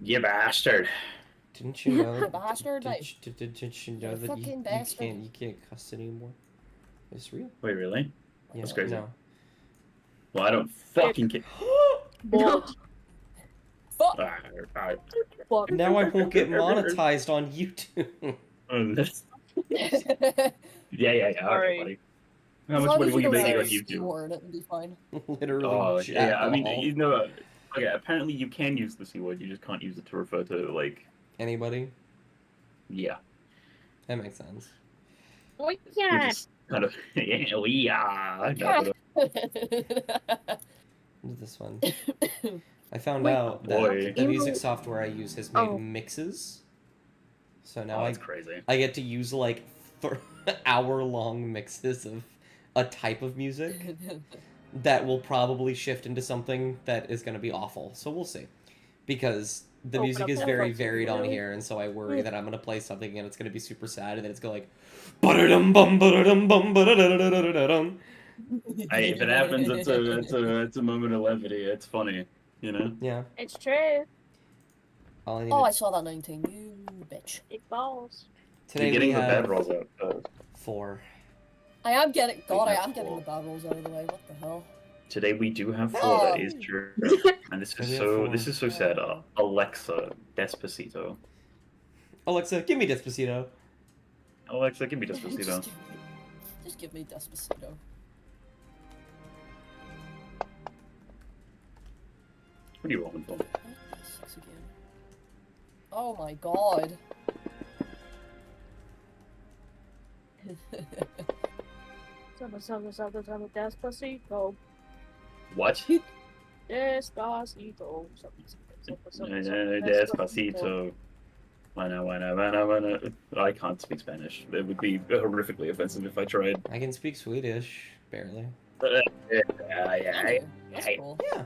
You bastard. Didn't you know? You bastard, Didn't you know that you can't cuss anymore? It's real. Wait, really? Yeah, That's crazy. No. Well, I don't fucking care. Bold. Fuck. Fuck. Now I won't get monetized on YouTube. Yeah. Sorry. Okay, buddy. How much money will you make on YouTube? Word, it would be fine. Literally. Oh, yeah. I mean, jackal. you know, okay, apparently you can use the C word. You just can't use it to refer to like. Anybody? Yeah. That makes sense. Oh, You yeah. just kind of. Yeah. This one. I found Wait, out boy. that the music software I use has made mixes. So now That's crazy. I get to use like hour-long mixes of a type of music that will probably shift into something that is going to be awful. So we'll see. Because the music is very varied on here, and so I worry that I'm going to play something and it's going to be super sad, and then it's going to like... If it happens, it's a moment of levity. It's funny, you know. Yeah. It's true. All I need Oh, I saw that 19. You bitch. Big balls. Today You're getting we the have bad rolls out. 4. I am getting. God, I have am getting four. the bad rolls out of the way. What the hell? Today we do have 4. Oh. That is true. And this We is have so. 4. This is so sad. Alexa, Despacito. Alexa, give me Despacito. Alexa, give me Despacito. Just give me Despacito. What are you rolling for? Six again. Oh my god. Despacito. Despacito. What? Despacito. Despacito. Wanna. I can't speak Spanish. It would be horrifically offensive if I tried. I can speak Swedish, barely. Yeah. That's cool. Yeah.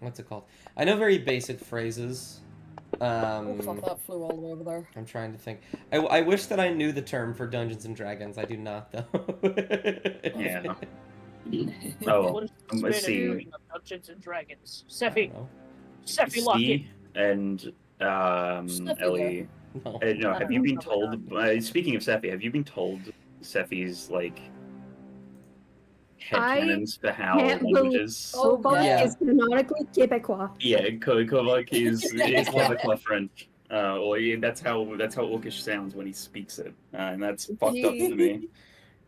What's it called? I know very basic phrases. Oh fuck, that flew all the way over there. I'm trying to think. I wish that I knew the term for Dungeons and Dragons. I do not, though. Yeah. What Oh, is the let's Spanish see. version of Dungeons and Dragons? I Seffi. don't know. Seffi, lock it. C and Ellie. No. No, have you been told? Speaking of Sephi, have you been told Sephi's like headcanons for how can't languages? Oh, Kovoch yeah. is canonically Quebecois. Yeah, Kovoch is Quebecois French. Or yeah, that's how Orcish sounds when he speaks it, and that's fucked up to me.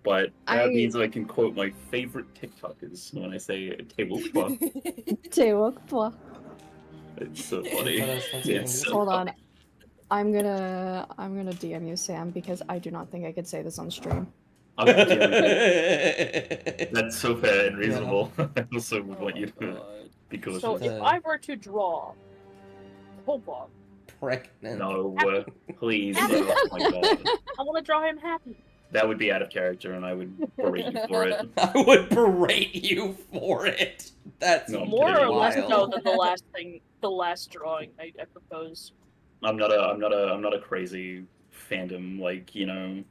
But that means I can quote my favorite TikTokers when I say tablecloth. Quebecois. It's so funny. Yes. Hold on. I'm gonna DM you, Sam, because I do not think I could say this on stream. That's so fair and reasonable. I also would want you to be cautious. So if I were to draw Kovoch, Pregnant. No, please. Oh my god. I want to draw him happy. That would be out of character, and I would berate you for it. I would berate you for it. That's No, I'm More kidding. or less wild. so than the last drawing I proposed. I'm not a crazy fandom, like, you know.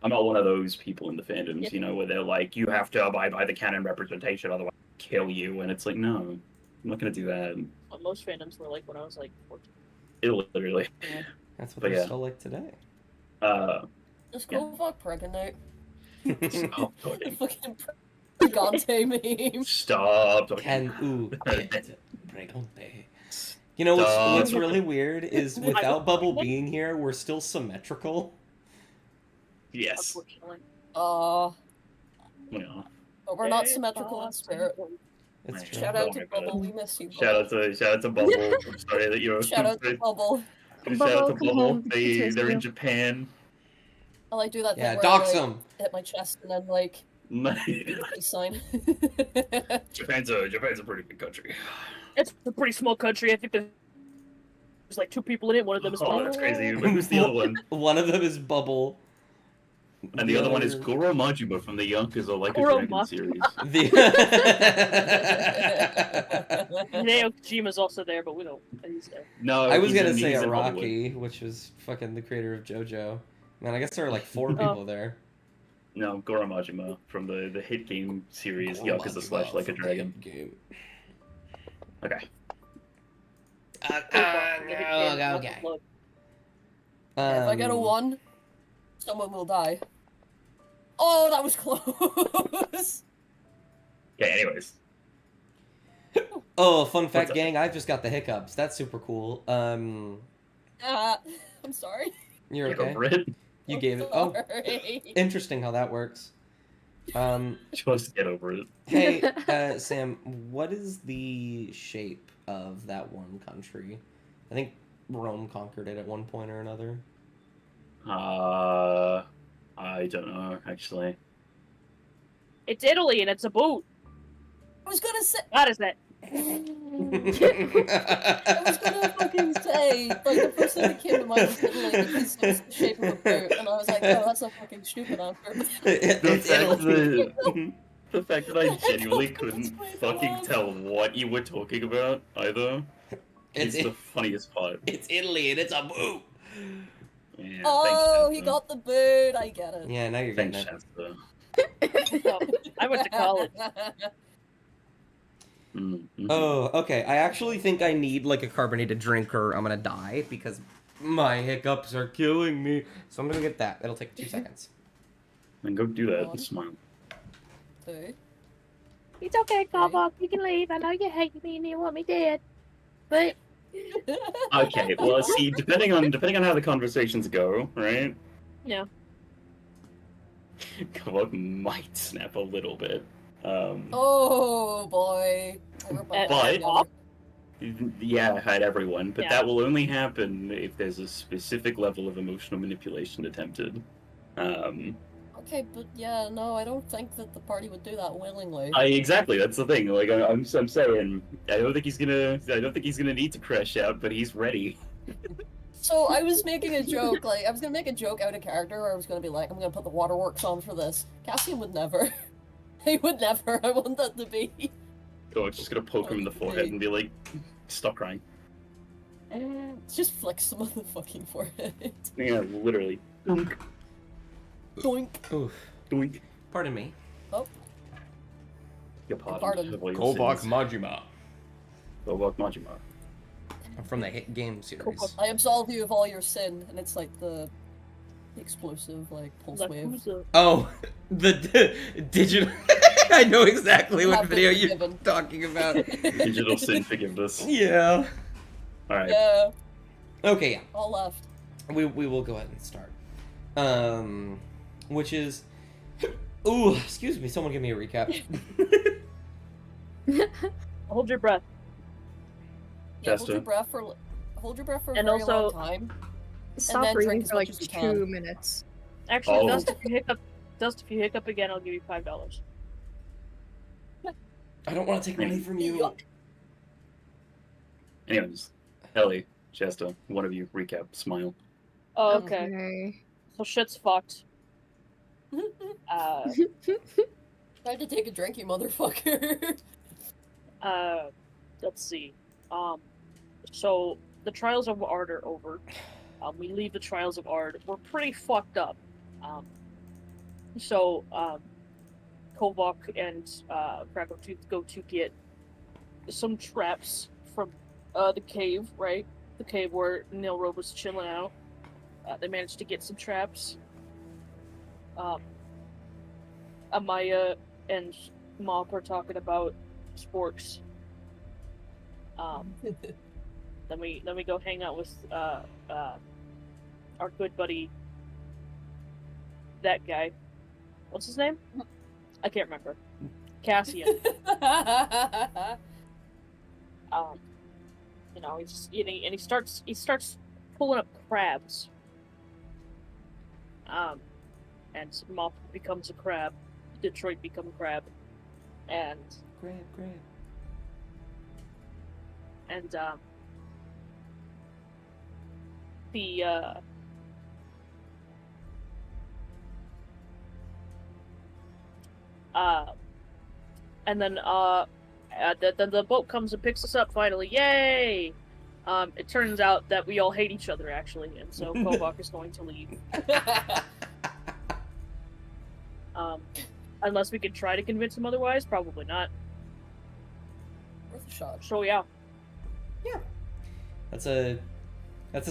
I'm not one of those people in the fandoms, you know, where they're like, you have to abide by the canon representation, otherwise I'll kill you. And it's like, no, I'm not gonna do that. Well, most fandoms were like when I was like 14. Literally. Yeah. That's what But they're yeah. still like today. Is Kovoch pregnant? Stop talking. Fucking Pregante meme. Stop talking. Pregnante. You know what's really weird is without Bubble being here, we're still symmetrical. Yes. Unfortunately. Yeah. But we're not symmetrical in spirit. It's true. Shout out Oh to my God. Bubble, we miss you. Shout out to Bubble. I'm sorry that you're. Shout out to Bubble. Shout out to Bubble, come Bubble. home. Kiss They're in you. Japan. I like do that thing Yeah, where dox I like, him. hit my chest and then like peace sign. Japan's a pretty big country. It's a pretty small country. I think there's like 2 people in it. One of them is Oh, Bubble. that's crazy. Who's the other one? One of them is Bubble. And the other one is Goro Majima from the Yonkers or Like a Goro Dragon series. Hideo Kojima's also there, but we don't. He's there. No, I was gonna he's say in Hollywood. Araki, which was fucking the creator of JoJo. Man, I guess there are like 4 people there. No, Goro Majima from the hit game series Yakuza / Like a Dragon. Game. Okay. Okay. If I get a 1, someone will die. Oh, that was close. Okay, anyways. Oh, fun What's fact, up? gang! I've just got the hiccups. That's super cool. I'm sorry. You're Get okay. over it. You I'm gave it. Oh, sorry. interesting how that works. Just get over it. Hey, Sam, what is the shape of that one country? I think Rome conquered it at one point or another. I don't know, actually. It's Italy, and it's a boot. I was gonna say. That is it. I was gonna fucking say, like, the first thing that came to mind was Italy because it was the shape of a boot, and I was like, oh, that's a fucking stupid answer. It's Italy. The fact that I genuinely It's couldn't way fucking above. tell what you were talking about either It's is the funniest part. It's Italy, and it's a boot. Yeah, Oh, thanks, he got the boot. I get it. Yeah, now you're getting Thanks, it. Shasta. So, I went to college. Mm-hmm. Oh, okay. I actually think I need like a carbonated drink or I'm gonna die because my hiccups are killing me. So I'm gonna get that. It'll take 2 seconds. Then go do that One. and smile. 2. It's okay, Kovoch. You can leave. I know you hate me and you want me dead. But Okay, well, see, depending on how the conversations go, right? yeah. Kovoch might snap a little bit. Oh boy. I wrote my But- down. Yeah, at everyone, but Yeah. that will only happen if there's a specific level of emotional manipulation attempted. Okay, but yeah, no, I don't think that the party would do that willingly. Exactly, that's the thing. Like I'm saying, I don't think he's gonna need to crash out, but he's ready. So I was making a joke, like, I was gonna make a joke out of character where I was gonna be like, I'm gonna put the waterworks on for this. Cassian would never. He would never. I want that to be. Oh, it's just gonna poke him in the forehead and be like, stop crying. Just flex him on the fucking forehead. Yeah, literally. Doink, Doink. Oof. doink. Pardon me. Oh, Your pardon. pardon. of all your Kovoch sins. Majima. Kovoch Majima. I'm from the hit game series. Kovoch. I absolve you of all your sin, and it's like the explosive, like, pulse wave. Yakuza. Oh, the digital. I know exactly what Have been video you're forgiven. talking about. Digital sin forgiveness. Yeah. Alright. Yeah, Okay, yeah. all left. We will go ahead and start. Which is, ooh, excuse me. Someone give me a recap. Hold your breath. Yeah, hold your Jester. breath for a And very also- long time. Stop then breathing drink as for like much as you 2 can. minutes. Actually, Oh. Dust, if you hiccup again, I'll give you $5. I don't want to take money from you. Anyways, Ellie, Shasta, one of you, recap, smile. Oh, okay. So shit's fucked. Tried to take a drink, you motherfucker. Let's see. So the Trials of Ard are over. We leave the Trials of Ard. We're pretty fucked up. So Kovoch and Crackle go to get some traps from the cave, right? The cave where Nilro was chilling out. They managed to get some traps. Amaya and Mop are talking about sporks. Then we go hang out with our good buddy, that guy. What's his name? I can't remember. Cassian. You know, he's eating, and he starts pulling up crabs. And Mop becomes a crab. Detroit become a crab, and Crab. and and then the boat comes and picks us up finally. Yay! It turns out that we all hate each other actually, and so Kovoch is going to leave. Unless we can try to convince him otherwise, probably not. Worth a shot. So yeah. Yeah, that's a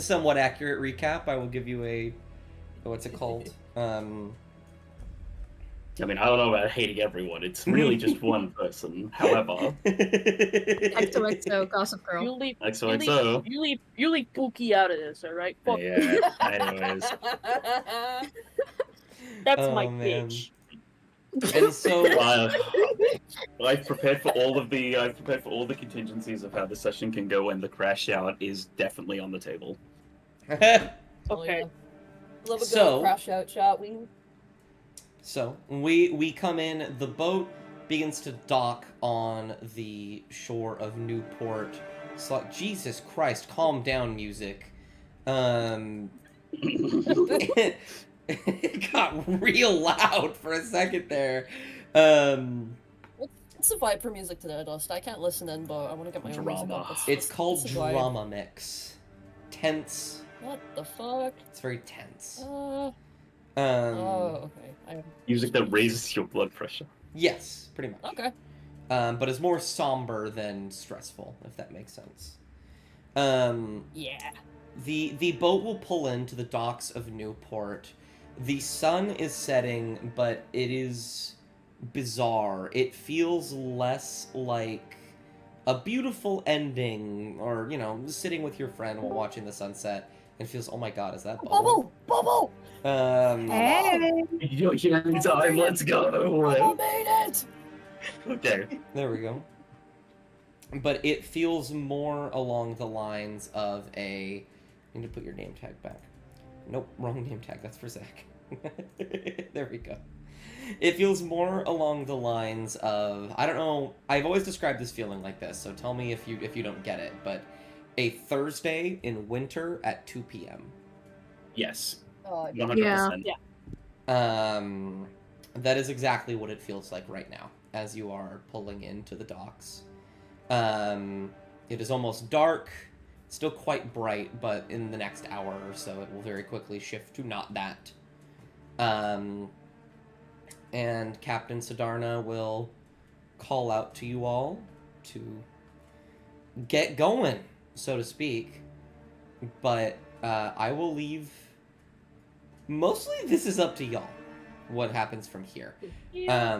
somewhat accurate recap. I will give you a what's it called? I mean, I don't know about hating everyone. It's really just one person. However, XOXO Gossip Girl. You leave XOXO. you leave Pookie out of this, alright? Fuck Yeah. Anyways, that's Oh, my man. bitch. And so, I've prepared for all the contingencies of how the session can go, and the crash out is definitely on the table. Okay. Love a So- good crash out shot. So we come in. The boat begins to dock on the shore of Newport. It's like, Jesus Christ, calm down, music. It got real loud for a second there. What's the vibe for music today, Dust? I can't listen in, but I want to get my own music Drama. up. It's called what's the vibe? drama mix. Tense. What the fuck? It's very tense. Oh, okay. Music that raises your blood pressure. Yes, pretty much. Okay. But it's more somber than stressful, if that makes sense. Yeah. The boat will pull into the docks of Newport. The sun is setting, but it is bizarre. It feels less like a beautiful ending, or, you know, sitting with your friend while watching the sunset. It feels, oh my god, is that Bubble? Bubble! Hey! Yo, time, let's Bubble go. made it! Okay. There we go. But it feels more along the lines of a... I need to put your name tag back. Nope, wrong name tag. That's for Zach. There we go. It feels more along the lines of... I don't know. I've always described this feeling like this, so tell me if you don't get it. But a Thursday in winter at 2 p.m. Yes. 100%. 100%. Yeah. That is exactly what it feels like right now, as you are pulling into the docks. It is almost dark, still quite bright, but in the next hour or so it will very quickly shift to not that. And Captain Sidarna will call out to you all to get going, so to speak. But I will leave... Mostly this is up to y'all, what happens from here. Yeah.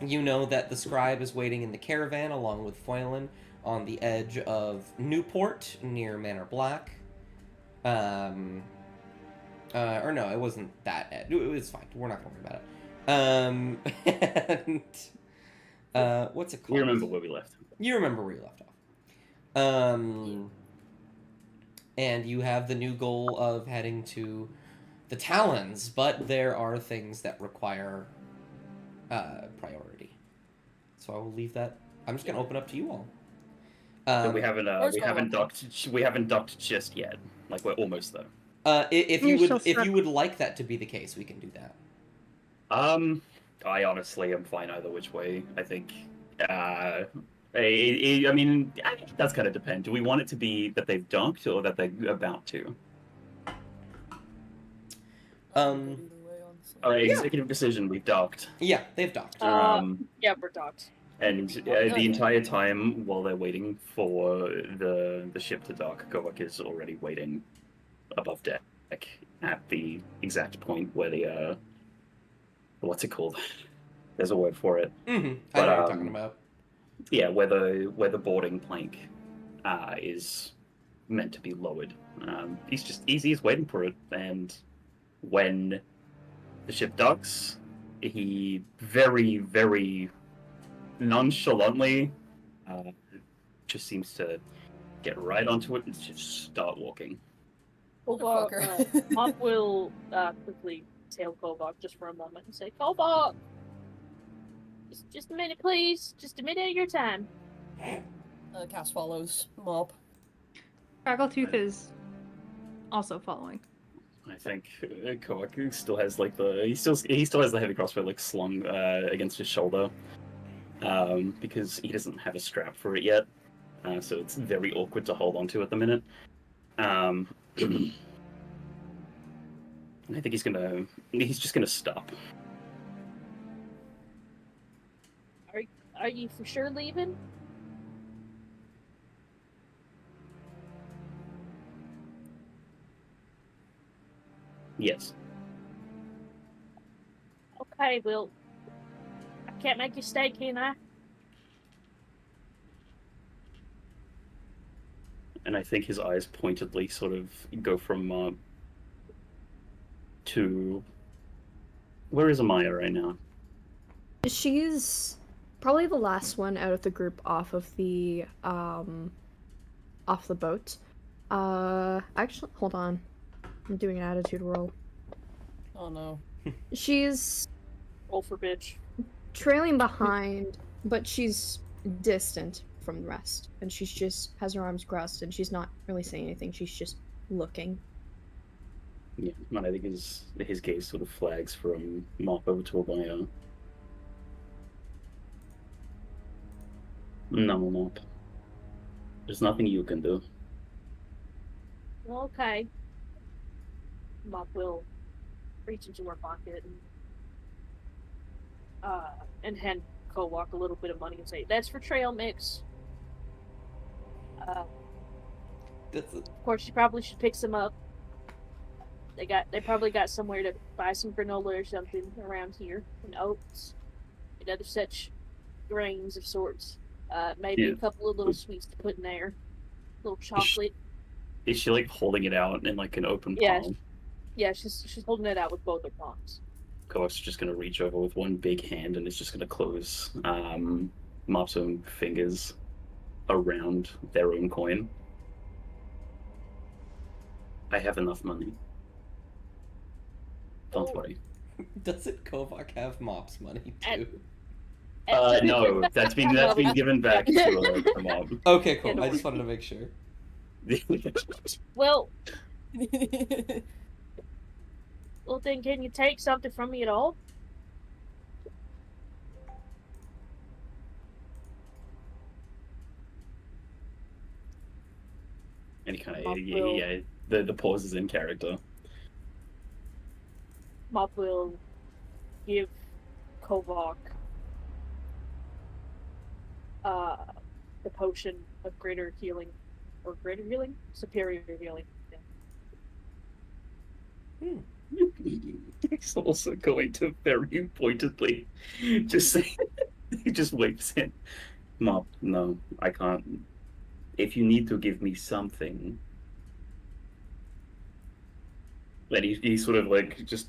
You know that the scribe is waiting in the caravan along with Foylan on the edge of Newport near Manor Black. Or no, it wasn't that edge. It was fine. We're not gonna worry about it. And what's it called? We remember where we left. You remember where you left off. And you have the new goal of heading to the Talons, but there are things that require priority. So I will leave that. I'm just gonna open up to you all. So we haven't Kovoch? docked just yet. Like, we're almost there. If you would like that to be the case, we can do that. I honestly am fine either which way. I think. I mean, that's kind of depend. Do we want it to be that they've docked or that they're about to? Executive decision. We've docked. Yeah, they've docked. Yeah, we're docked. And the entire time while they're waiting for the ship to dock, Kovoch is already waiting above deck at the exact point where the what's it called? There's a word for it. I know But, what you're talking about. Yeah, where the boarding plank is meant to be lowered. He's waiting for it, and when the ship docks, he very, very nonchalantly just seems to get right onto it and just start walking. Motherfucker. Mop will quickly tail Kovoch just for a moment and say, Kovoch! Just a minute, please. Just a minute of your time. Cass follows Mop. Crackletooth is also following. I think Kovoch still has like he still has the heavy crossbow like slung against his shoulder, because he doesn't have a strap for it yet, so it's very awkward to hold onto at the minute. And I think he's just gonna stop. Are you for sure leaving? Yes. Okay, well, I can't make you stay, can I? And I think his eyes pointedly sort of go from Mob to... Where is Amaya right now? She's probably the last one out of the group off the boat. Actually, hold on. I'm doing an attitude roll. Oh no. She's Roll for bitch. trailing behind, but she's distant from the rest. And she's just has her arms crossed and she's not really saying anything. She's just looking. Yeah, and I think his gaze sort of flags from Mop over to Amaya. No, Mop. There's nothing you can do. Well, okay. Mop will reach into her pocket and hand Kovoch a little bit of money and say, "That's for trail mix." Of course, you probably should pick some up. They probably got somewhere to buy some granola or something around here, and oats, and other such grains of sorts. Maybe a couple of little sweets to put in there, little chocolate. Is she like holding it out in like an open palm? Yeah, she's holding it out with both her palms. Kovoch's just gonna reach over with one big hand and it's just gonna close Mop's own fingers around their own coin. I have enough money. Don't worry. Doesn't Kovoch have Mop's money too? No, that's been given back to Mop. Okay, cool. I just wanted to make sure. Well, then can you take something from me at all? And he kind of, the pause is in character. Mop will give Kovoch the potion of greater healing, or greater healing? Superior healing. Yeah. He's also going to very pointedly just say, he just waves in. Mop, no, I can't. If you need to give me something. Then he sort of like just,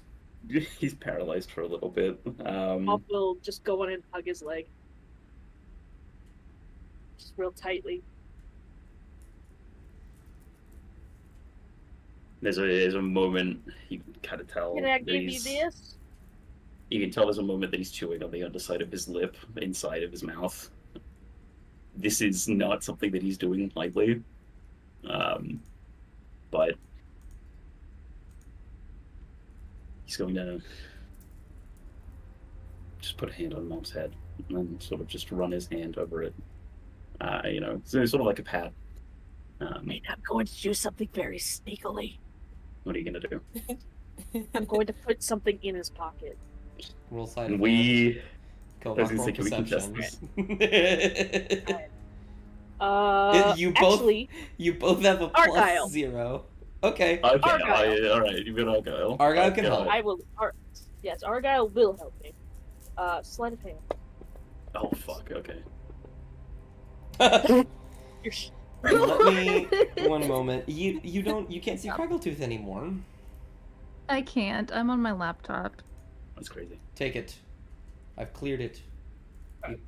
he's paralyzed for a little bit. Mop will just go on and hug his leg. Just real tightly. There's a moment you can kind of tell. Can I give you this? You can tell there's a moment that he's chewing on the underside of his lip, inside of his mouth. This is not something that he's doing lightly. But he's going to just put a hand on Mom's head and sort of just run his hand over it. So sort of like a pat. I'm going to do something very sneakily. What are you going to do? I'm going to put something in his pocket. Roll side. We Kovoch roll can we contest perception. Right. You both have a Argyle. +0. Okay. Okay, Argyle. all right, you've got Argyle. Argyle can help. I will. Yes, Argyle will help me. Sleight of hand. Oh fuck. Okay. Let me 1 moment. You can't see Craggletooth anymore. I can't. I'm on my laptop. That's crazy. Take it. I've cleared it.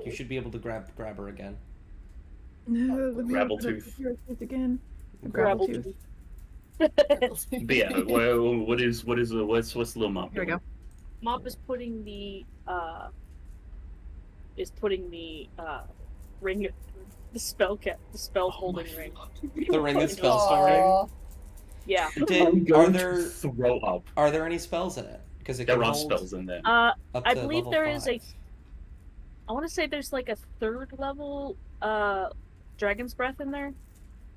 You should be able to grab her again. No, let me Grapple open up tooth. your tooth again. Grapple Tooth. But yeah, what's little Mop Here we doing? go. Mop is putting the ring, the spell holding ring. The ring of spell storing. Yeah. I'm Are going there to throw up. Are there any spells in it? Because it There can are hold spells in there. up I to believe level there is 5. I want to say there's like a 3rd level Dragon's Breath in there.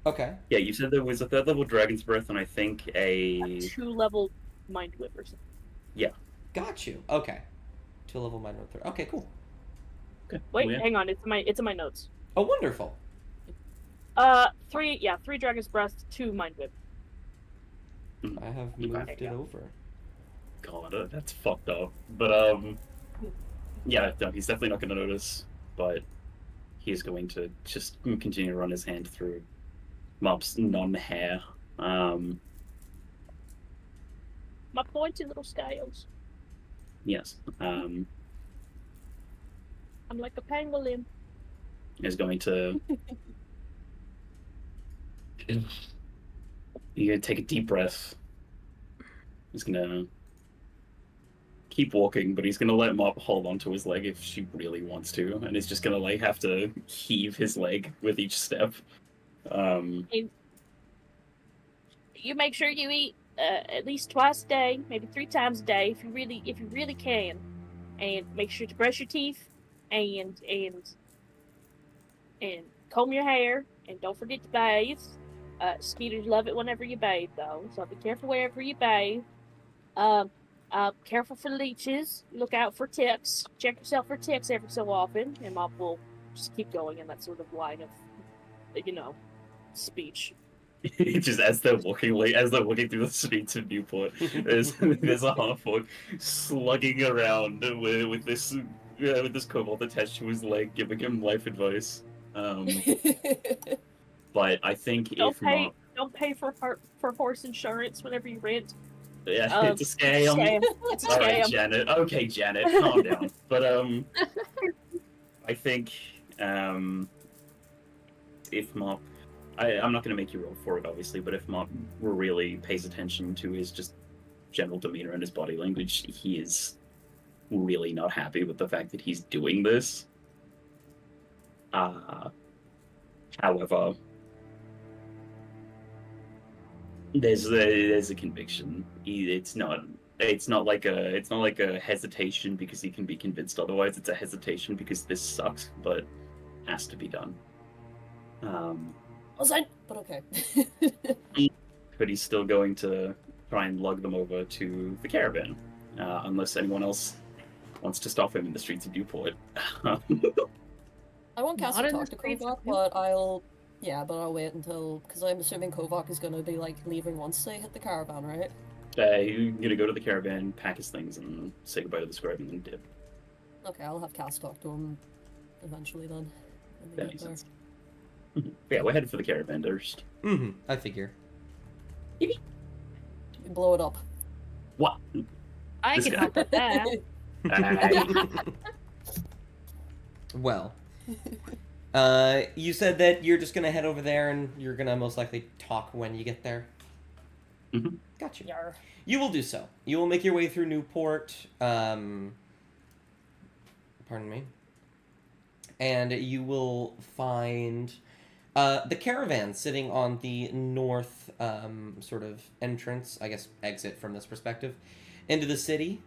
Okay. Yeah, you said there was a 3rd level Dragon's Breath and I think a 2-level Mind Whip or something. Got you. Okay. 2-level mind whip 3. Okay, cool. Okay. Wait, yeah. hang on. It's in my notes. Oh, wonderful. 3 Dragon's Breath, 2 Mind Whip. I have moved it over. God, that's fucked up. But yeah, no, he's definitely not going to notice. But he's going to just continue to run his hand through Mop's non-hair. My pointy little scales. Yes. I'm like a pangolin. Is going to. You're gonna take a deep breath. He's gonna keep walking, but he's gonna let Mop hold onto his leg if she really wants to, and he's just gonna like have to heave his leg with each step. You make sure you eat at least twice a day, maybe 3 times a day if you really can, and make sure to brush your teeth and comb your hair, and don't forget to bathe. Speeders love it whenever you bathe, though, so be careful wherever you bathe. Careful for leeches. Look out for ticks. Check yourself for ticks every so often, and Mop will just keep going in that sort of line of, speech. Just as they're walking through the streets of Newport, there's a half-orc slugging around with this kobold attached to his leg, giving him life advice. But I think don't pay for horse insurance whenever you rent. Yeah, it's a scam. It's a All scam. right, Janet. Okay, Janet, calm down. But I think if Mop, I'm not going to make you roll for it, obviously, but if Mop really pays attention to his just general demeanor and his body language, he is really not happy with the fact that he's doing this. However, there's a conviction. It's not like a hesitation because he can be convinced otherwise. It's a hesitation because this sucks, but has to be done. But okay. But he's still going to try and lug them over to the caravan, unless anyone else wants to stop him in the streets of Newport. I won't cast a talk to Kovoch, but I'll wait until, because I'm assuming Kovoch is going to be like leaving once they hit the caravan, right? He's gonna go to the caravan, pack his things, and say goodbye to the scribe, and then dip. Okay, I'll have Cass talk to him eventually then. That makes sense. Yeah, we're headed for the caravan first. I figure. Blow it up. What? I can help with that. Well, you said that you're just gonna head over there and you're gonna most likely talk when you get there. Gotcha. Yar. You will do so. You will make your way through Newport. Pardon me. And you will find the caravan sitting on the north sort of entrance, I guess exit from this perspective, into the city,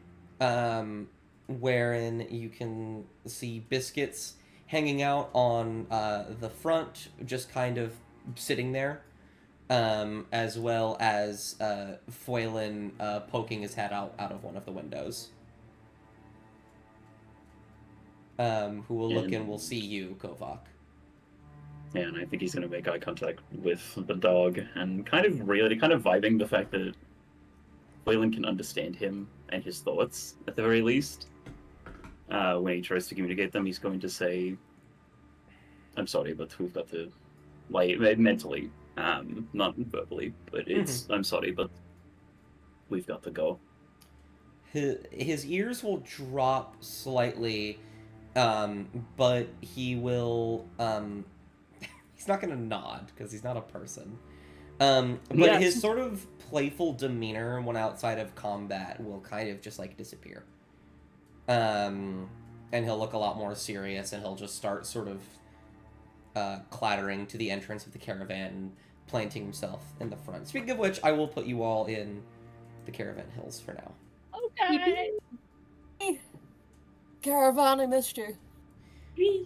wherein you can see Biscuits hanging out on the front, just kind of sitting there, as well as Foylin poking his head out of one of the windows. Who will look and will see you, Kovoch. Yeah, and I think he's going to make eye contact with the dog and kind of vibing the fact that Foylin can understand him and his thoughts, at the very least. When he tries to communicate them, he's going to say, I'm sorry, but we've got to, like, mentally, not verbally, but it's, I'm sorry, but we've got to go. His ears will drop slightly, but he will, he's not going to nod, because he's not a person. But his sort of playful demeanor when outside of combat will kind of just, like, disappear. And he'll look a lot more serious, and he'll just start sort of clattering to the entrance of the caravan, planting himself in the front. Speaking of which, I will put you all in the caravan hills for now. Okay. Caravan, I missed you.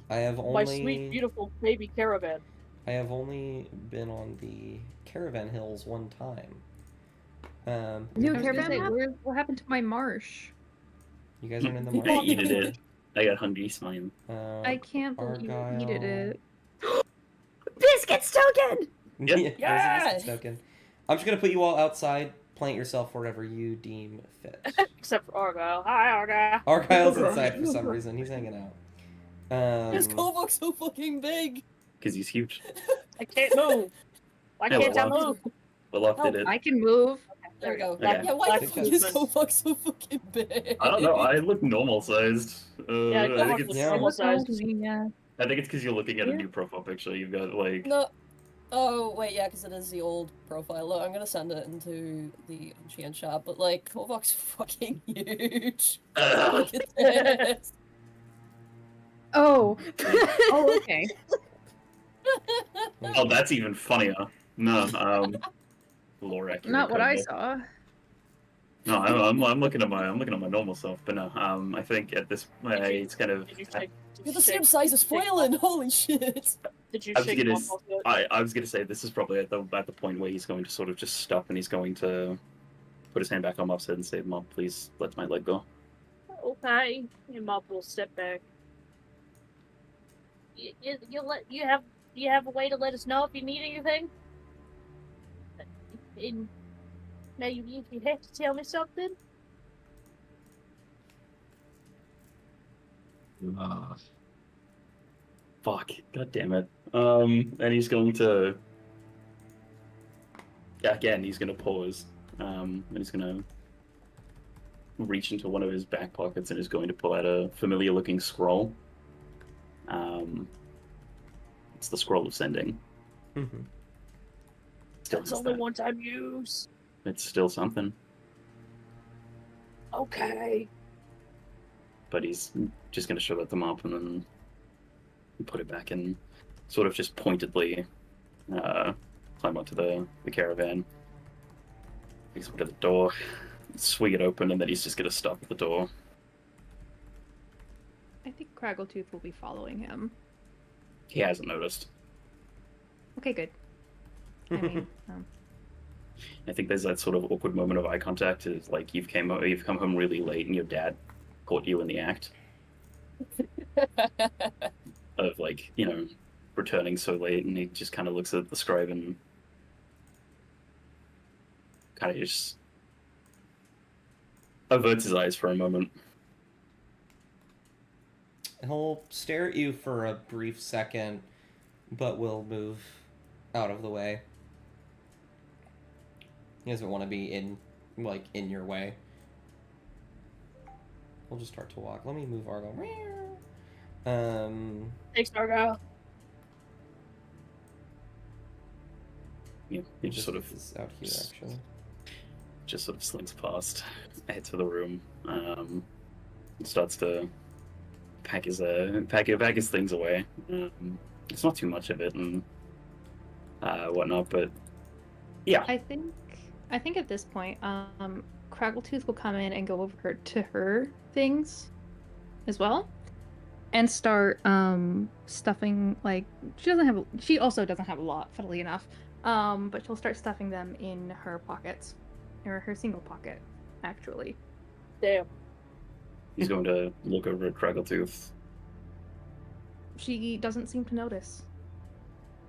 I have only... My sweet, beautiful baby caravan. I have only been on the caravan hills one time. New caravan? What happened to my marsh? You guys aren't in the I market? eated it. I got hungry, smile. I can't believe you needed it. Biscuits token! Yep. Yeah! Biscuits token. I'm just gonna put you all outside plant yourself wherever you deem fit. Except for Argyle. Hi, Argyle. Argyle's inside for some reason. He's hanging out. Is Kovoch so fucking big? Because he's huge. I can't move. Why Yeah, can't I well, move? Well, did it. I can move. There we go. Okay. Yeah, why the Think fuck is that's- Kovoch so fucking big? I don't know. I look normal sized. Yeah, I think Kovoch it's. looks Yeah. normal sized. Yeah. I think it's because you're looking at a new profile picture. You've got like. No. Oh, wait, yeah, because it is the old profile. Look, I'm gonna send it into the Unchained chat, but, like, Kovoch's fucking huge. Look at this. Oh. Oh, okay. Oh, that's even funnier. No, lore accurate. Not what I combo. saw. No, I'm looking at my normal self, but no, I think at this it's kind of. Did you take? You're the same size as Foilin, holy shit! Did you I was shake gonna, him off yet? I was gonna say this is probably at the point where he's going to sort of just stop and he's going to put his hand back on Mop's head and say, "Mop, please let my leg go." Okay, your mom will step back. You have a way to let us know if you need anything. And now you have to tell me something. Fuck. God damn it. And he's going to. Again, he's going to pause. And he's going to reach into one of his back pockets and is going to pull out a familiar looking scroll. It's the scroll of sending. Mm-hmm. Still That's has only that. one-time use. It's still something. Okay. But he's just going to shove it them up and then put it back in, sort of just pointedly climb onto the caravan. He's up to the door, swing it open, and then he's just going to stop at the door. I think Craggletooth will be following him. He hasn't noticed. Okay, good. I mean, I think there's that sort of awkward moment of eye contact. Is like you've come home really late and your dad caught you in the act of like returning so late, and he just kind of looks at the scribe and kind of just averts his eyes for a moment. He'll stare at you for a brief second, but will move out of the way. He doesn't want to be in your way. We'll just start to walk. Let me move Argo. Thanks, Argyle. Yeah, he just sort of is out here actually. just sort of slinks past, heads for the room, starts to pack his things away. It's not too much of it and whatnot, but yeah. I think at this point, Craggletooth will come in and go over to her things as well, and start stuffing. Like she also doesn't have a lot, funnily enough. But she'll start stuffing them in her pockets, or her single pocket, actually. Damn. He's going to look over at Craggletooth. She doesn't seem to notice.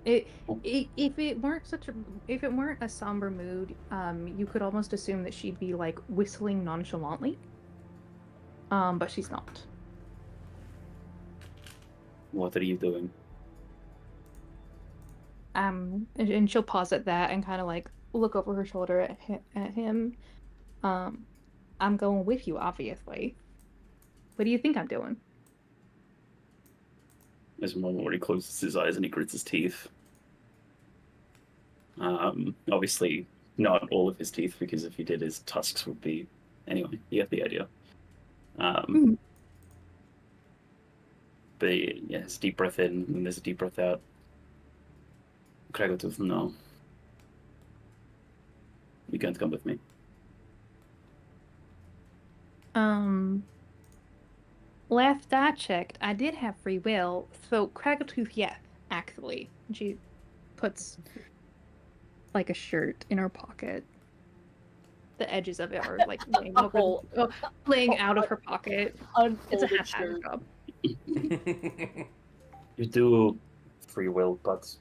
If it weren't a somber mood, you could almost assume that she'd be like whistling nonchalantly. But she's not. What are you doing? And she'll pause at that and kind of like look over her shoulder at him. I'm going with you, obviously. What do you think I'm doing? There's a moment where he closes his eyes and he grits his teeth. Obviously, not all of his teeth, because if he did, his tusks would be. Anyway, you get the idea. But yeah, it's a deep breath in, and there's a deep breath out. Craggletooth, no. You can't come with me. Last I checked, I did have free will, so Craggletooth, yes, actually. She puts like a shirt in her pocket. The edges of it are like laying out of her pocket. It's a haphazard job. You do free will, but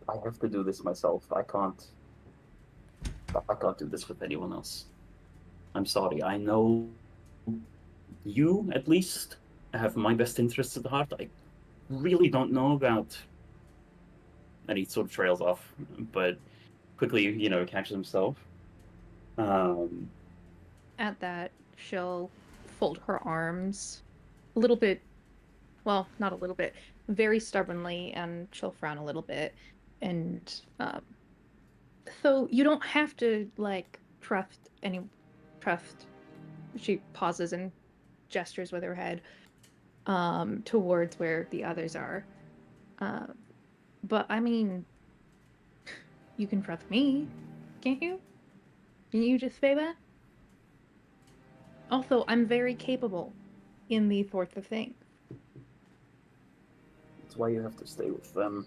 I have to do this myself. I can't I can't do this with anyone else. I'm sorry. I know you, at least, have my best interests at heart. I really don't know about... And he sort of trails off, but quickly, catches himself. At that, she'll fold her arms a little bit, well, not a little bit, very stubbornly, and she'll frown a little bit. And so you don't have to, like, trust. She pauses and gestures with her head towards where the others are. But I mean, you can trust me, can't you? Can you just say that? Also, I'm very capable in these sorts of things. That's why you have to stay with them.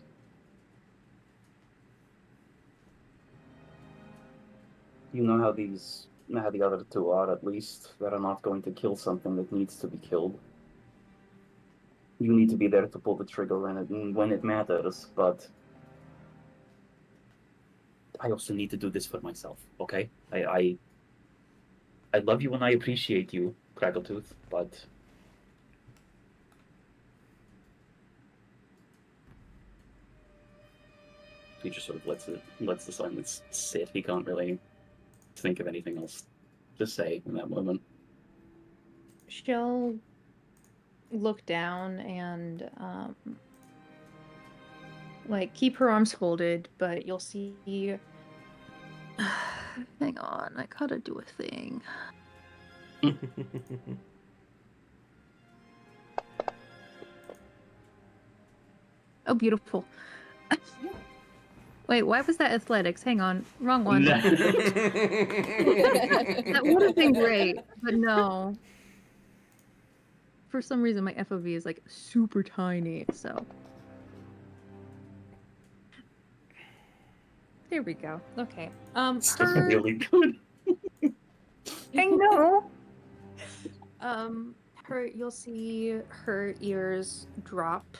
You know how the other two are, at least. They're not going to kill something that needs to be killed. You need to be there to pull the trigger when it matters, but I also need to do this for myself, okay? I love you and I appreciate you, Crackletooth, but he just sort of lets the silence sit. He can't really think of anything else to say in that moment. She'll look down and like keep her arms folded, but you'll see. Hang on, I gotta do a thing. Oh, beautiful. Wait, why was that athletics? Hang on, wrong one. That would have been great, but no. For some reason, my FOV is like super tiny, so. There we go. Okay. Still really good. I know. You'll see her ears drop,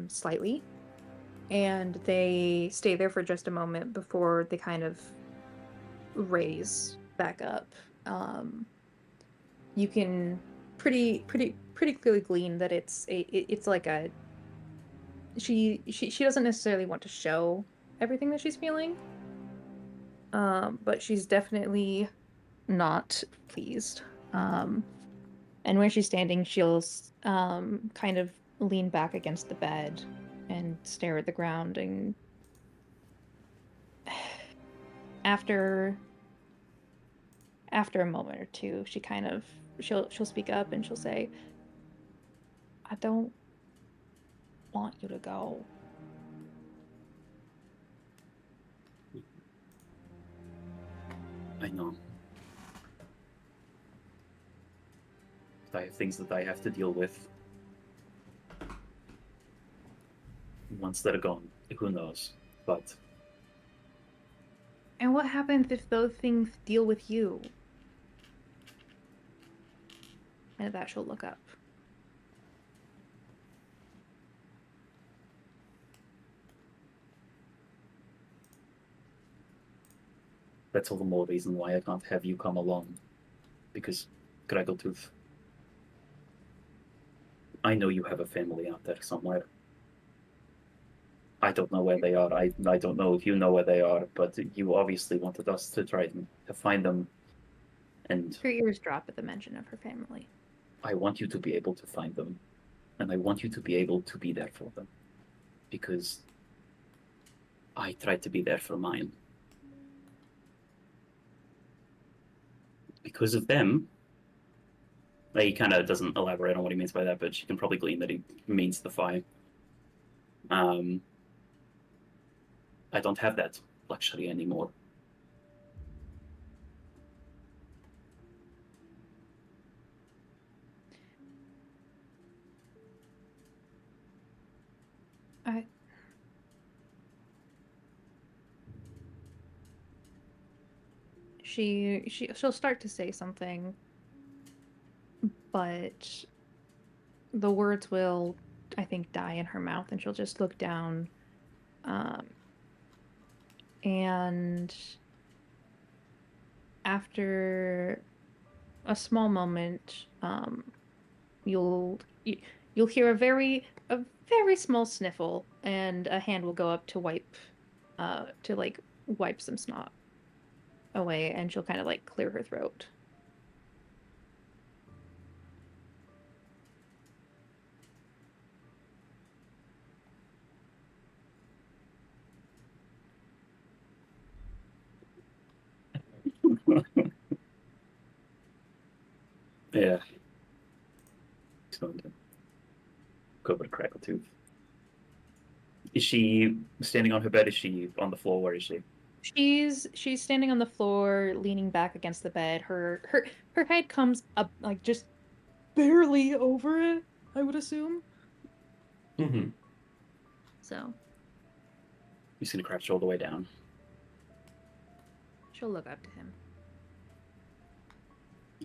slightly, and they stay there for just a moment before they kind of raise back up. You can pretty clearly glean that it's like a. She doesn't necessarily want to show everything that she's feeling, but she's definitely not pleased. And where she's standing, she'll kind of lean back against the bed and stare at the ground. And after a moment or two, she'll speak up and she'll say, "I don't want you to go." I know. I have things that I have to deal with. Once they're gone, who knows? But... And what happens if those things deal with you? And at that, she'll look up. That's all the more reason why I can't have you come along. Because, Crackletooth, I know you have a family out there somewhere. I don't know where they are. I don't know if you know where they are, but you obviously wanted us to try to find them. And her ears drop at the mention of her family. I want you to be able to find them. And I want you to be able to be there for them. Because I tried to be there for mine. Because of them, he kind of doesn't elaborate on what he means by that, but she can probably glean that he means the fight. I don't have that luxury anymore. She'll start to say something, but the words will, I think, die in her mouth, and she'll just look down, and after a small moment, you'll hear a very small sniffle, and a hand will go up to wipe some snot away, and she'll kind of like clear her throat. Yeah. He's going to go over to Crackletooth. Is she standing on her bed? Is she on the floor? Where is she? She's standing on the floor, leaning back against the bed. Her head comes up like just barely over it, I would assume. Mm-hmm. So He's gonna crouch all the way down. she'll look up to him.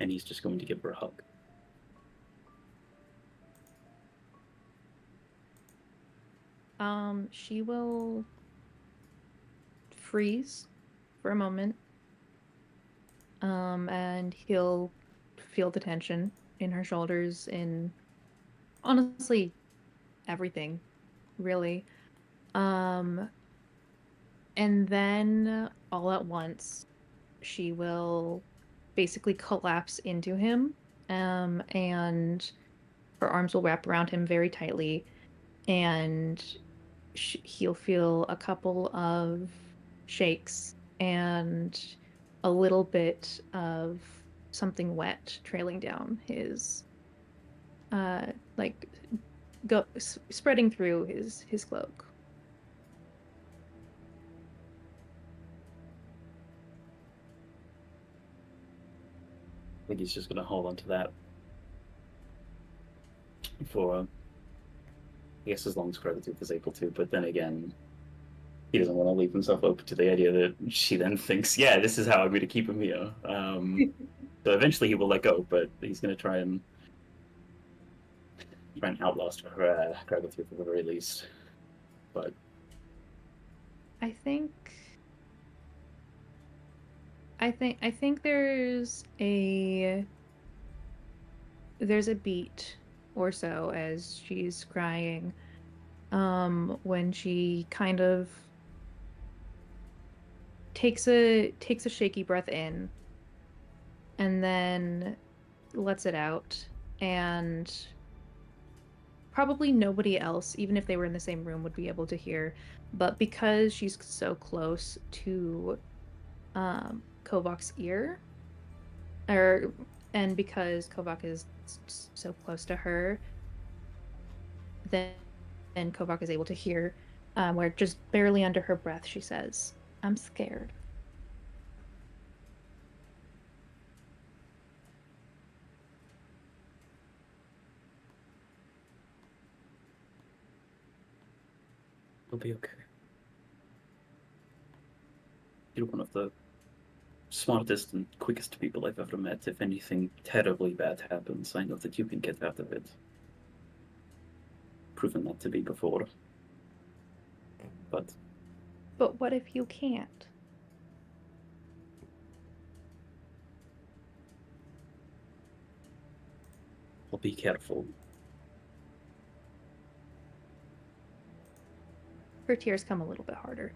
And he's just going to give her a hug. She will freeze for a moment. And he'll feel the tension in her shoulders, in honestly everything, really. And then all at once, she will basically collapse into him, and her arms will wrap around him very tightly, and he'll feel a couple of shakes and a little bit of something wet trailing down his, like, spreading through his cloak. I think he's just gonna hold on to that for, I guess, as long as Crackletooth is able to. But then again, he doesn't want to leave himself open to the idea that she then thinks, yeah, this is how I'm going to keep him here. So eventually he will let go, but he's going to try and outlast Crackletooth at the very least. But I think there's a beat or so as she's crying, when she kind of takes a shaky breath in and then lets it out, and probably nobody else, even if they were in the same room, would be able to hear, but because she's so close to Kovoch's ear, and because Kovoch is so close to her, then Kovoch is able to hear, where just barely under her breath she says, "I'm scared." it'll be okay. You're one of the smartest and quickest people I've ever met. If anything terribly bad happens, I know that you can get out of it. Proven that to be before. But what if you can't? I'll be careful. Her tears come a little bit harder.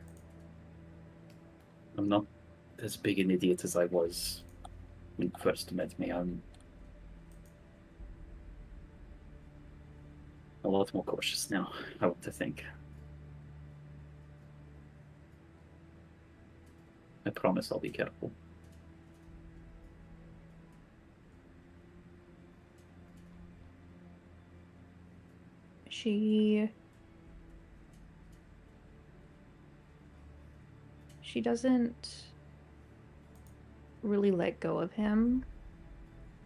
I'm not as big an idiot as I was when you first met me. I'm a lot more cautious now, I want to think. I promise I'll be careful. She doesn't really let go of him,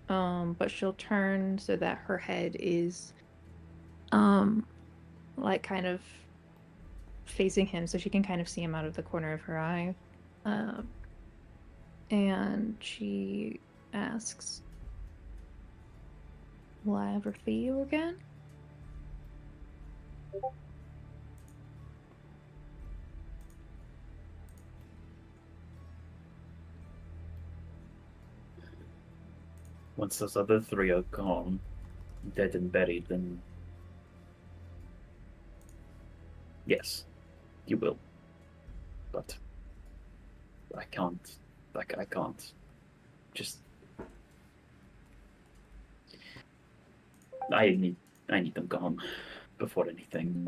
but she'll turn so that her head is like kind of facing him, so she can kind of see him out of the corner of her eye, and she asks, "Will I ever see you again?" Once those other three are gone, dead and buried, then yes, you will. But I can't. Like, I can't. Just. I need them gone before anything.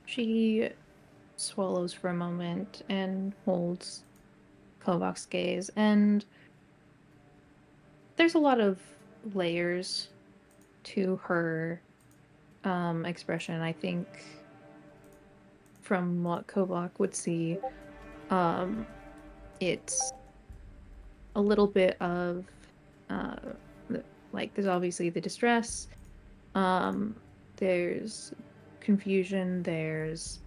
She swallows for a moment and holds Kovoch's gaze, and there's a lot of layers to her expression. I think from what Kovoch would see, it's a little bit of like there's obviously the distress, there's confusion, there's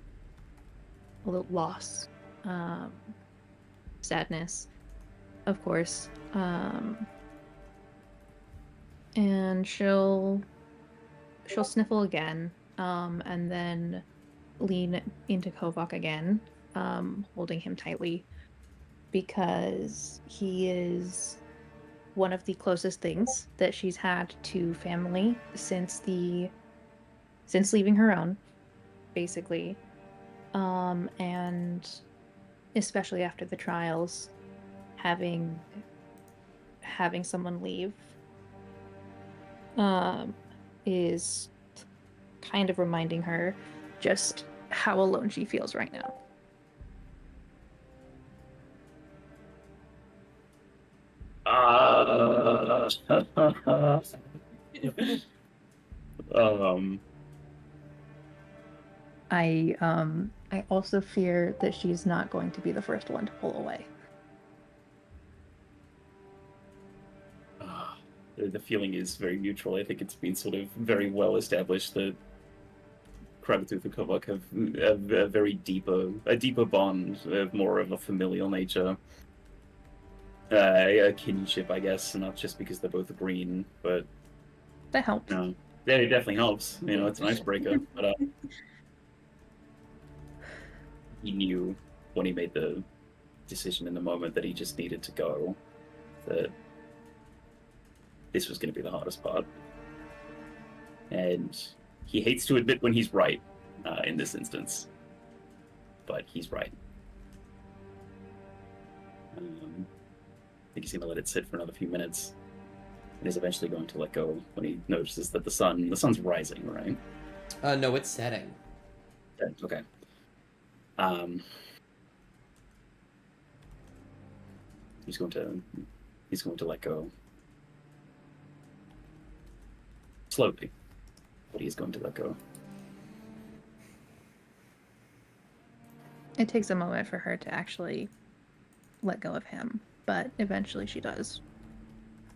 a little loss, sadness, of course, and she'll sniffle again, and then lean into Kovoch again, holding him tightly, because he is one of the closest things that she's had to family since leaving her own, basically, and especially after the trials, having someone leave is kind of reminding her just how alone she feels right now. I also fear that she's not going to be the first one to pull away. The feeling is very mutual. I think it's been sort of very well established that Krabitooth and Kovoch have a very deeper bond, of more of a familial nature. A kinship, I guess, not just because they're both green, but that helps. Yeah, it definitely helps. You know, it's an icebreaker. But he knew when he made the decision in the moment that he just needed to go, that this was going to be the hardest part. And he hates to admit when he's right in this instance, but he's right. I think he's going to let it sit for another few minutes. And is eventually going to let go when he notices that the sun's rising, right? No, it's setting. Okay. He's going to let go slowly, but he's going to let go. It takes a moment for her to actually let go of him, but eventually she does.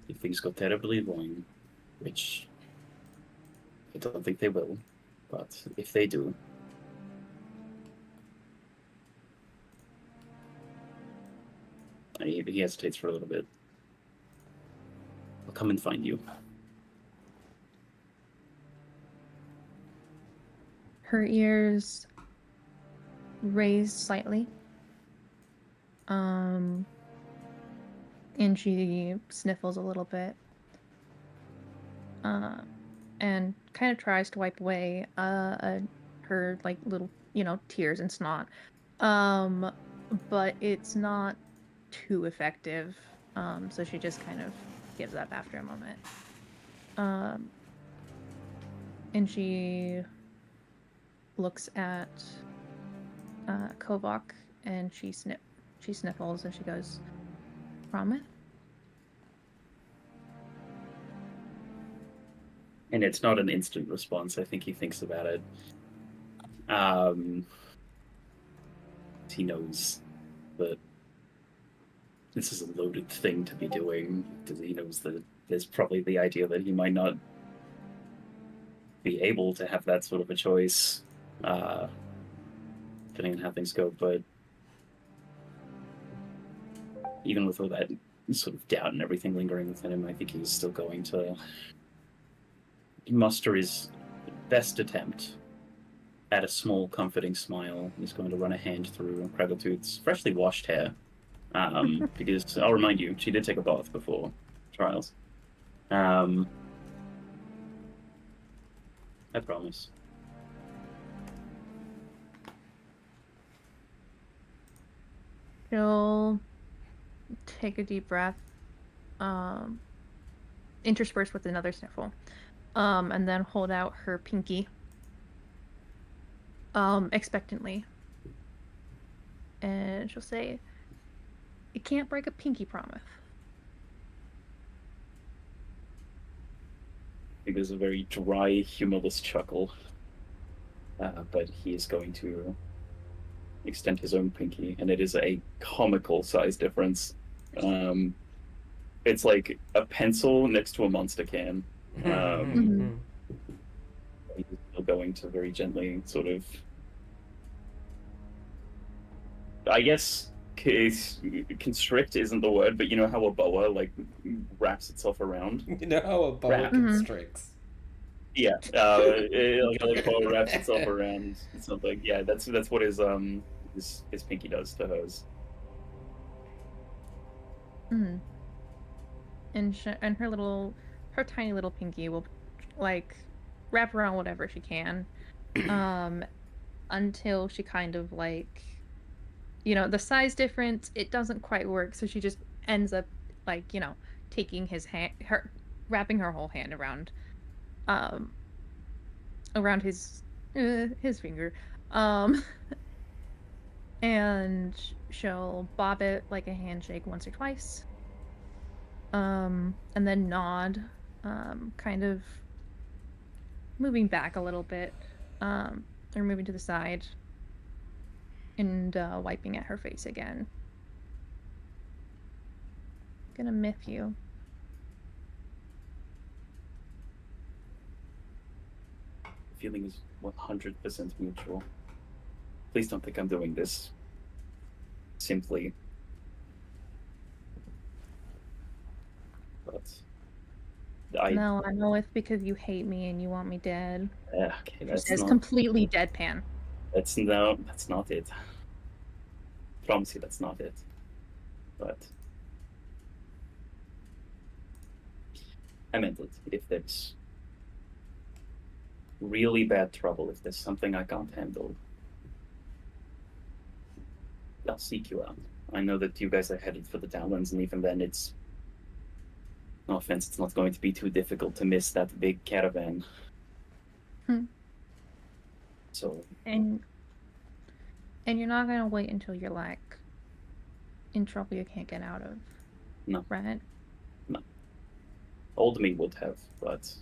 If things go terribly wrong, which I don't think they will, but if they do, and he hesitates for a little bit. I'll come and find you. Her ears raise slightly, and she sniffles a little bit, and kind of tries to wipe away her like little, tears and snot, but it's not too effective, so she just kind of gives up after a moment, and she looks at Kovoch, and she sniffles, and she goes, "Promise?" And it's not an instant response. I think he thinks about it. He knows that this is a loaded thing to be doing. He knows that there's probably the idea that he might not be able to have that sort of a choice, depending on how things go. But even with all that sort of doubt and everything lingering within him, I think he's still going to muster his best attempt add a small, comforting smile. He's going to run a hand through Craggletooth's freshly washed hair. Because I'll remind you, she did take a bath before trials. I promise. She'll take a deep breath, interspersed with another sniffle, and then hold out her pinky, expectantly. And she'll say, "You can't break a pinky promise." It is a very dry, humorless chuckle. But he is going to extend his own pinky, and it is a comical size difference. It's like a pencil next to a Monster can. He's still going to very gently sort of, I guess, constrict isn't the word, but you know how a boa like wraps itself around? You know how a boa constricts. Yeah, like a boa wraps itself around something. Yeah, that's what his pinky does to hers. Mm. And her tiny little pinky will like wrap around whatever she can, until she kind of like, the size difference, it doesn't quite work, so she just ends up like, taking his hand, wrapping her whole hand around his finger, and she'll bob it like a handshake once or twice, and then nod, kind of moving back a little bit, or moving to the side, and wiping at her face again. Gonna miss you. The feeling is 100% mutual. Please don't think I'm doing this simply. But No, I know it's because you hate me and you want me dead. Yeah, okay, that's It's completely deadpan. That's not it. I promise you that's not it. But I meant it. If there's really bad trouble, if there's something I can't handle, I'll seek you out. I know that you guys are headed for the Downlands, and even then it's, no offense, it's not going to be too difficult to miss that big caravan. So. And you're not gonna wait until you're like in trouble you can't get out of. No. Right? No. Old me would have, but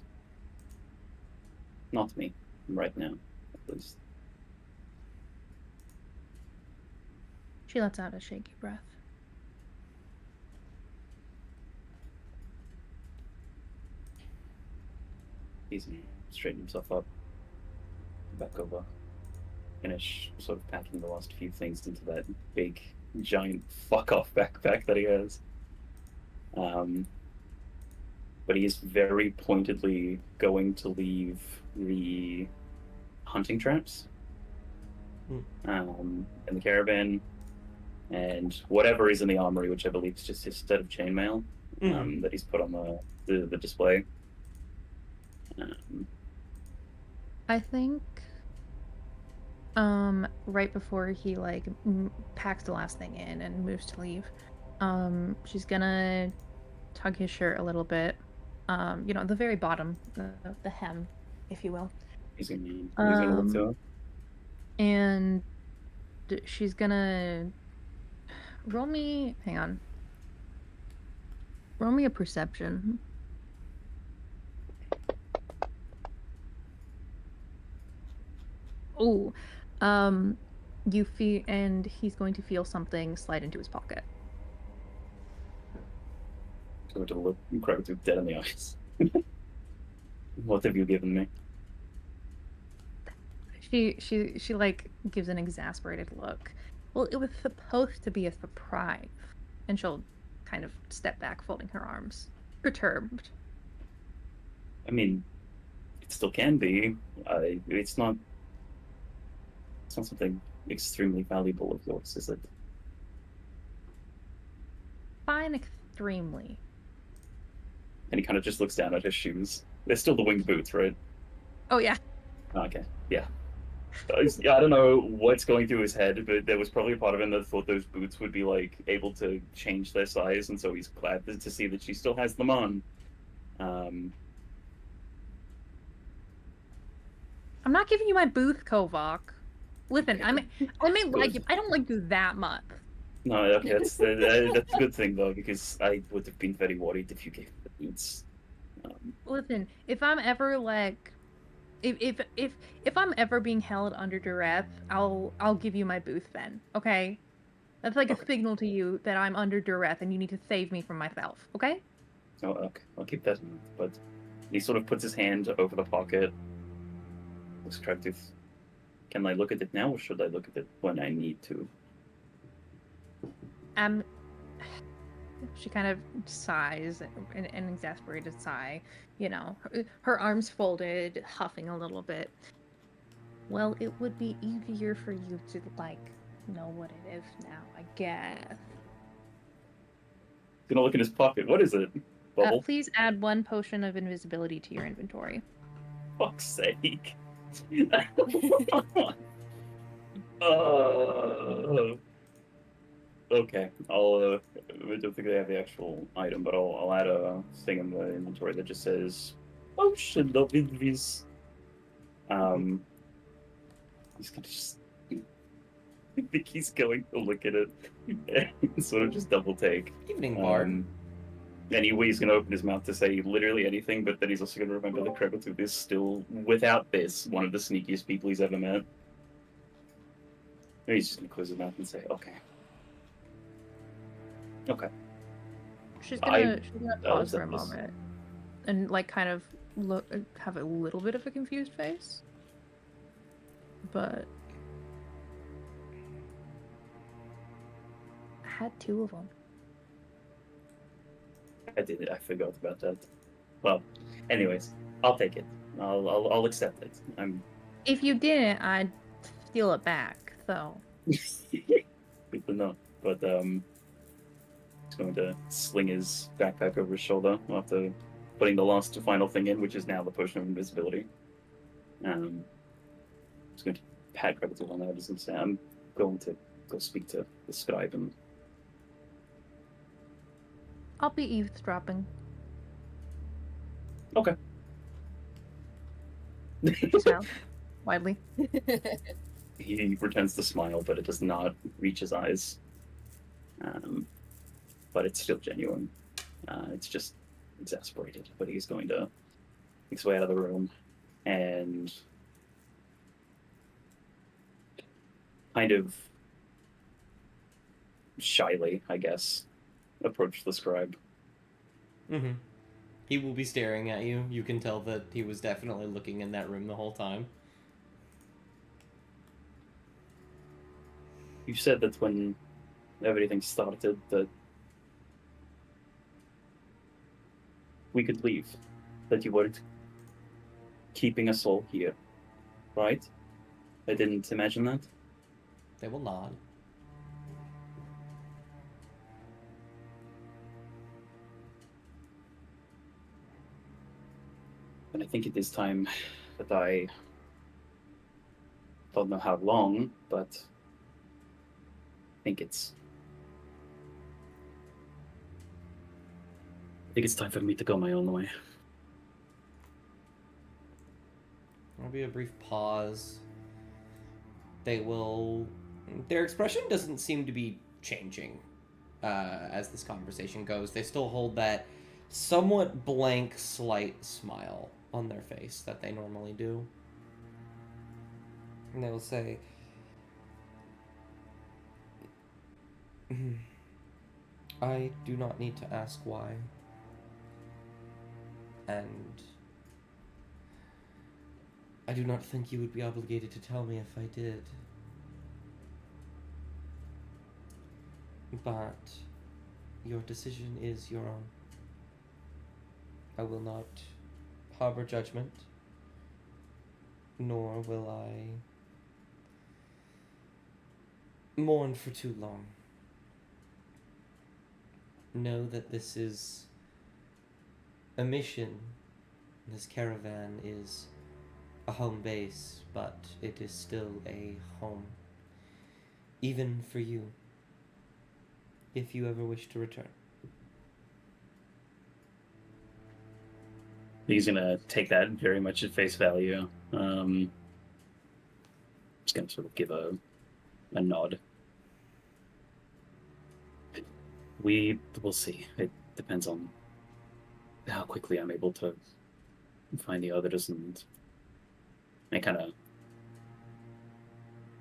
not me right now, at least. She lets out a shaky breath. He's straightened himself up, back over, finish sort of packing the last few things into that big, giant fuck-off backpack that he has. But he is very pointedly going to leave the hunting traps in the caravan, and whatever is in the armory, which I believe is just his set of chainmail that he's put on the display. I think right before he like packs the last thing in and moves to leave, she's gonna tug his shirt a little bit, the very bottom, the hem, if you will. He's gonna look to it. And she's gonna roll me a perception. Oh, you feel, and he's going to feel something slide into his pocket. I'm going to look incredibly dead in the eyes. What have you given me? She like gives an exasperated look. Well, it was supposed to be a surprise, and she'll kind of step back, folding her arms, perturbed. I mean, it still can be. It's not. It's not something extremely valuable of yours, is it? Fine, extremely. And he kind of just looks down at his shoes. They're still the winged boots, right? Oh yeah. Okay, yeah. Yeah, I don't know what's going through his head, but there was probably a part of him that thought those boots would be like able to change their size, and so he's glad to see that she still has them on. I'm not giving you my booth, Kovoch. Listen, I may like you. I don't like you that much. No, okay, that's a good thing though, because I would have been very worried if you gave the boots. Listen, if I'm ever like, if I'm ever being held under duress, I'll give you my booth then. Okay, that's like a signal to you that I'm under duress and you need to save me from myself. Okay. Oh, okay, I'll keep that in mind. But he sort of puts his hand over the pocket. Looks attractive. Can I look at it now, or should I look at it when I need to? She kind of sighs, an exasperated sigh, you know, her arms folded, huffing a little bit. Well, it would be easier for you to, like, know what it is now, I guess. Gonna look in his pocket. What is it? Bubble? Please add 1 potion of invisibility to your inventory. Fuck's sake. Okay, I don't think they have the actual item, but I'll add a thing in the inventory that just says potion of invis. He's gonna just. I think he's going to look at it and sort of just double take. Evening, Bard. Anyway, he's going to open his mouth to say literally anything, but then he's also going to remember that Krebitooth is still, without this, one of the sneakiest people he's ever met. And he's just going to close his mouth and say, okay. Okay. She's gonna pause for a moment and, like, kind of have a little bit of a confused face. But I had 2 of them. I did it. I forgot about that. Well, anyways, I'll take it. I'll accept it. If you didn't, I'd steal it back. So. Good to know. But he's going to sling his backpack over his shoulder after putting the last final thing in, which is now the potion of invisibility. He's going to pat Krebitooth on the head and say, "I'm going to go speak to the scribe and." I'll be eavesdropping. Okay. Smile widely. He pretends to smile, but it does not reach his eyes. But it's still genuine. It's just exasperated. But he's going to make his way out of the room and kind of shyly, I guess, approach the scribe. Mm-hmm. He will be staring at you. You can tell that he was definitely looking in that room the whole time. You said that when everything started that we could leave, that you weren't keeping us all here, right? I didn't imagine that. They will nod. And I think it is time that I don't know how long, but I think it's time for me to go my own way. There'll be a brief pause. Their expression doesn't seem to be changing as this conversation goes. They still hold that somewhat blank, slight smile on their face that they normally do. And they will say, I do not need to ask why. And I do not think you would be obligated to tell me if I did. But your decision is your own. I will not harbor judgment, nor will I mourn for too long. Know that this is a mission. This caravan is a home base, but it is still a home. Even for you, if you ever wish to return. He's gonna take that very much at face value. Just gonna sort of give a nod. We will see. It depends on how quickly I'm able to find the others, and I kind of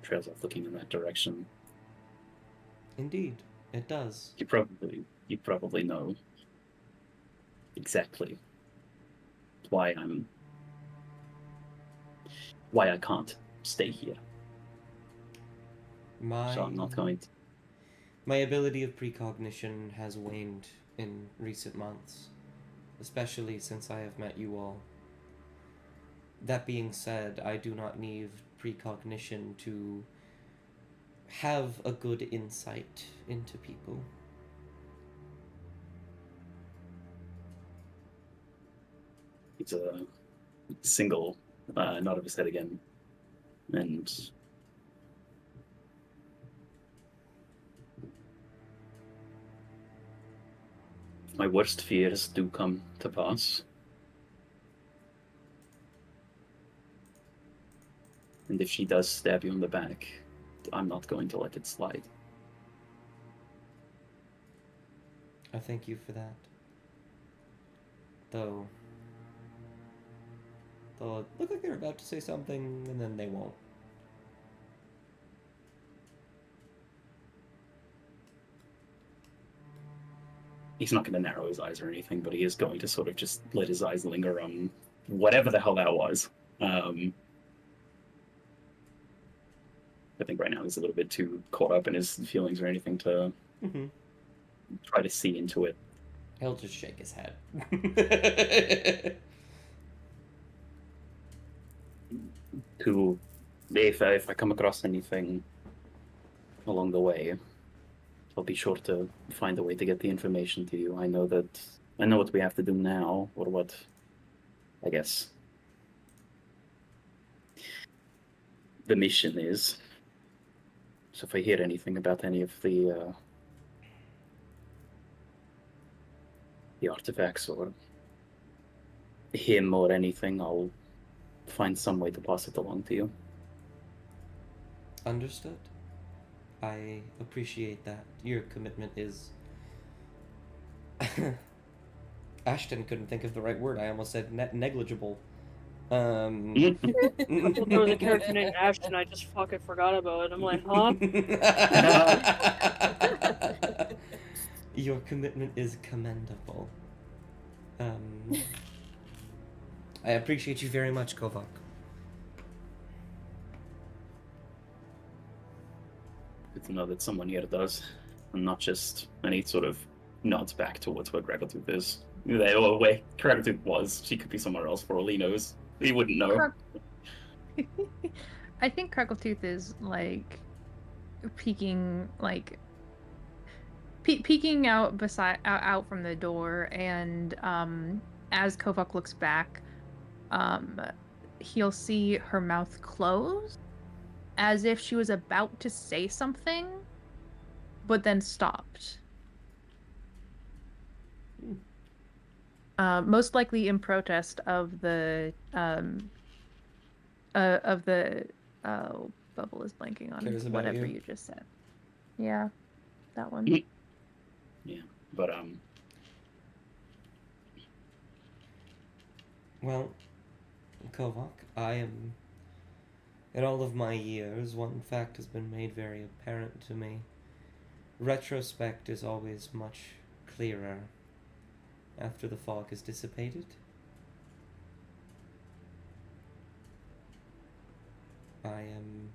trails off looking in that direction. Indeed, it does. You probably know exactly why I can't stay here. So I'm not going to. My ability of precognition has waned in recent months, especially since I have met you all. That being said, I do not need precognition to have a good insight into people. It's a single nod of his head again, and if my worst fears do come to pass, and if she does stab you in the back, I'm not going to let it slide. I thank you for that. Though they'll look like they're about to say something, and then they won't. He's not going to narrow his eyes or anything, but he is going to sort of just let his eyes linger on whatever the hell that was. I think right now he's a little bit too caught up in his feelings or anything to try to see into it. He'll just shake his head. If I come across anything along the way, I'll be sure to find a way to get the information to you. I know what we have to do now, or what, I guess, the mission is. So if I hear anything about any of the artifacts or him or anything, I'll find some way to pass it along to you. Understood. I appreciate that. Your commitment is... Ashton couldn't think of the right word. I almost said negligible. I thought there was a character named Ashton. I just fucking forgot about it. I'm like, huh? Your commitment is commendable. I appreciate you very much, Kovoch. Good to know that someone here does, and not just any sort of nods back towards where Graggletooth is. Where Graggletooth was, she could be somewhere else for all he knows. He wouldn't know. I think Graggletooth is like peeking, peeking out out from the door, and as Kovoch looks back, he'll see her mouth close, as if she was about to say something, but then stopped. Most likely in protest of the Bubble is blanking on whatever you just said. Yeah, that one. Yeah, but Well, Kovoch, I am... In all of my years, one fact has been made very apparent to me. Retrospect is always much clearer after the fog is dissipated. I am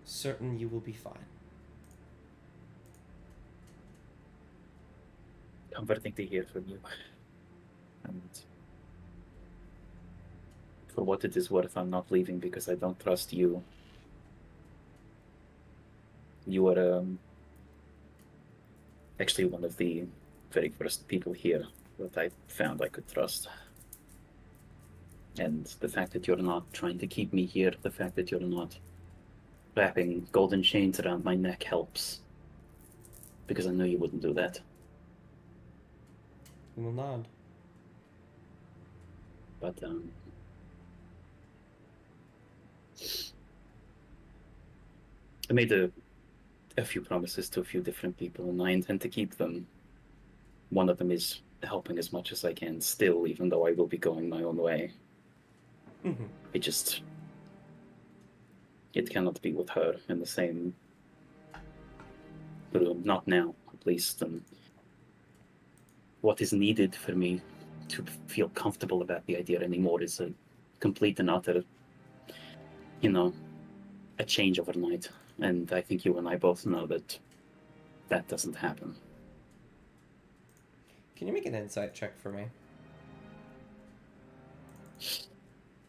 certain you will be fine. Comforting to hear from you. And for what it is worth, I'm not leaving because I don't trust you. you were actually one of the very first people here that I found I could trust. And the fact that you're not trying to keep me here, the fact that you're not wrapping golden chains around my neck helps. Because I know you wouldn't do that. We will nod. But, I made a few promises to a few different people, and I intend to keep them. One of them is helping as much as I can still, even though I will be going my own way. Mm-hmm. It cannot be with her in the same room, not now, at least. And what is needed for me to feel comfortable about the idea anymore is a complete and utter, a change overnight. And I think you and I both know that that doesn't happen. Can you make an insight check for me?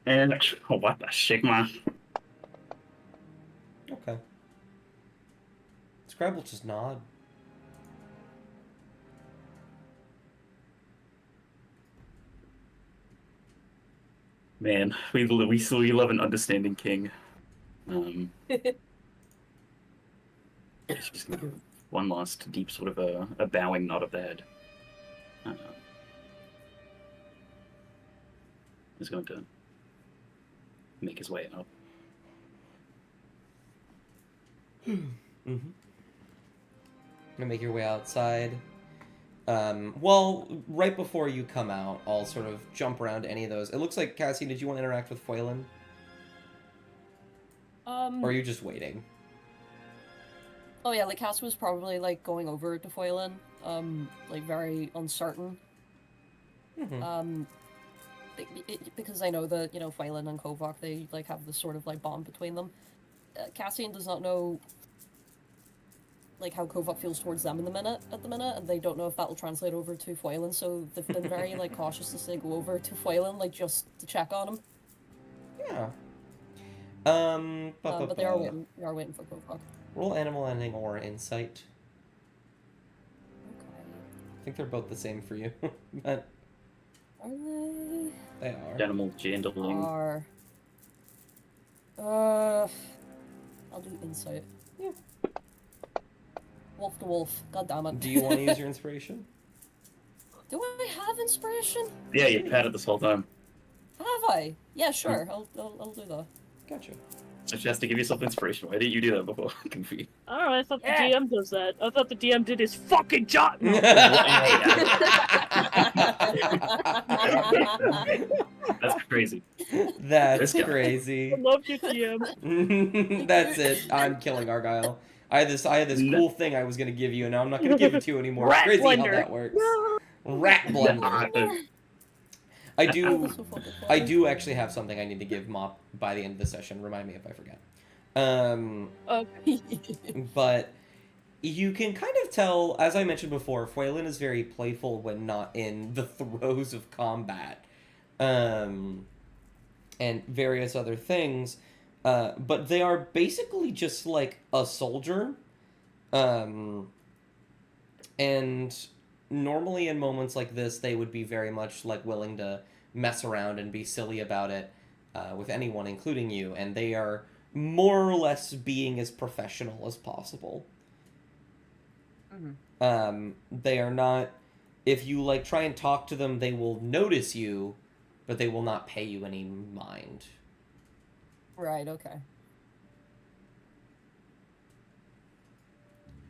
And what the shit, man? Okay. Scrabble will just nod. Man, we love an understanding king. Just gonna give one last deep sort of a bowing nod of the head. He's going to make his way up. Mm-hmm. Gonna make your way outside. Well, right before you come out, I'll sort of jump around to any of those. It looks like, Cassie, did you want to interact with Foylan? Or are you just waiting? Oh yeah, like Cassie was probably like going over to Foylan, like very uncertain. Mm-hmm. Because I know that, Foylan and Kovoch, they like have this sort of like bond between them. Cassian does not know like how Kovoch feels towards them at the minute, and they don't know if that will translate over to Foylan, so they've been very like cautious to say go over to Foylan, like just to check on him. Yeah. But they are waiting for Kovoch. Roll animal ending or insight. Okay. I think they're both the same for you. But Are they? they are. Animal jandling. Are. I'll do insight. Yeah. Wolf to wolf. God damn it. Do you want to use your inspiration? Do I have inspiration? Yeah, you had it this whole time. Have I? Yeah, sure. I'll do that. Gotcha. She has to give yourself inspiration. Why didn't you do that before? Goofy. I don't know, I thought the DM does that. I thought the DM did his fucking job! That's crazy. That's crazy. I love you, DM. That's it. I'm killing Argyle. I had this cool thing I was gonna give you, and now I'm not gonna give it to you anymore. It's Rat crazy blender. how that works. Rat blender. I do actually have something I need to give Mop by the end of the session. Remind me if I forget. Okay. But you can kind of tell, as I mentioned before, Foylan is very playful when not in the throes of combat. And various other things. But they are basically just like a soldier. And normally in moments like this, they would be very much like willing to mess around and be silly about it with anyone, including you. And they are more or less being as professional as possible. Mm-hmm. They are not... If you like try and talk to them, they will notice you, but they will not pay you any mind. Right, okay.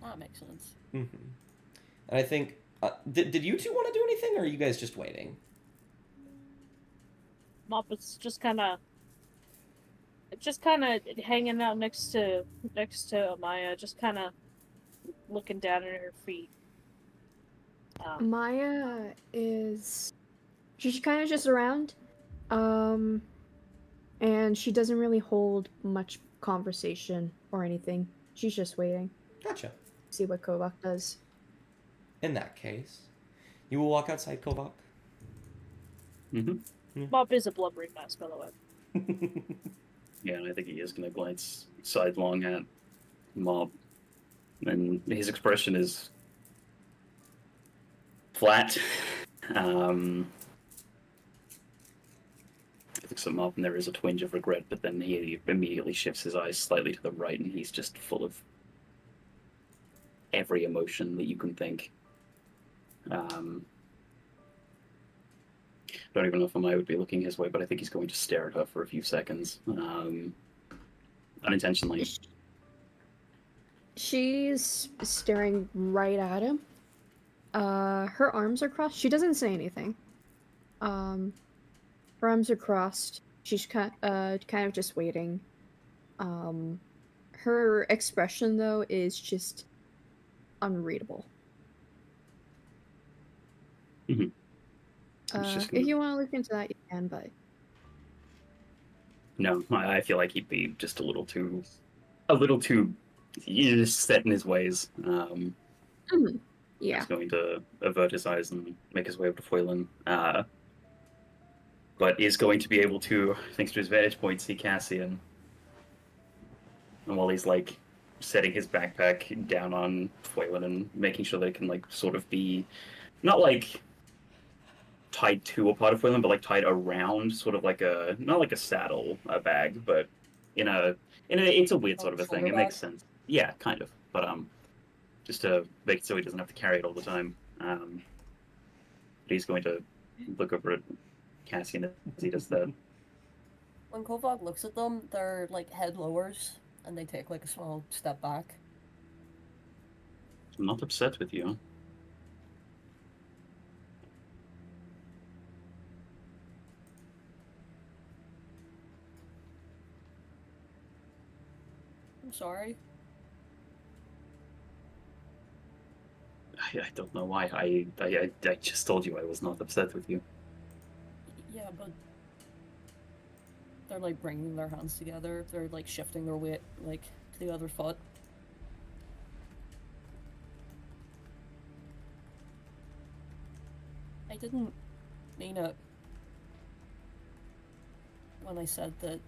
That makes sense. Mm-hmm. And I think... did you two want to do anything, or are you guys just waiting? Mop is just kind of hanging out next to Maya, just kind of looking down at her feet. Maya is... She's kind of just around. And she doesn't really hold much conversation or anything. She's just waiting. Gotcha. See what Kovoch does. In that case, you will walk outside Kovoch. Mm-hmm. Mop is a blubbering mess, by the way. Yeah, and I think he is going to glance sidelong at Mob. and his expression is flat. Looks him up, and there is a twinge of regret, but then he immediately shifts his eyes slightly to the right, and he's just full of every emotion that you can think. Don't even know if I would be looking his way, but I think he's going to stare at her for a few seconds, unintentionally. She's staring right at him. Her arms are crossed. She doesn't say anything. Her arms are crossed. She's kind of just waiting. Her expression, though, is just unreadable. Mm-hmm. If you want to look into that, you can, but... No, I feel like he'd be just a little too he's just set in his ways. Yeah. He's going to avert his eyes and make his way up to Foylan. But is going to be able to, thanks to his vantage point, see Cassian. And while he's like setting his backpack down on Foylan and making sure that it can like sort of be not like tied to a part of Foylan, but like tied around, sort of like a not like a saddle, a bag, but it's a weird sort of a thing. It makes sense. Yeah, kind of. But just to make it so he doesn't have to carry it all the time. He's going to look over at Cassian as he does that. When Kovoch looks at them, their like head lowers and they take like a small step back. I'm not upset with you. I'm sorry. I don't know why. I just told you I was not upset with you. Yeah, but they're like bringing their hands together. They're like shifting their weight like to the other foot. I didn't mean it when I said that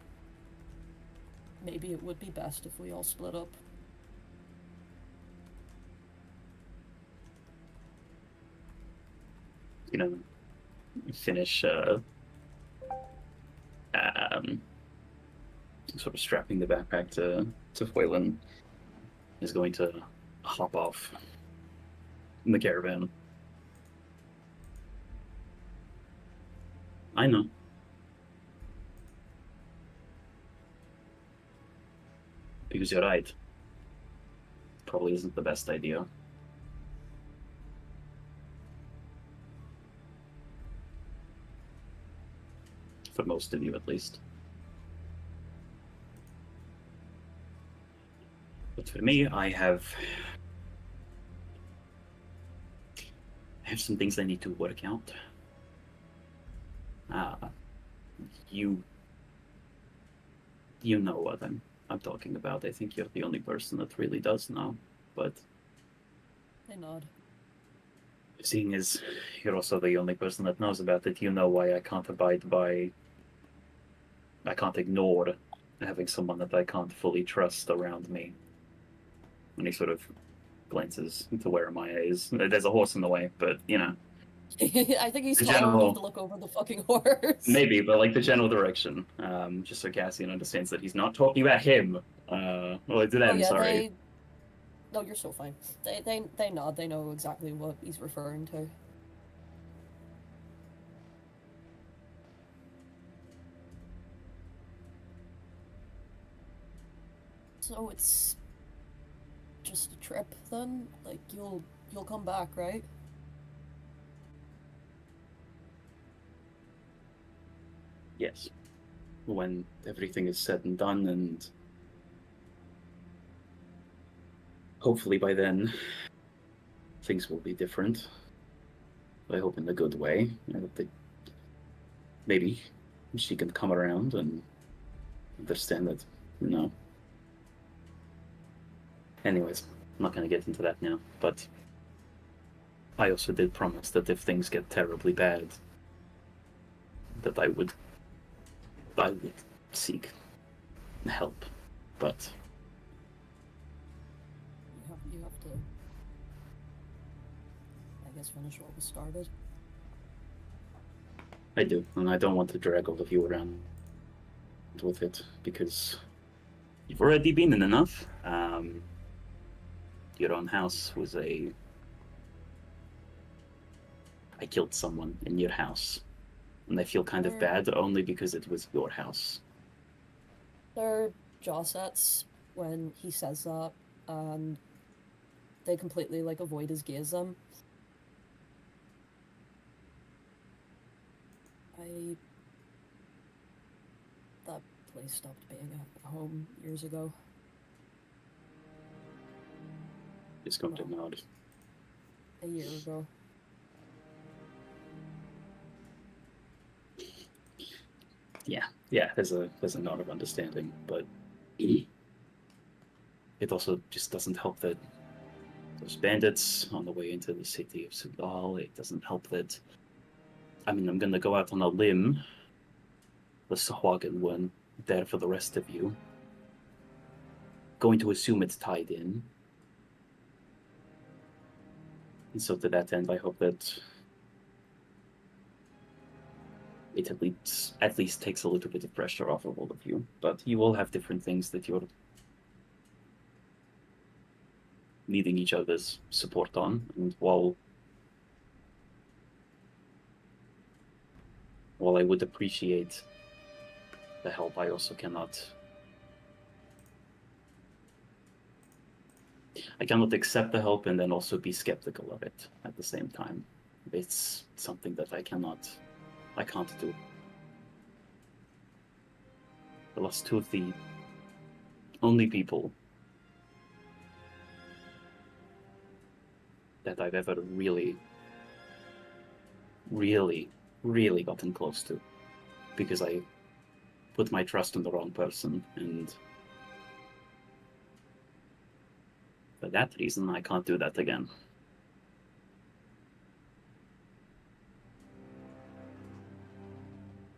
maybe it would be best if we all split up. You know, finish sort of strapping the backpack to Foylan, is going to hop off in the caravan. I know. Because you're right. Probably isn't the best idea. For most of you, at least. But for me, I have some things I need to work out. You know what I'm talking about. I think you're the only person that really does know, but I nod. seeing as you're also the only person that knows about it, you know why I can't ignore having someone that I can't fully trust around me. And he sort of glances into where Amaya is. There's a horse in the way, but, you know. I think he's tall enough to look over the fucking horse. Maybe, but like the general direction. Just so Cassian understands that he's not talking about him. Well, to them, sorry. No, you're so fine. They nod. They know exactly what he's referring to. So it's just a trip then? Like you'll come back, right? Yes. When everything is said and done, and hopefully by then things will be different. I hope in a good way. I hope that maybe she can come around and understand that, you know. Anyways, I'm not going to get into that now, but I also did promise that if things get terribly bad, that I would seek help, but You have us finish what was started. I do, and I don't want to drag all of you around with it, because you've already been in enough. Your own house was I killed someone in your house, and I feel kind of bad only because it was your house. There are jaw sets when he says that, and they completely, like, avoid his gaze them. That place stopped being a home years ago. It's going to nod. A year ago. Yeah, there's a nod of understanding, but it also just doesn't help that those bandits on the way into the city of Sudal, it doesn't help that, I mean, I'm gonna go out on a limb, the Sahuagin one, there for the rest of you. Going to assume it's tied in. And so to that end, I hope that it at least takes a little bit of pressure off of all of you. But you all have different things that you're needing each other's support on, and while I would appreciate the help, I also cannot accept the help and then also be skeptical of it at the same time. It's something that I can't do. I lost two of the only people that I've ever really, really, really gotten close to, because I put my trust in the wrong person, and for that reason, I can't do that again.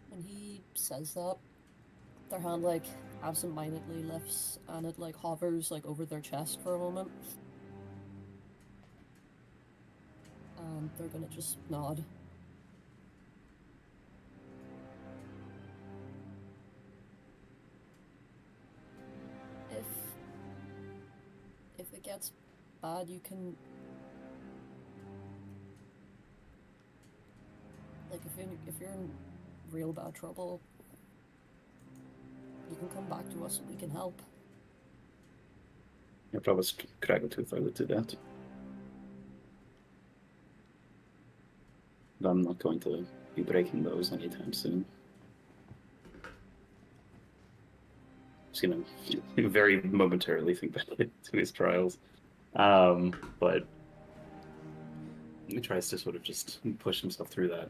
When he says that, their hand, like, absent-mindedly lifts, and it, like, hovers, like, over their chest for a moment. And they're gonna just nod. If it gets bad, you can, like, if you're in real bad trouble, you can come back to us and we can help. I promised Kraggletooth I would do that. But I'm not going to be breaking those anytime soon. Just gonna very momentarily think back to his trials. But he tries to sort of just push himself through that.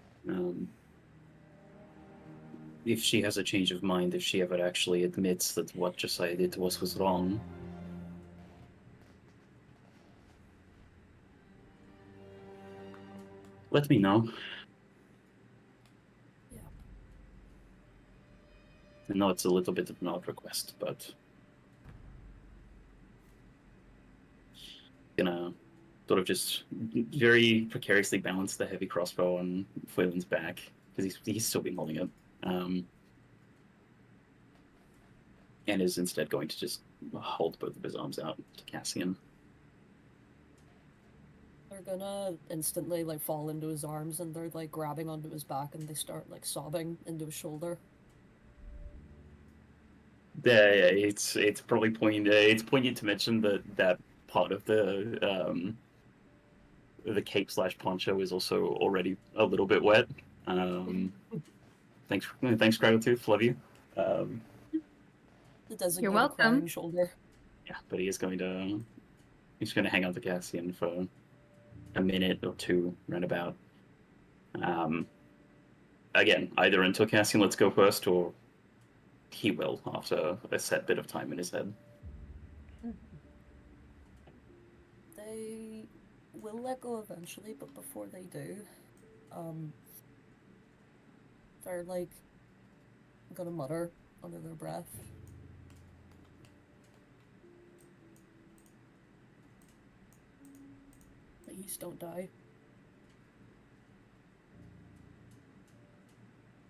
If she has a change of mind, if she ever actually admits that what Josiah did to us was wrong, let me know. Yeah. I know it's a little bit of an odd request, but gonna sort of just very precariously balance the heavy crossbow on Flaylin's back, because he's still been holding it. And is instead going to just hold both of his arms out to Cassian. They're gonna instantly, like, fall into his arms, and they're, like, grabbing onto his back, and they start, like, sobbing into his shoulder. Yeah, it's probably it's poignant to mention that part of the cape / poncho is also already a little bit wet. Thanks, Kraggletooth. Love you. The designated You're welcome. crying shoulder. Yeah, but he's going to hang out to Cassian for a minute or two, roundabout. Again, either until Cassian lets go first, or he will after a set bit of time in his head. They will let go eventually, but before they do, they're, like, gonna mutter under their breath. Please don't die.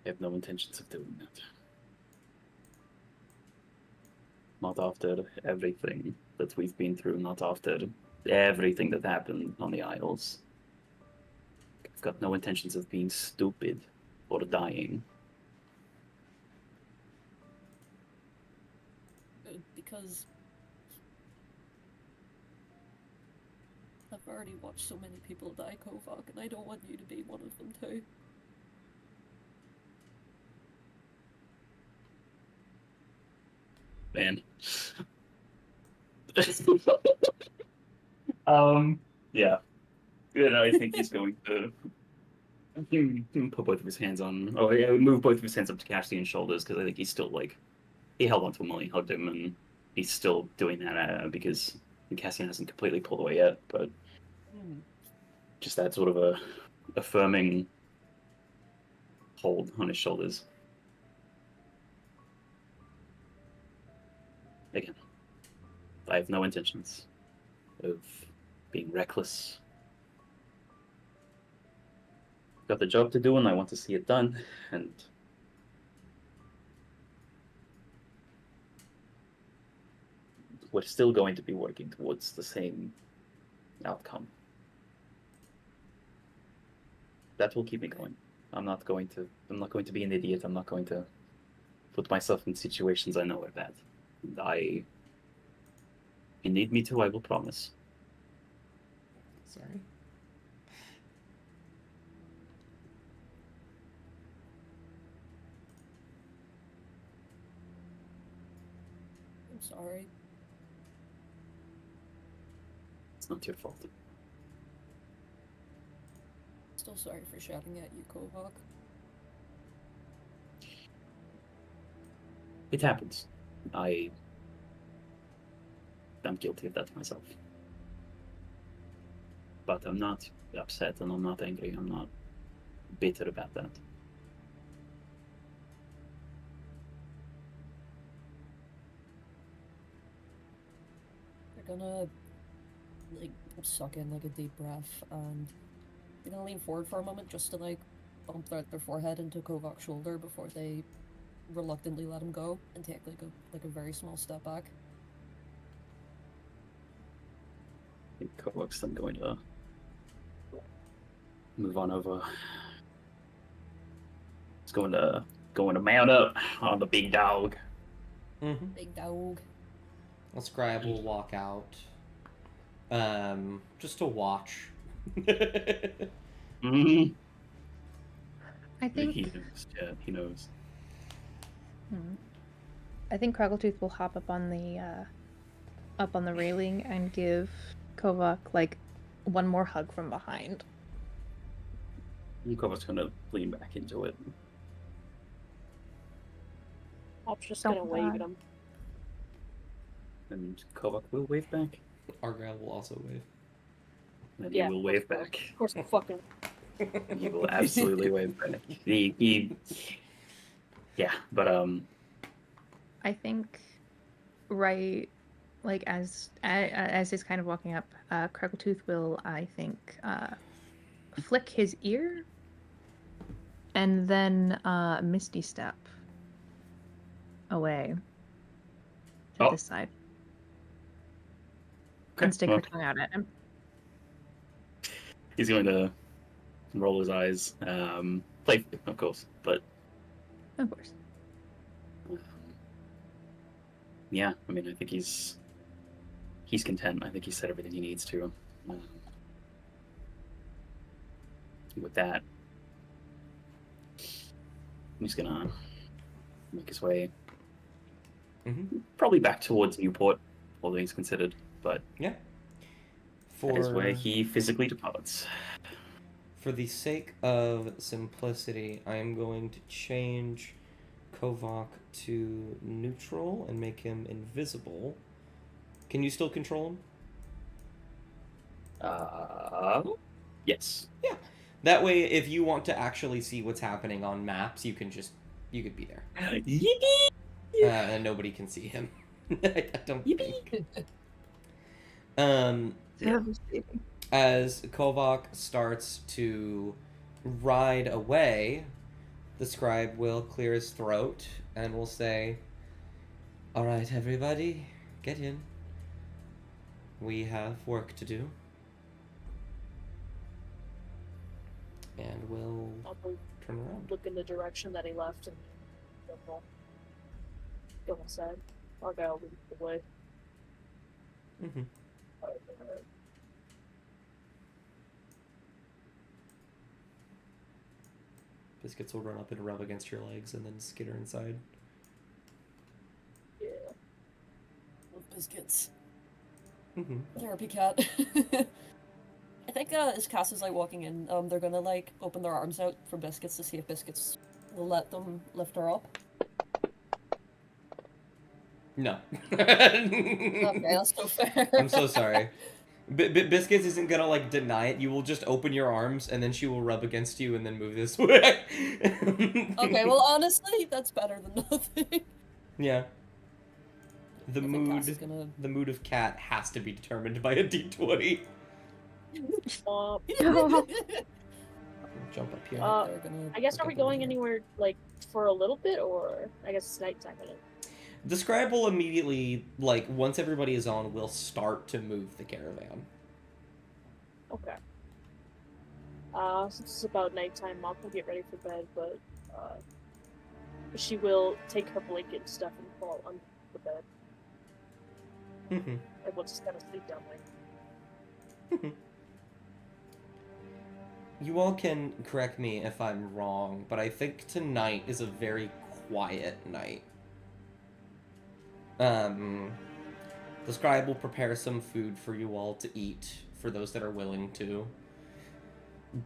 I have no intentions of doing that. Not after everything that we've been through, not after everything that happened on the Isles. I've got no intentions of being stupid or dying. Because I've already watched so many people die, Kovoch, and I don't want you to be one of them too. Man. Yeah. I think he's going to put both of his hands on, move both of his hands up to Cassian's shoulders, because I think he's still, like, he held onto him while he hugged him, and he's still doing that because Cassian hasn't completely pulled away yet, but just that sort of a affirming hold on his shoulders. Again, I have no intentions of being reckless. I've got the job to do and I want to see it done, and we're still going to be working towards the same outcome. That will keep me going. I'm not going to be an idiot. I'm not going to put myself in situations I know are bad. And if you need me to, I will promise. Sorry. I'm sorry. It's not your fault. Still sorry for shouting at you, Kovoch. It happens. I'm guilty of that myself. But I'm not upset and I'm not angry. I'm not bitter about that. They're gonna, like, suck in, like, a deep breath, and they're gonna lean forward for a moment just to, like, bump their forehead into Kovoch's shoulder before they reluctantly let him go and take, like a very small step back. I think Kovoch's then going to move on over. It's going to mount up on the big dog. Mm-hmm. Big dog. Well, Scribe will walk out, just to watch. Mm-hmm. I think He knows. Yeah, he knows. I think Craggletooth will hop up on the railing and give Kovoch like one more hug from behind. Kovoch's going to lean back into it. Hop's just Don't gonna wave at die. him. And Kovoch will wave back. Argyle will also wave. And Yeah, he will wave back. Of course, fucking. He will absolutely wave back. Yeah, but I think, right, like as he's kind of walking up, Craggletooth will, I think, flick his ear, and then Misty Step away to this side, and stick her tongue out at him. He's going to roll his eyes, playfully, of course, but Of course. yeah, I mean, I think he's content. I think he said everything he needs to. With that, he's gonna make his way probably back towards Newport, all things considered, but Yeah. that is where he physically departs. For the sake of simplicity, I am going to change Kovoch to neutral and make him invisible. Can you still control him? Yes. Yeah. That way, if you want to actually see what's happening on maps, you could be there. And nobody can see him. I don't think. As Kovoch starts to ride away, The scribe will clear his throat and will say, "All right, everybody, get in. We have work to do." And we'll I'll turn around. look in the direction that he left and go inside. I'll go lead the way. Mm-hmm. Biscuits will run up and rub against your legs and then skitter inside. Yeah. Love biscuits. Mm-hmm. Therapy cat. I think as Cass is like walking in, they're gonna like open their arms out for Biscuits to see if Biscuits will let them lift her up. No. Okay, that's so fair. I'm so sorry. Biscuits isn't gonna like deny it. You will just open your arms and then she will rub against you and then move this way. Okay, well honestly, that's better than nothing. Yeah. The I think Cass is mood, gonna... the mood of cat has to be determined by a d20. Jump up here. I guess are we going anywhere like for a little bit, or I guess it's nighttime in it? The scribe will immediately, like, once everybody is on, will start to move the caravan. Okay. Since it's about nighttime, Mom will get ready for bed, but she will take her blanket and stuff and fall under the bed. Mm-hmm. And we'll just kind of sleep down there. You all can correct me if I'm wrong, but I think tonight is a very quiet night. The scribe will prepare some food for you all to eat, for those that are willing to.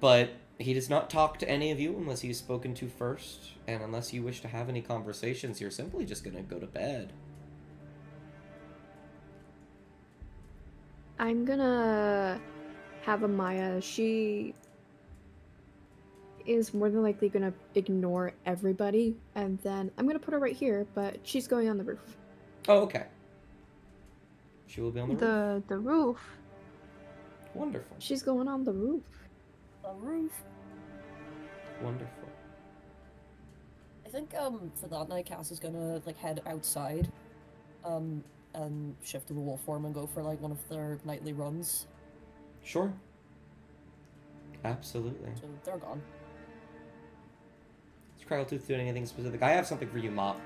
But he does not talk to any of you unless he's spoken to first, and unless you wish to have any conversations, you're simply just gonna go to bed. I'm gonna have Amaya. She is more than likely gonna ignore everybody, and then I'm gonna put her right here, but she's going on the roof. Oh, okay. She will be on the roof. The roof. Wonderful. She's going on the roof. The roof. Wonderful. I think for that night, Cass is gonna like head outside, and shift to the wolf form and go for like one of their nightly runs. Sure. Absolutely. So they're gone. Is Crackletooth doing anything specific? I have something for you, Mop,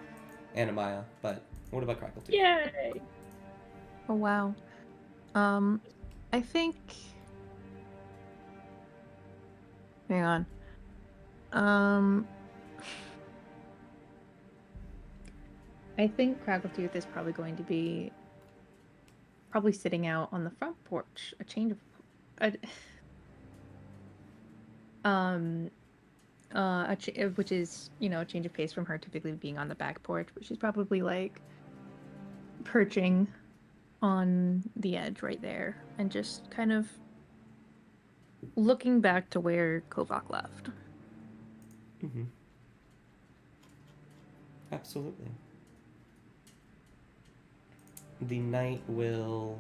and Amaya, but what about Crackletooth? Yay! Oh wow. I think. Hang on. I think Crackletooth is probably going to be sitting out on the front porch. Which is, you know, a change of pace from her typically being on the back porch, but she's probably like perching on the edge right there and just kind of looking back to where Kovoch left. Mm-hmm. Absolutely. The night will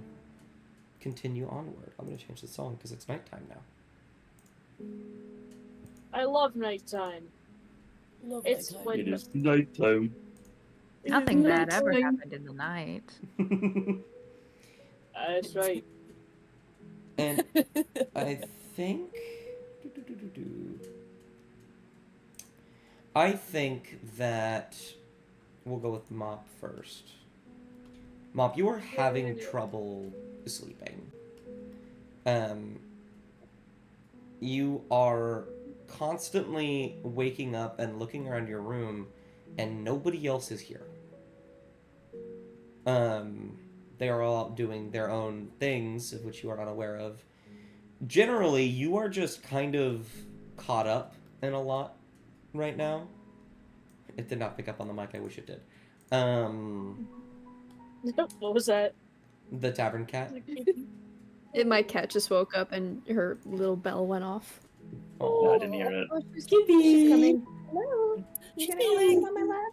continue onward. I'm going to change the song because it's nighttime now. I love nighttime. It's nighttime. when It is nighttime. Nothing bad ever happened in the night. That's right. And I think... I think that we'll go with Mop first. Mop, you are having trouble sleeping. You are constantly waking up and looking around your room, and nobody else is here. They are all doing their own things, of which you are unaware of. Generally, you are just kind of caught up in a lot right now. It did not pick up on the mic, I wish it did. What was that? The tavern cat. My cat just woke up and her little bell went off. Oh, I didn't hear it. Oh, she's coming. Hello. You gonna come on my lap?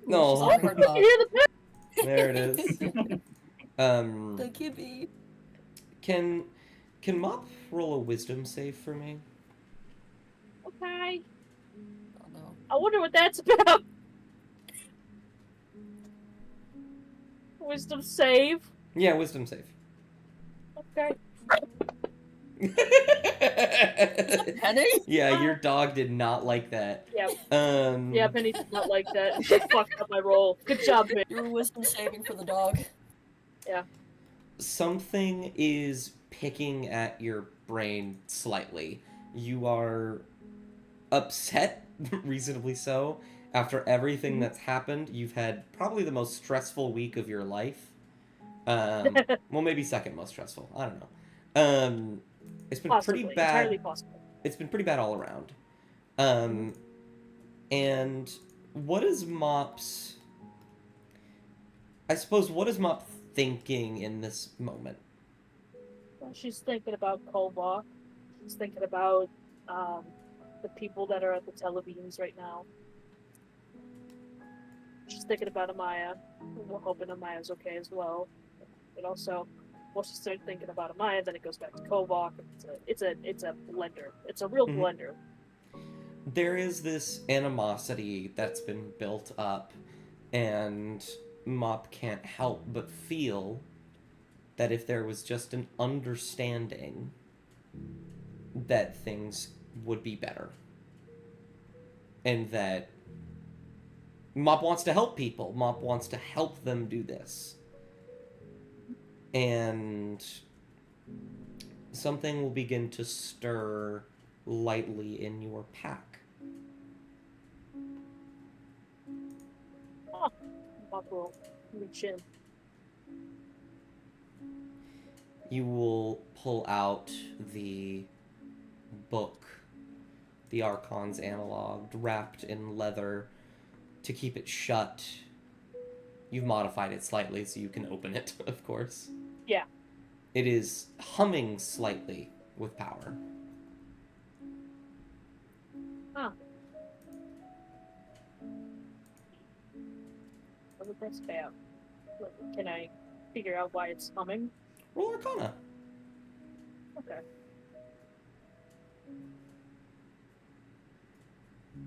No, I heard that. there it is. The kitty. Can Mop roll a wisdom save for me? Okay. Oh no. I wonder what that's about. Wisdom save. Yeah, wisdom save. Okay. Penny? Yeah, your dog did not like that. Yeah. Um, Yeah, Penny did not like that. She fucked up my roll. Good job, Penny. You were wisdom saving for the dog. Yeah. something is picking at your brain slightly. You are upset, reasonably so, after everything that's happened. You've had probably the most stressful week of your life. Well, maybe second most stressful. I don't know. It's been Possibly. pretty bad. Entirely possible. It's been pretty bad all around. And what is Mop's... I suppose, what is Mop thinking in this moment? Well, she's thinking about Kovoch. She's thinking about the people that are at the televisions right now. She's thinking about Amaya. We're hoping Amaya's okay as well. But also, once she starts thinking about Amaya, then it goes back to Kovoch. It's a blender. It's a real blender. There is this animosity that's been built up, and Mop can't help but feel that if there was just an understanding, that things would be better. And that Mop wants to help people. Mop wants to help them do this. And something will begin to stir lightly in your pack. Mop will reach in. You will pull out the book, the Archon's analog, wrapped in leather to keep it shut. You've modified it slightly so you can open it, of course. Yeah. It is humming slightly with power. Huh. What would this about? Can I figure out why it's humming? Roll Arcana. Okay.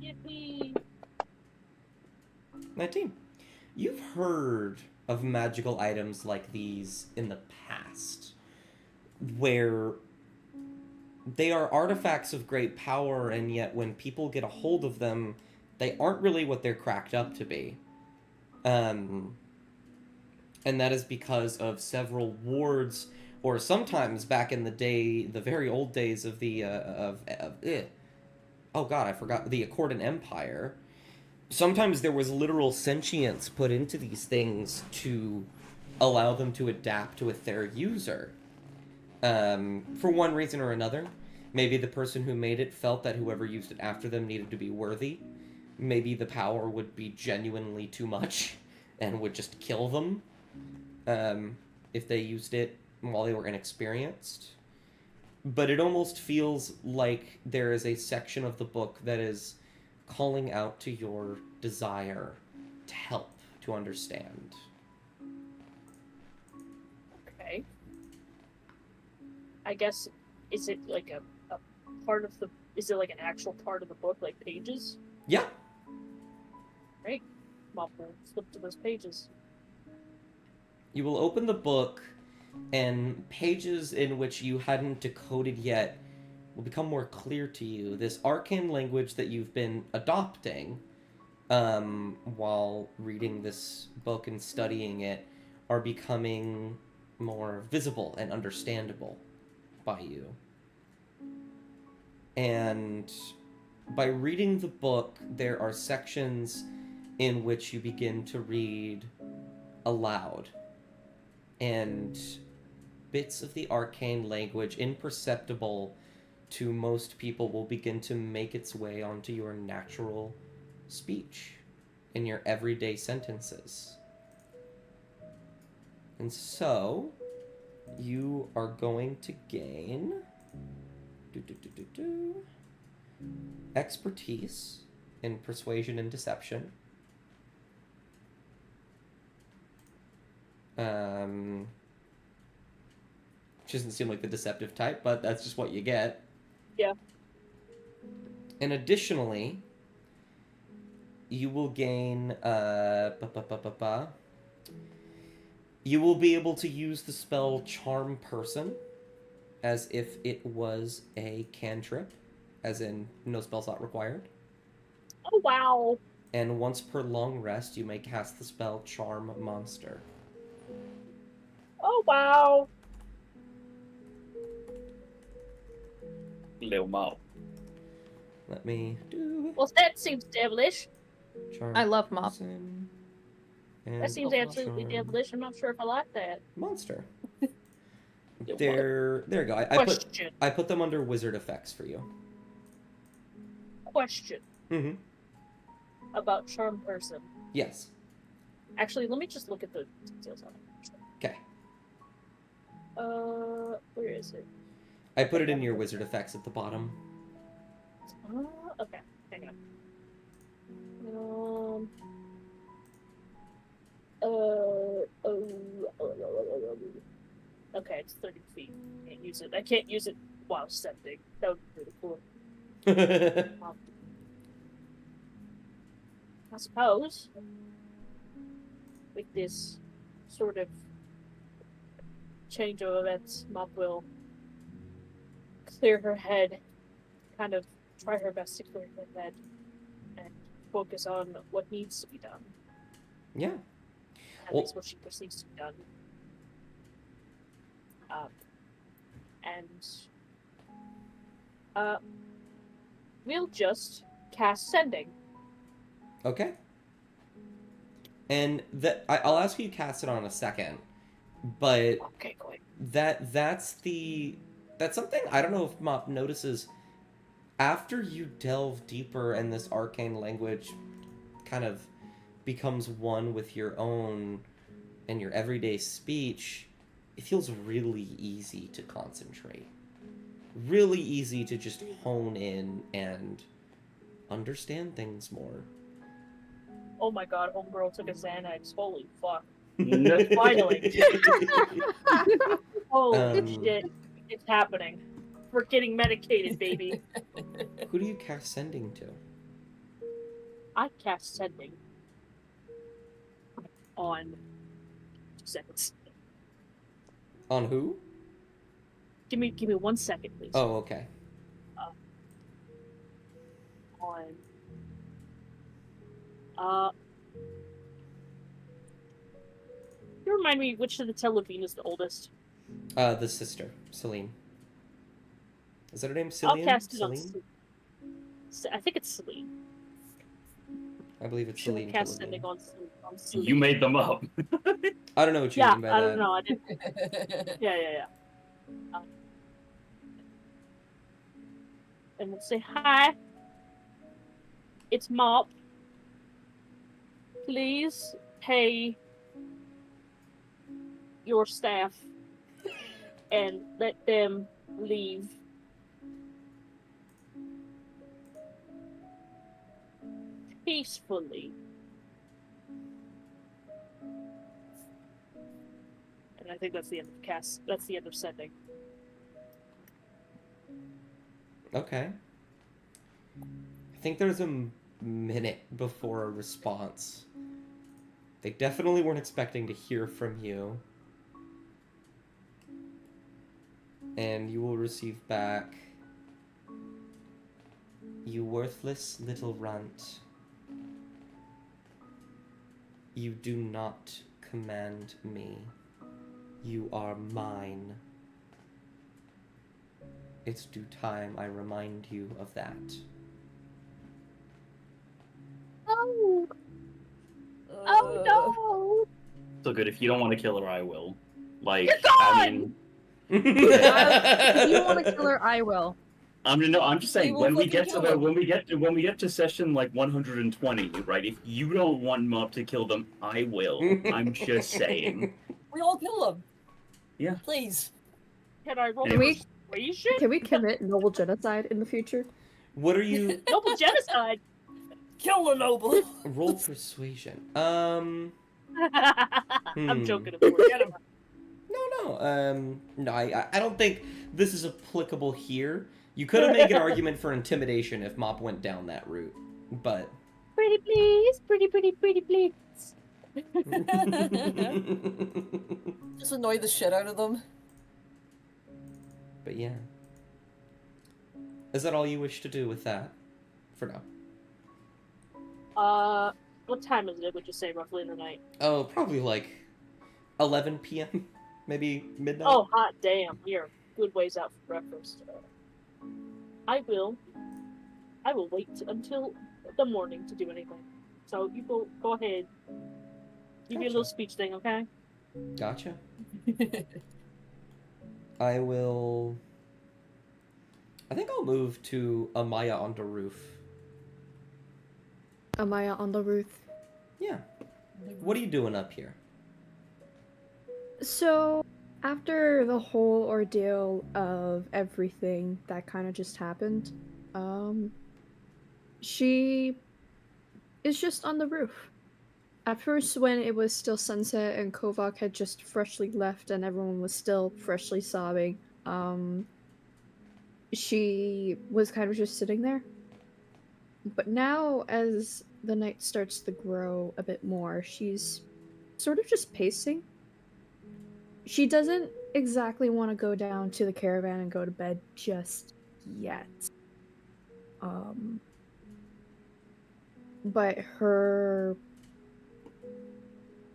Yippee! 19. You've heard of magical items like these in the past, where they are artifacts of great power, and yet when people get a hold of them, they aren't really what they're cracked up to be. And that is because of several wards, or sometimes back in the day, the very old days of the, oh god, I forgot, the Accordan Empire. Sometimes there was literal sentience put into these things to allow them to adapt with their user. For one reason or another. Maybe the person who made it felt that whoever used it after them needed to be worthy. Maybe the power would be genuinely too much and would just kill them if they used it while they were inexperienced. But it almost feels like there is a section of the book that is calling out to your desire to help, to understand. Okay. I guess, is it like a part of the... Is it like an actual part of the book, like pages? Yeah. Right. Mop will flip to those pages. You will open the book, and pages in which you hadn't decoded yet will become more clear to you. This arcane language that you've been adopting while reading this book and studying it are becoming more visible and understandable by you. And by reading the book, there are sections in which you begin to read aloud. And bits of the arcane language, imperceptible to most people, will begin to make its way onto your natural speech in your everyday sentences. And so, you are going to gain expertise in persuasion and deception. Which doesn't seem like the deceptive type, but that's just what you get. Yeah. And additionally, you will gain you will be able to use the spell Charm Person as if it was a cantrip, as in no spell slot required. Oh, wow. And once per long rest, you may cast the spell Charm Monster. Oh, wow. Little Mo. Let me do Well, that seems devilish. Charm I love mop. Person That and seems Oh, absolutely Charm devilish. I'm not sure if I like that. Monster. Yeah, There you go. Question. I put them under wizard effects for you. Question Mm-hmm. about Charm Person. Yes. Actually, let me just look at the details on it. Okay. Where is it? I put it in your wizard effects at the bottom. Okay. Hang on. Okay, it's 30 feet. Can't use it. I can't use it while sending. That would be really cool. I suppose with this sort of change of events, Mop will clear her head, kind of try her best to clear her head, and focus on what needs to be done. Yeah. At Well- least what she perceives to be done. We'll just cast Sending. Okay. And I'll ask you to cast it on a second, but Okay, great. that's something I don't know if Mop notices. After you delve deeper and this arcane language kind of becomes one with your own and your everyday speech, it feels really easy to concentrate. Really easy to just hone in and understand things more. Oh my god, homegirl took a Xanax. Holy fuck. Mo. Finally. Holy Um, shit. It's happening. We're getting medicated, baby. Who do you cast sending to? I cast Sending on 2 seconds. On who? Give me 1 second, please. Oh, okay. On you remind me which of the Televine is the oldest? The sister, Celine. Is that her name? I'll Celine? cast it on Celine? I think it's Celine. I believe it's Should Celine. cast Televine. Sending on Celine. You made them up. I don't know what you Yeah, mean by I that. don't know. I didn't. Yeah. And we'll say, hi. It's Mop. Please pay your staff and let them leave. Peacefully. And I think that's the end of cast. That's the end of Sending. Okay. I think there's a minute before a response. They definitely weren't expecting to hear from you. And you will receive back, "You worthless little runt. You do not command me. You are mine. It's due time I remind you of that." Oh! Oh no! So good. If you don't want to kill her, I will. Like, You're I gone! mean, If you want to kill her, I will. I'm just saying will when we fucking get to kill the them. when we get to session like 120, right? If you don't want Mob to kill them, I will. I'm just saying. We all kill them. Yeah. Please. Can I roll Can we- persuasion? Can we commit noble genocide in the future? What are you... Noble genocide! Kill the noble. Roll persuasion. I'm Hmm. joking, of course. No, I don't think this is applicable here. You could have made an argument for intimidation if Mop went down that route, but... Pretty please, pretty please. Just annoy the shit out of them. But yeah. Is that all you wish to do with that? For now. What time is it, would you say, roughly in the night? Oh, probably like 11 p.m. Maybe midnight? Oh, hot damn. You're good ways out for breakfast. I will wait until the morning to do anything. So you go ahead. Give me a little speech thing, okay? Gotcha. I think I'll move to Amaya on the roof. Amaya on the roof. Yeah. What are you doing up here? So, after the whole ordeal of everything that kind of just happened, she is just on the roof. At first, when it was still sunset and Kovoch had just freshly left and everyone was still freshly sobbing, she was kind of just sitting there. But now, as the night starts to grow a bit more, she's sort of just pacing. She doesn't exactly want to go down to the caravan and go to bed just yet. But her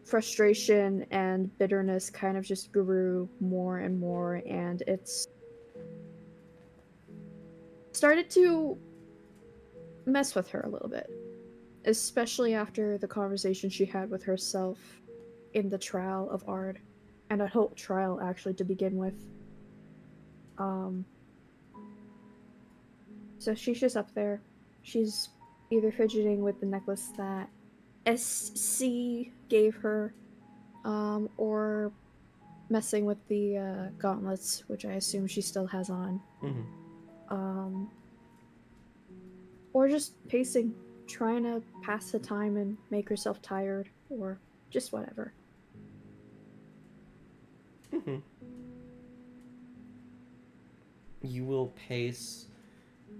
frustration and bitterness kind of just grew more and more, and it's started to mess with her a little bit. Especially after the conversation she had with herself in the trial of Ard. And a whole trial, actually, to begin with. So she's just up there. She's either fidgeting with the necklace that SC gave her, or messing with the gauntlets, which I assume she still has on. Mm-hmm. Or just pacing, trying to pass the time and make herself tired, or just whatever. Mm-hmm. You will pace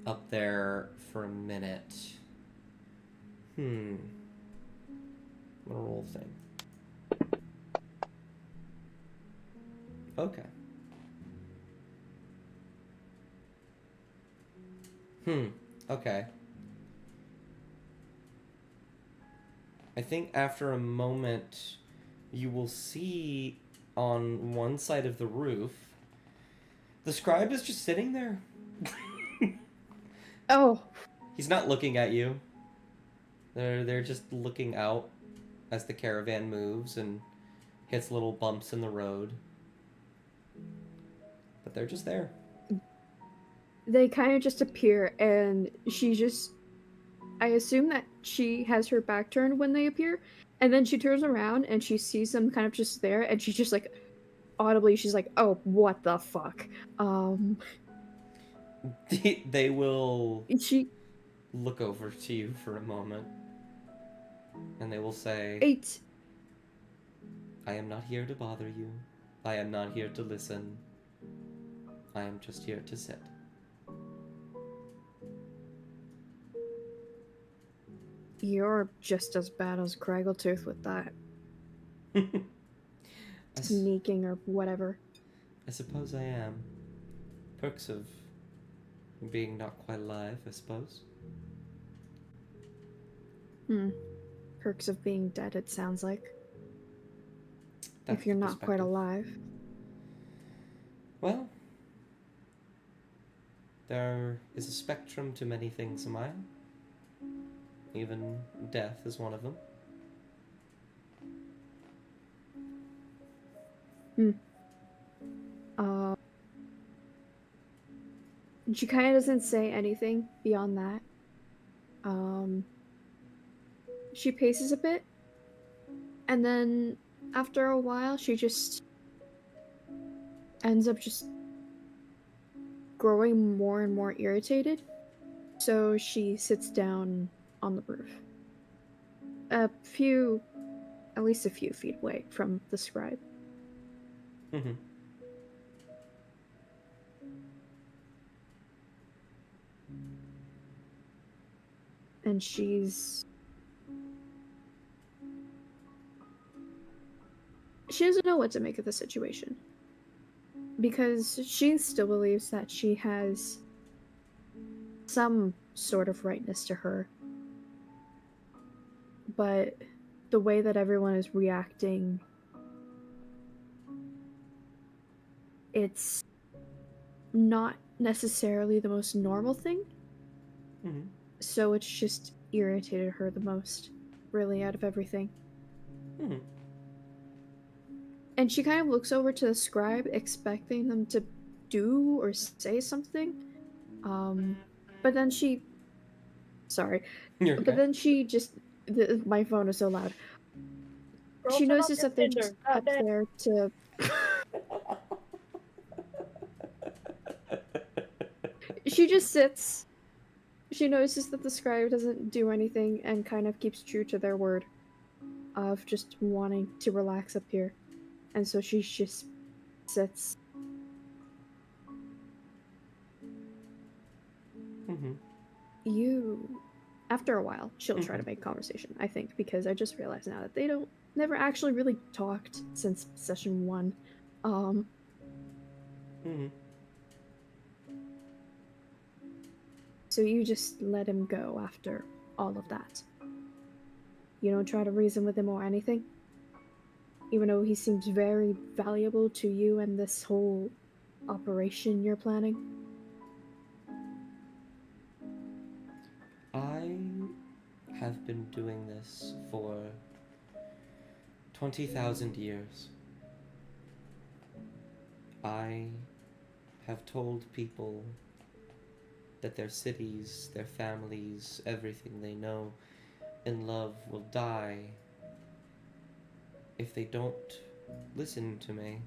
up there for a minute. I'm gonna roll a thing. Okay. Okay. I think after a moment, you will see on one side of the roof, the scribe is just sitting there. Oh. He's not looking at you. They're just looking out as the caravan moves and hits little bumps in the road. But they're just there. They kind of just appear, and she just... I assume that she has her back turned when they appear, and then she turns around and she sees them kind of just there, and she's just like, audibly, she's like, oh, what the fuck? They will She... look over to you for a moment, and they will say, 8. I am not here to bother you. I am not here to listen. I am just here to sit. You're just as bad as Craggletooth with that. Sneaking or whatever. I suppose I am. Perks of being not quite alive, I suppose. Perks of being dead, it sounds like. That's if you're the not quite perspective. alive. Well, there is a spectrum to many things, Amaya. Even death is one of them. She kind of doesn't say anything beyond that. She paces a bit, and then after a while, she just ends up just growing more and more irritated. So she sits down on the roof. At least a few feet away from the scribe. and she doesn't know what to make of the situation. Because she still believes that she has some sort of rightness to her. But the way that everyone is reacting, it's not necessarily the most normal thing. Mm-hmm. So it's just irritated her the most, really, out of everything. Mm-hmm. And she kind of looks over to the scribe, expecting them to do or say something. But then she... Sorry. You're But okay. then she just... my phone is so loud. Girl, She turn notices off your that they're Tinder. just God up damn. there to... She just sits. She notices that the scribe doesn't do anything and kind of keeps true to their word of just wanting to relax up here. And so she just sits. Mm-hmm. After a while, she'll try to make conversation, I think, because I just realized now that they never actually really talked since session 1. Mm-hmm. So you just let him go after all of that. You don't try to reason with him or anything? Even though he seems very valuable to you and this whole operation you're planning? I have been doing this for 20,000 years. I have told people that their cities, their families, everything they know and love will die if they don't listen to me.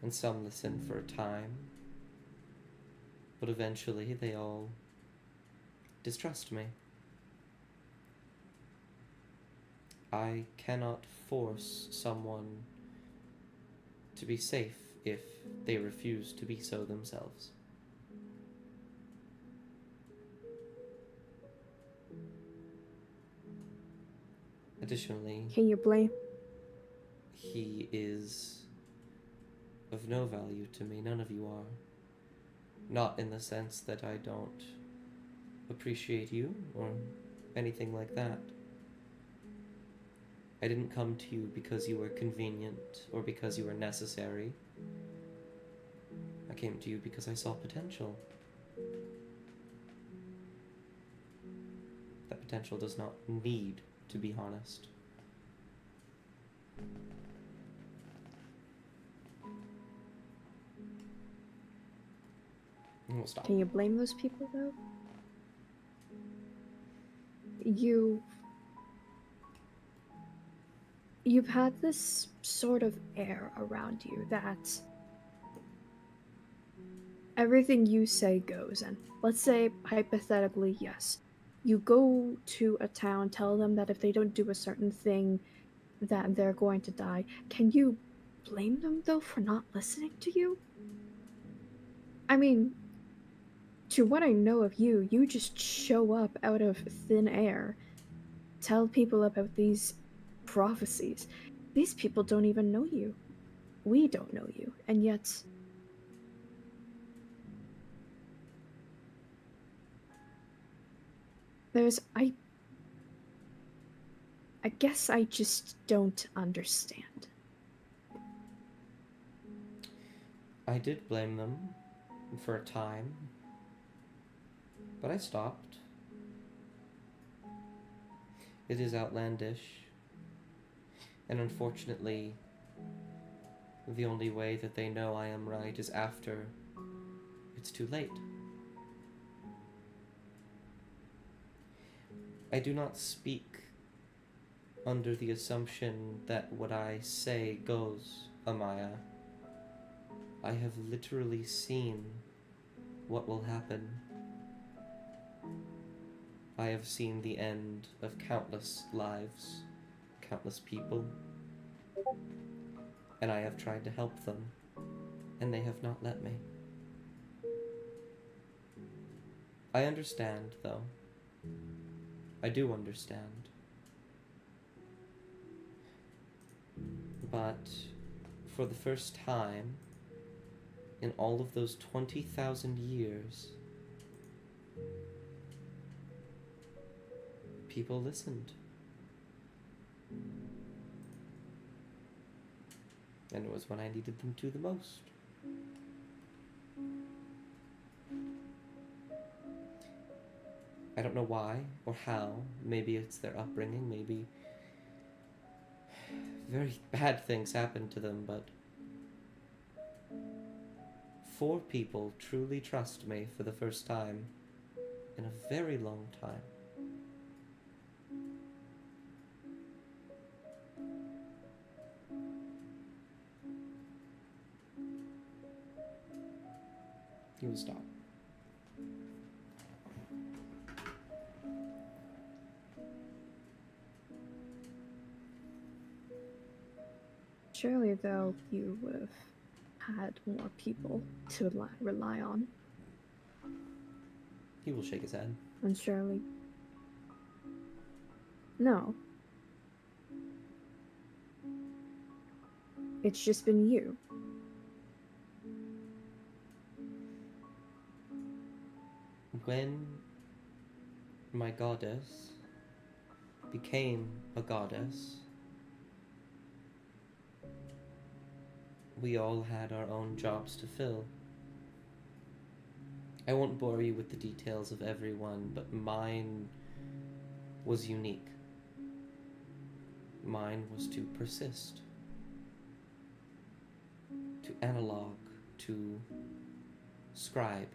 And some listen for a time, but eventually they all distrust me. I cannot force someone to be safe if they refuse to be so themselves. Additionally, Can you blame? he is of no value to me. None of you are. Not in the sense that I don't appreciate you or anything like that. I didn't come to you because you were convenient or because you were necessary. I came to you because I saw potential. That potential does not need to be harnessed. And we'll stop. Can you blame those people, though? You've had this sort of air around you that everything you say goes, and let's say, hypothetically, yes. You go to a town, tell them that if they don't do a certain thing, that they're going to die. Can you blame them, though, for not listening to you? I mean, to what I know of you, you just show up out of thin air, tell people about these prophecies. These people don't even know you. We don't know you, and yet... I guess I just don't understand. I did blame them for a time, but I stopped. It is outlandish, and unfortunately, the only way that they know I am right is after it's too late. I do not speak under the assumption that what I say goes, Amaya. I have literally seen what will happen. I have seen the end of countless lives, countless people, and I have tried to help them, and they have not let me. I understand, though. I do understand. But for the first time in all of those 20,000 years, people listened. And it was when I needed them to the most. I don't know why or how. Maybe it's their upbringing, maybe very bad things happened to them, but 4 people truly trust me for the first time in a very long time. He will stop. Surely, though, you would have had more people to rely on. He will shake his head. And surely... No. It's just been you. When my goddess became a goddess, we all had our own jobs to fill. I won't bore you with the details of everyone, but mine was unique. Mine was to persist, to analog, to scribe.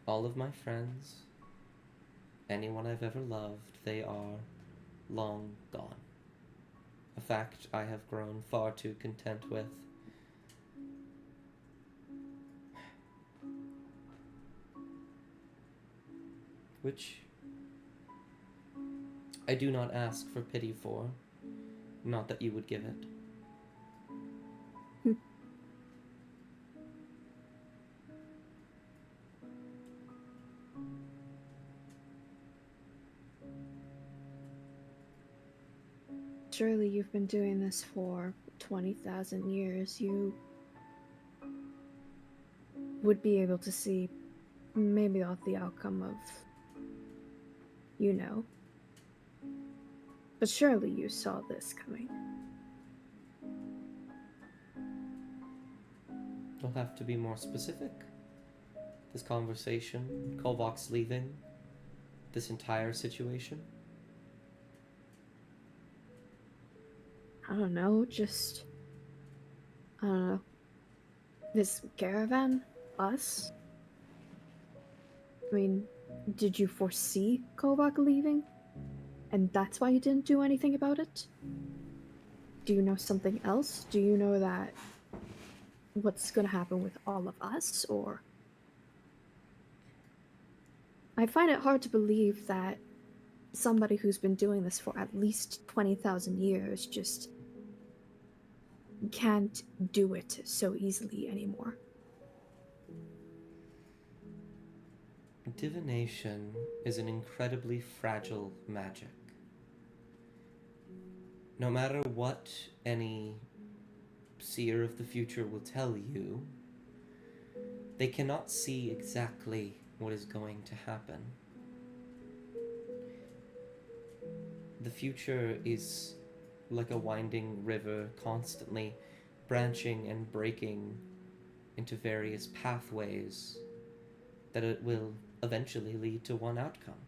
All of my friends, anyone I've ever loved, they are long gone. A fact I have grown far too content with. Which I do not ask for pity for, not that you would give it. Surely you've been doing this for 20,000 years. You would be able to see maybe not the outcome of, you know. But surely you saw this coming. You'll have to be more specific. This conversation, Kovoch's leaving, this entire situation. I don't know, just... I don't know. This caravan? Us? I mean, did you foresee Kovoch leaving? And that's why you didn't do anything about it? Do you know something else? Do you know that... what's gonna happen with all of us, or... I find it hard to believe that somebody who's been doing this for at least 20,000 years just can't do it so easily anymore. Divination is an incredibly fragile magic. No matter what any seer of the future will tell you, they cannot see exactly what is going to happen. The future is like a winding river, constantly branching and breaking into various pathways that it will eventually lead to one outcome.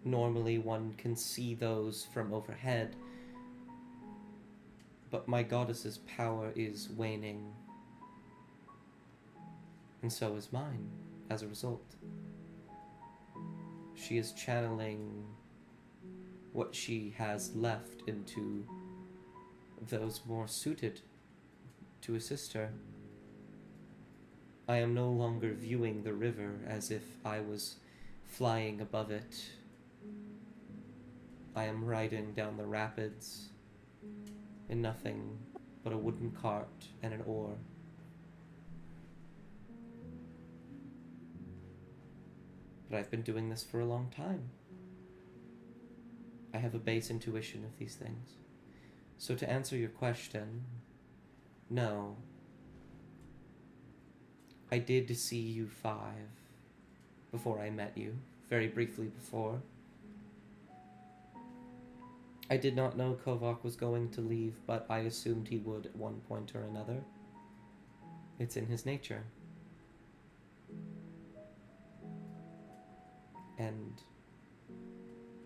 Normally one can see those from overhead, but my goddess's power is waning, and so is mine as a result. She is channeling what she has left into those more suited to assist her. I am no longer viewing the river as if I was flying above it. I am riding down the rapids, and nothing but a wooden cart and an oar. But I've been doing this for a long time. I have a base intuition of these things. So to answer your question, no. I did see you 5 before I met you, very briefly before. I did not know Kovoch was going to leave, but I assumed he would at one point or another. It's in his nature. And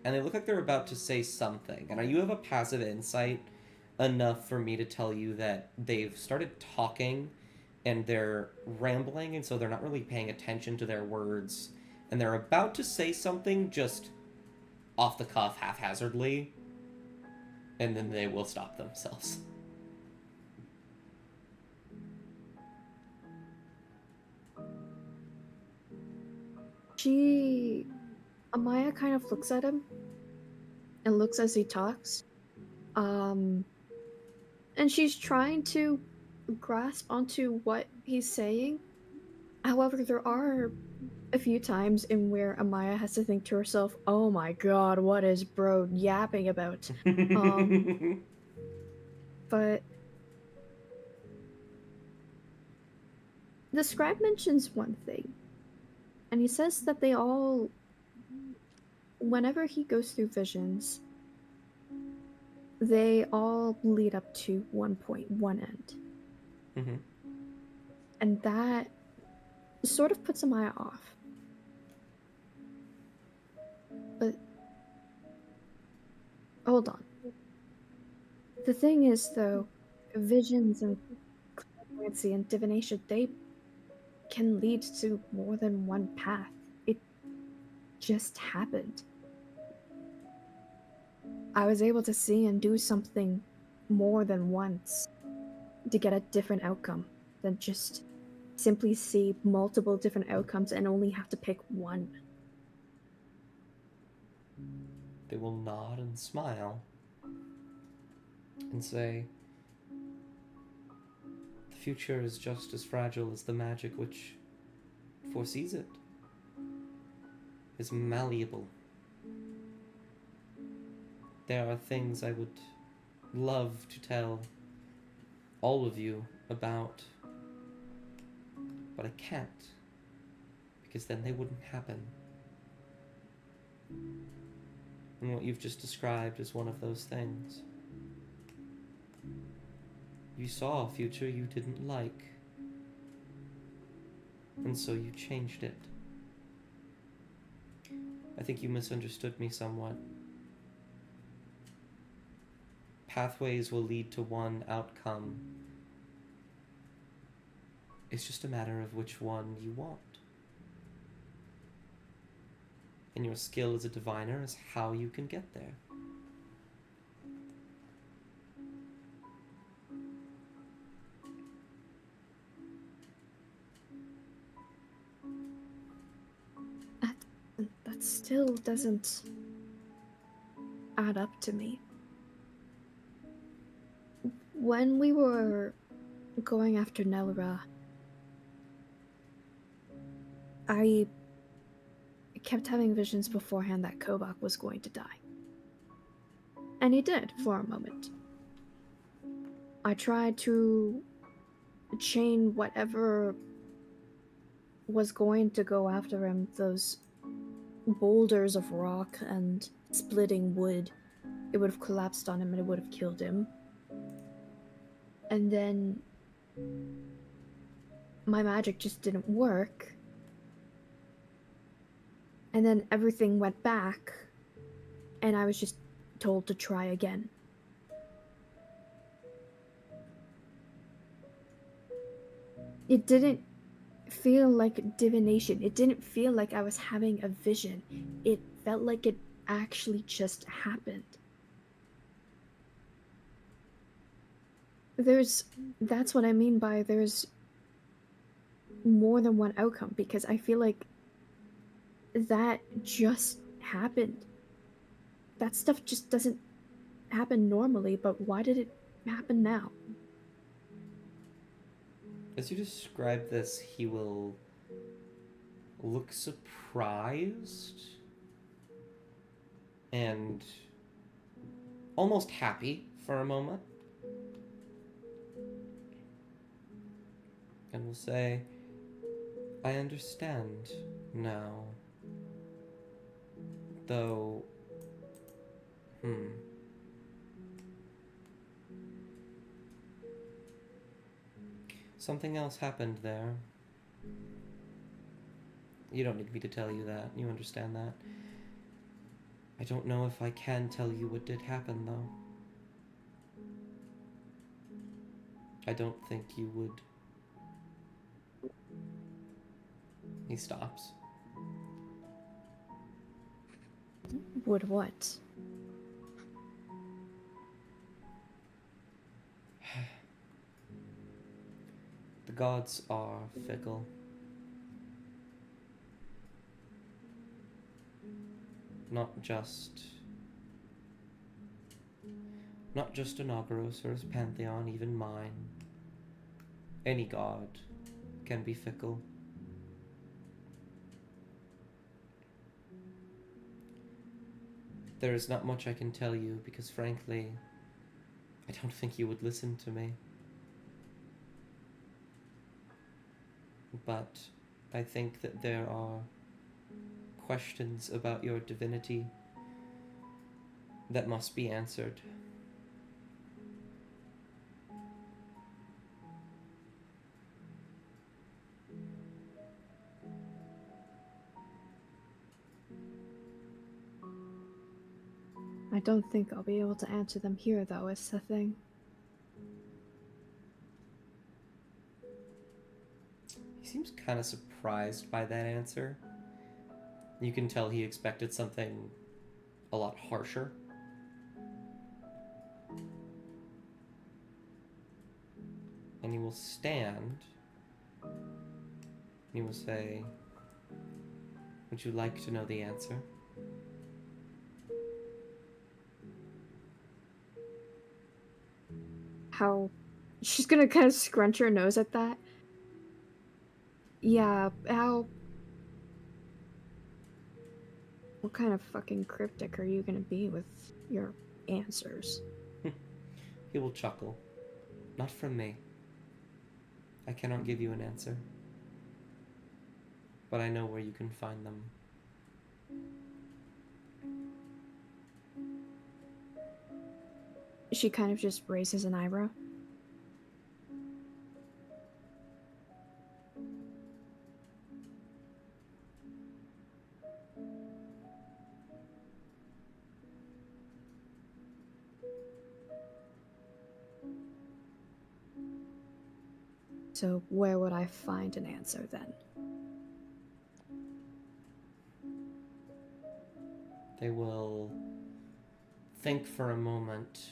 they look like they're about to say something. And you have a passive insight enough for me to tell you that they've started talking and they're rambling, and so they're not really paying attention to their words. And they're about to say something just off the cuff, haphazardly, and then they will stop themselves. Amaya kind of looks at him and looks as he talks. And she's trying to grasp onto what he's saying. However, there are a few times in where Amaya has to think to herself, oh my god, what is bro yapping about? But the scribe mentions one thing, and he says that they all, whenever he goes through visions, they all lead up to one point, one end. Mm-hmm. And that sort of puts Amaya off. But hold on. The thing is, though, visions and clairvoyancy and divination, they can lead to more than one path. It just happened. I was able to see and do something more than once to get a different outcome than just simply see multiple different outcomes and only have to pick one. They will nod and smile and say, the future is just as fragile as the magic which foresees it. Is malleable. There are things I would love to tell all of you about, but I can't, because then they wouldn't happen. And what you've just described is one of those things. You saw a future you didn't like, and so you changed it. I think you misunderstood me somewhat. Pathways will lead to one outcome. It's just a matter of which one you want. And your skill as a diviner is how you can get there. That still doesn't add up to me. When we were going after Nelra, I kept having visions beforehand that Kovoch was going to die. And he did, for a moment. I tried to chain whatever was going to go after him, those boulders of rock and splitting wood. It would have collapsed on him and it would have killed him. And then my magic just didn't work. And then everything went back, and I was just told to try again. It didn't feel like divination. It didn't feel like I was having a vision. It felt like it actually just happened. That's what I mean by there's more than one outcome, because I feel like that just happened. That stuff just doesn't happen normally, but why did it happen now? As you describe this, he will look surprised and almost happy for a moment. And will say, I understand now. Though, something else happened there. You don't need me to tell you that. You understand that. I don't know if I can tell you what did happen, though. I don't think you would. He stops. Would what? The gods are fickle. Not just Inauguros or his pantheon, even mine. Any god can be fickle. There is not much I can tell you because, frankly, I don't think you would listen to me. But I think that there are questions about your divinity that must be answered. I don't think I'll be able to answer them here, though, is the thing. He seems kind of surprised by that answer. You can tell he expected something a lot harsher. And he will stand. And he will say, would you like to know the answer? How... She's gonna kind of scrunch her nose at that. Yeah, how... What kind of fucking cryptic are you gonna be with your answers? He will chuckle. Not from me. I cannot give you an answer. But I know where you can find them. She kind of just raises an eyebrow. So where would I find an answer then? They will think for a moment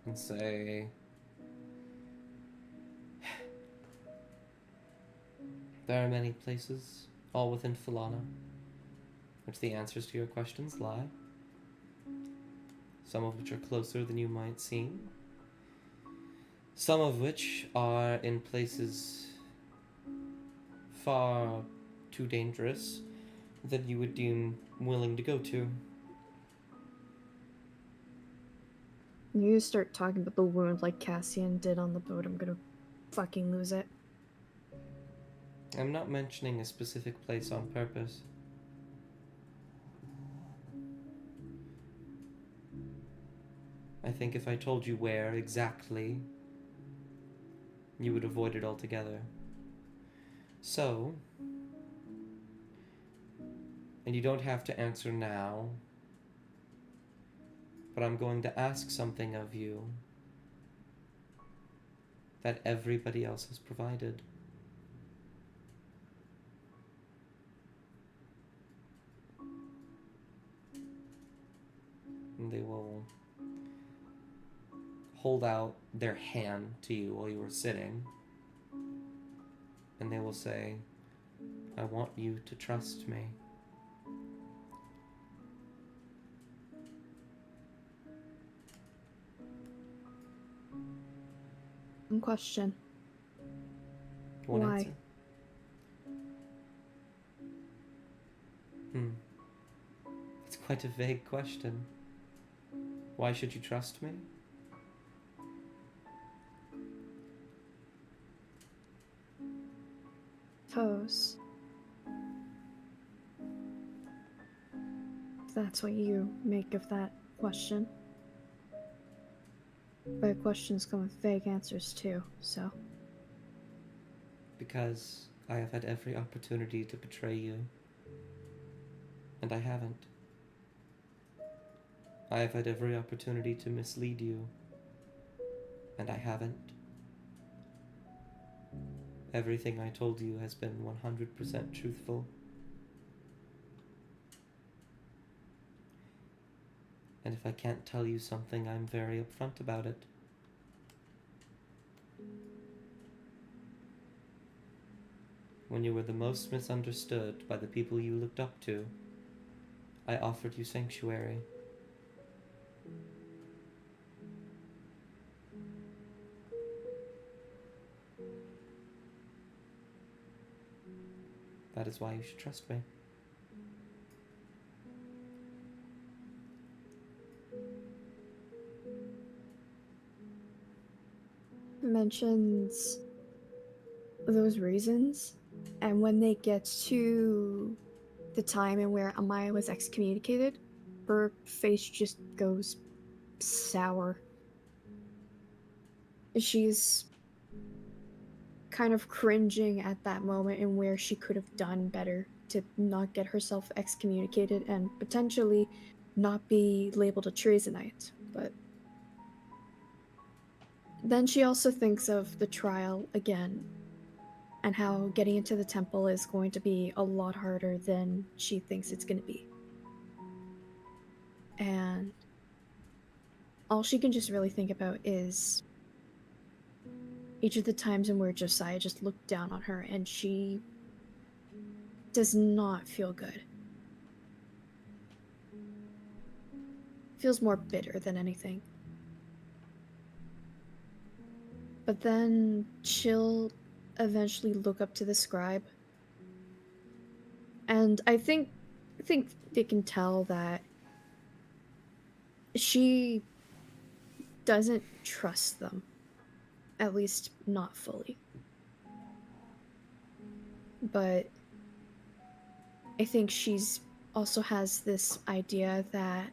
and say, there are many places, all within Falana, which the answers to your questions lie. Some of which are closer than you might seem. Some of which are in places far too dangerous that you would deem willing to go to. You start talking about the wound like Cassian did on the boat, I'm gonna fucking lose it. I'm not mentioning a specific place on purpose. I think if I told you where exactly, you would avoid it altogether. So, and you don't have to answer now, but I'm going to ask something of you that everybody else has provided. And they will hold out their hand to you while you are sitting, and they will say, I want you to trust me. One question. One Why? answer. It's quite a vague question. Why should you trust me? Suppose. If that's what you make of that question. Vague questions come with vague answers too, so. Because I have had every opportunity to betray you. And I haven't. I have had every opportunity to mislead you. And I haven't. Everything I told you has been 100% truthful. And if I can't tell you something, I'm very upfront about it. When you were the most misunderstood by the people you looked up to, I offered you sanctuary. That is why you should trust me. Mentions those reasons, and when they get to the time in where Amaya was excommunicated, her face just goes sour. She's kind of cringing at that moment in where she could have done better to not get herself excommunicated and potentially not be labeled a treasonite, but then she also thinks of the trial again and how getting into the temple is going to be a lot harder than she thinks it's going to be. And all she can just really think about is each of the times in where Josiah just looked down on her, and she does not feel good. Feels more bitter than anything. But then she'll eventually look up to the scribe. And I think they can tell that she doesn't trust them. At least not fully. But I think she's also has this idea that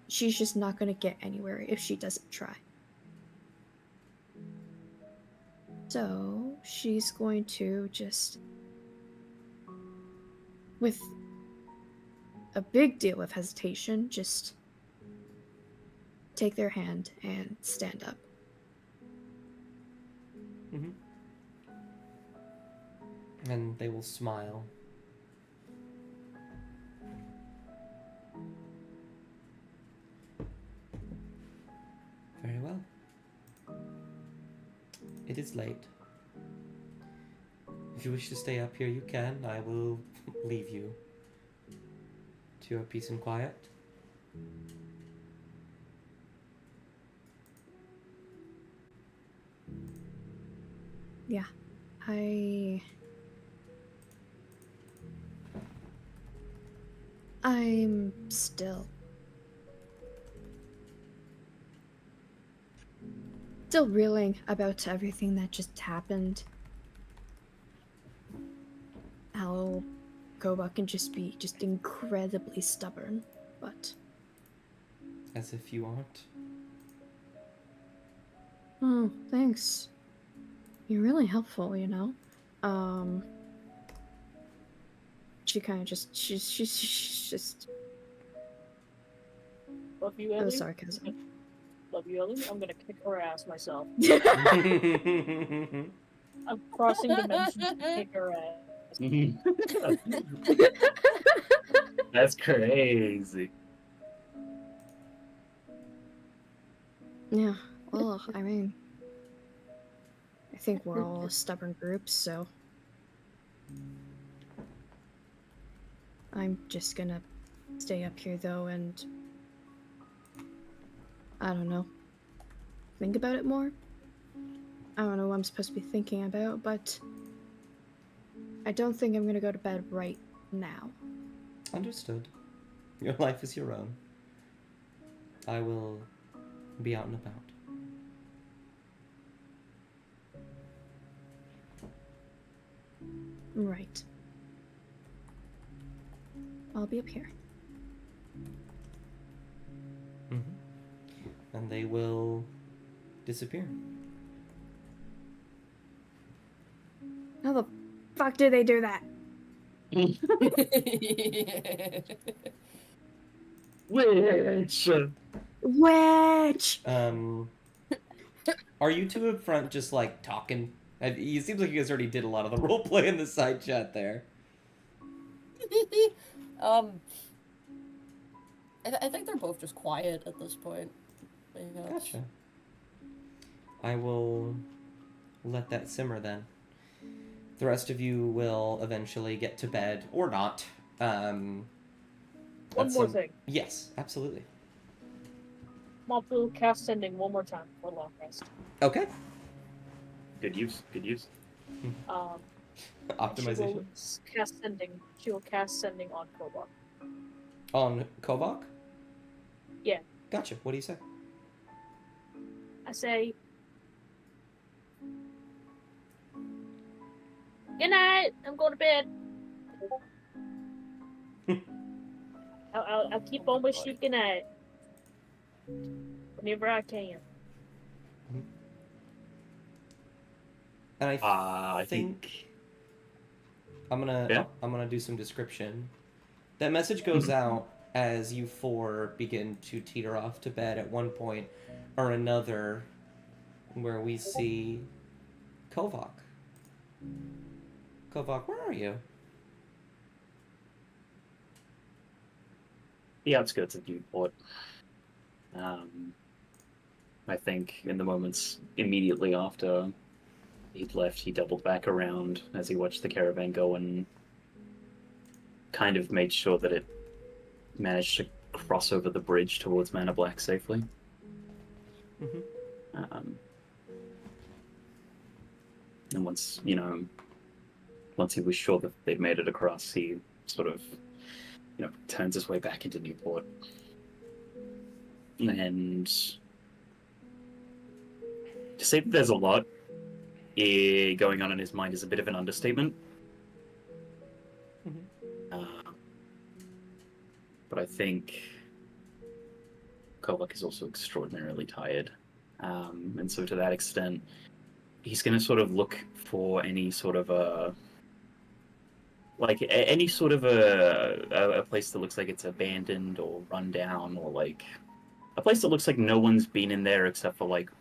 she's just not going to get anywhere if she doesn't try. So she's going to just, with a big deal of hesitation, just take their hand and stand up. Mm-hmm. And they will smile. Very well. It is late. If you wish to stay up here, you can. I will leave you to your peace and quiet. Yeah, I'm still reeling about everything that just happened. How Kovoch can just be incredibly stubborn, but As if you aren't. oh, thanks. You're really helpful, you know. She kind of just she's just Love you, Ellie. oh, sarcasm. Love you, Ellie. I'm gonna kick her ass myself. I'm crossing dimensions to kick her ass. That's crazy. Yeah, well, I mean, I think we're all a stubborn group, so I'm just gonna stay up here though and I don't know, think about it more. I don't know what I'm supposed to be thinking about, but I don't think I'm gonna go to bed right now. Understood. Your life is your own. I will be out and about. Right. I'll be up here. Mm-hmm. And they will disappear. How the fuck did they do that? Which? Witch! Are you two up front just like talking? It seems like you guys already did a lot of the roleplay in the side chat there. I think they're both just quiet at this point. Gotcha. I will let that simmer then. The rest of you will eventually get to bed, or not. One more thing. Yes, absolutely. Mop will cast sending one more time for a long rest. Okay. Good use. Good use. Optimization. She will cast sending on Kovoch. On Kovoch? Yeah. Gotcha. What do you say? I say, good night. I'm going to bed. I'll keep on with you. Good night. Whenever I can. And I think I'm gonna do some description. That message goes out as you four begin to teeter off to bed at one point or another, where we see Kovoch. Kovoch, where are you? The outskirts of Newport. I think in the moments immediately after he'd left, he doubled back around as he watched the caravan go and kind of made sure that it managed to cross over the bridge towards Manor Black safely. And once he was sure that they'd made it across, he sort of, turns his way back into Newport. And to say that there's a lot going on in his mind is a bit of an understatement. But I think Kovoch is also extraordinarily tired. And so to that extent, he's going to sort of look for any sort of a place that looks like it's abandoned or run down, or like a place that looks like no one's been in there except for like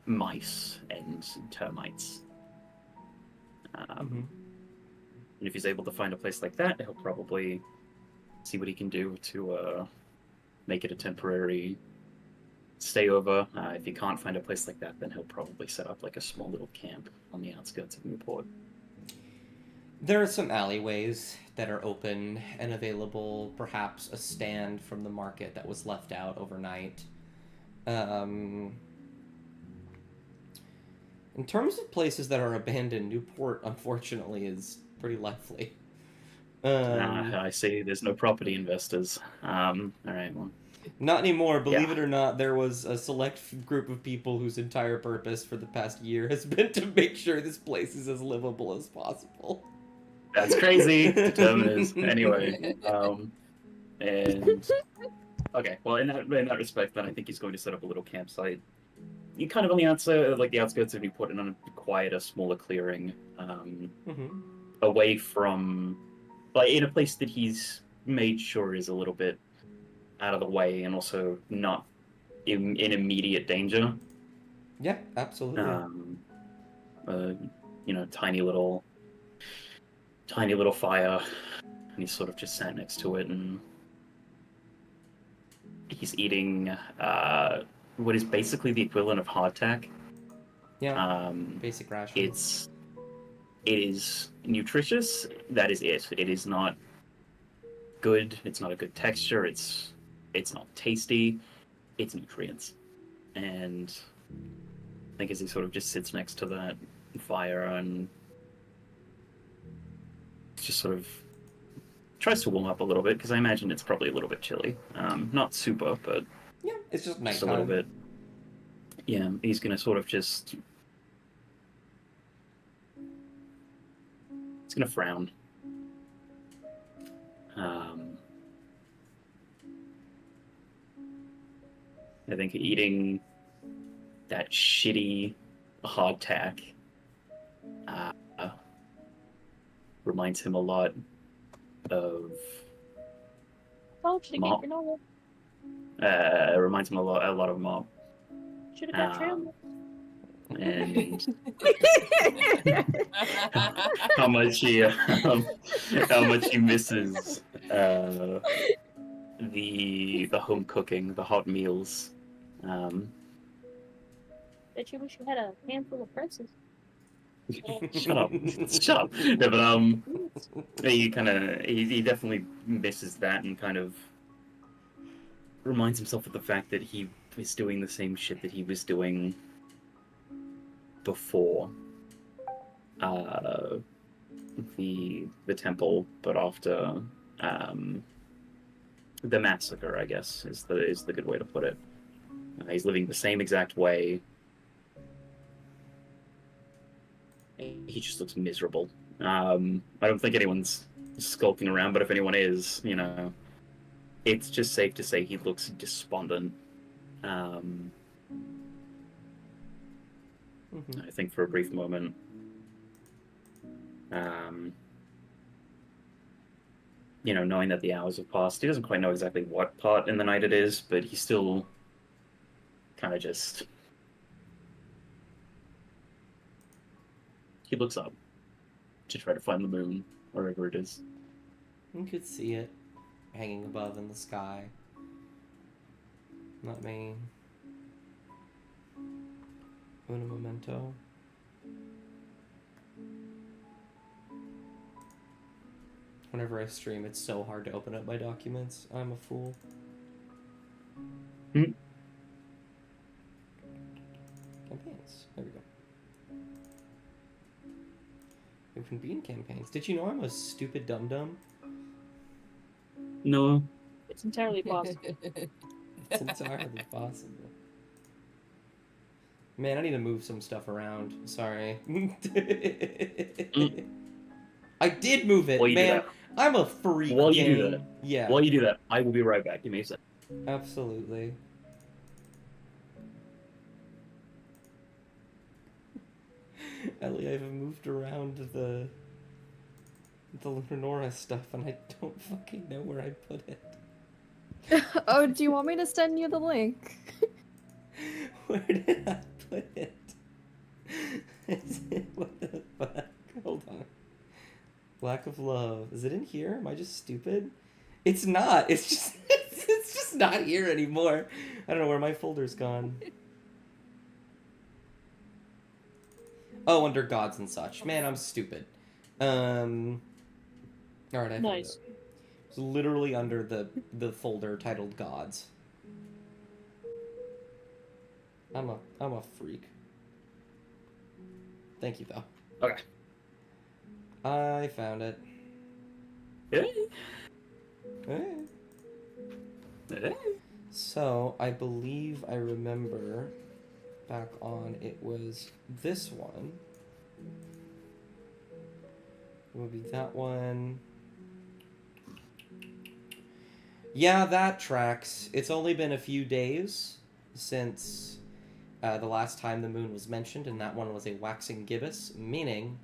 mice and termites. And if he's able to find a place like that, he'll probably see what he can do to make it a temporary stay over. If he can't find a place like that, then he'll probably set up like a small little camp on the outskirts of Newport. There are some alleyways that are open and available, perhaps a stand from the market that was left out overnight. In terms of places that are abandoned, Newport, unfortunately, is pretty lively. I see. There's no property investors. All right, well. Not anymore. Believe it or not, there was a select group of people whose entire purpose for the past year has been to make sure this place is as livable as possible. That's crazy. Determinist. Anyway, and okay. Well, in that respect, then I think he's going to set up a little campsite. You kind of on the outside, like the outskirts of Newport, and on a quieter, smaller clearing, away from, like, in a place that he's made sure is a little bit out of the way and also not in immediate danger. Yeah, absolutely. Tiny little fire, and he's sort of just sat next to it, and he's eating what is basically the equivalent of hardtack. Yeah. Basic ration. It is nutritious. That is it. It is not good. It's not a good texture. It's not tasty. It's nutrients, and think as he sort of just sits next to that fire and just sort of tries to warm up a little bit, because I imagine it's probably a little bit chilly. Not super, but Yeah, it's just nighttime. just a little bit. Yeah, he's gonna sort of just... He's gonna frown. I think eating that shitty hardtack reminds him a lot of Oh, should Mop. have got Reminds him a lot of Mop. Should have got trammed. And how much he misses the home cooking, the hot meals. Bet you wish you had a handful of presses. Shut up. Shut up. No, but he definitely misses that and kind of reminds himself of the fact that he was doing the same shit that he was doing before the temple, but after the massacre, I guess, is the good way to put it. He's living the same exact way. He just looks miserable. I don't think anyone's skulking around, but if anyone is, you know, it's just safe to say he looks despondent. I think for a brief moment. You know, knowing that the hours have passed, he doesn't quite know exactly what part in the night it is, but he still kind of just... He looks up to try to find the moon, wherever it is. You could see it hanging above in the sky. Not me. Una memento. Whenever I stream, it's so hard to open up my documents. I'm a fool. Campaigns. There we go. Open bean campaigns. Did you know I'm a stupid dum-dum? No. It's entirely possible. It's entirely possible. Man, I need to move some stuff around. Sorry. I did move it, While you do man. that. I'm a freak. While you do that. Yeah. While you do that, I will be right back. Give me a sec. Absolutely. Ellie, I've moved around the Lunanora stuff, and I don't fucking know where I put it. Oh, do you want me to send you the link? Where did I put it? What the fuck? Hold on. Lack of love. Is it in here? Am I just stupid? It's not. It's just it's just not here anymore. I don't know where my folder's gone. Oh, under gods and such. Man, I'm stupid. Alright, I found Nice. it. It's literally under the folder titled gods. I'm a freak. Thank you though. Okay. I found it. Hey. Eh. Hey. So, I believe I remember back on, it was this one. It would be that one. Yeah, that tracks. It's only been a few days since the last time the moon was mentioned, and that one was a waxing gibbous, meaning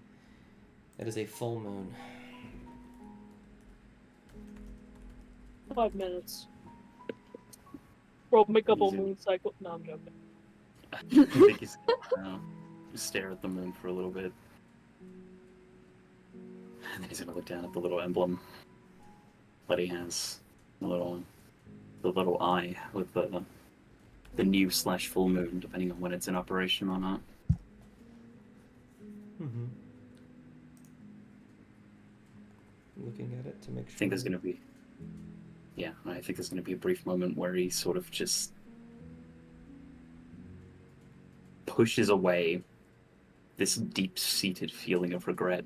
it is a full moon. 5 minutes. Bro, make up a Easy. moon cycle. No, I'm joking. I think he's gonna stare at the moon for a little bit. And then he's gonna look down at the little emblem that he has. The little eye with the new / full moon, depending on when it's in operation or not. Mm-hmm. Looking at it to make sure. I think there's gonna be... Yeah, I think there's gonna be a brief moment where he sort of just pushes away this deep-seated feeling of regret.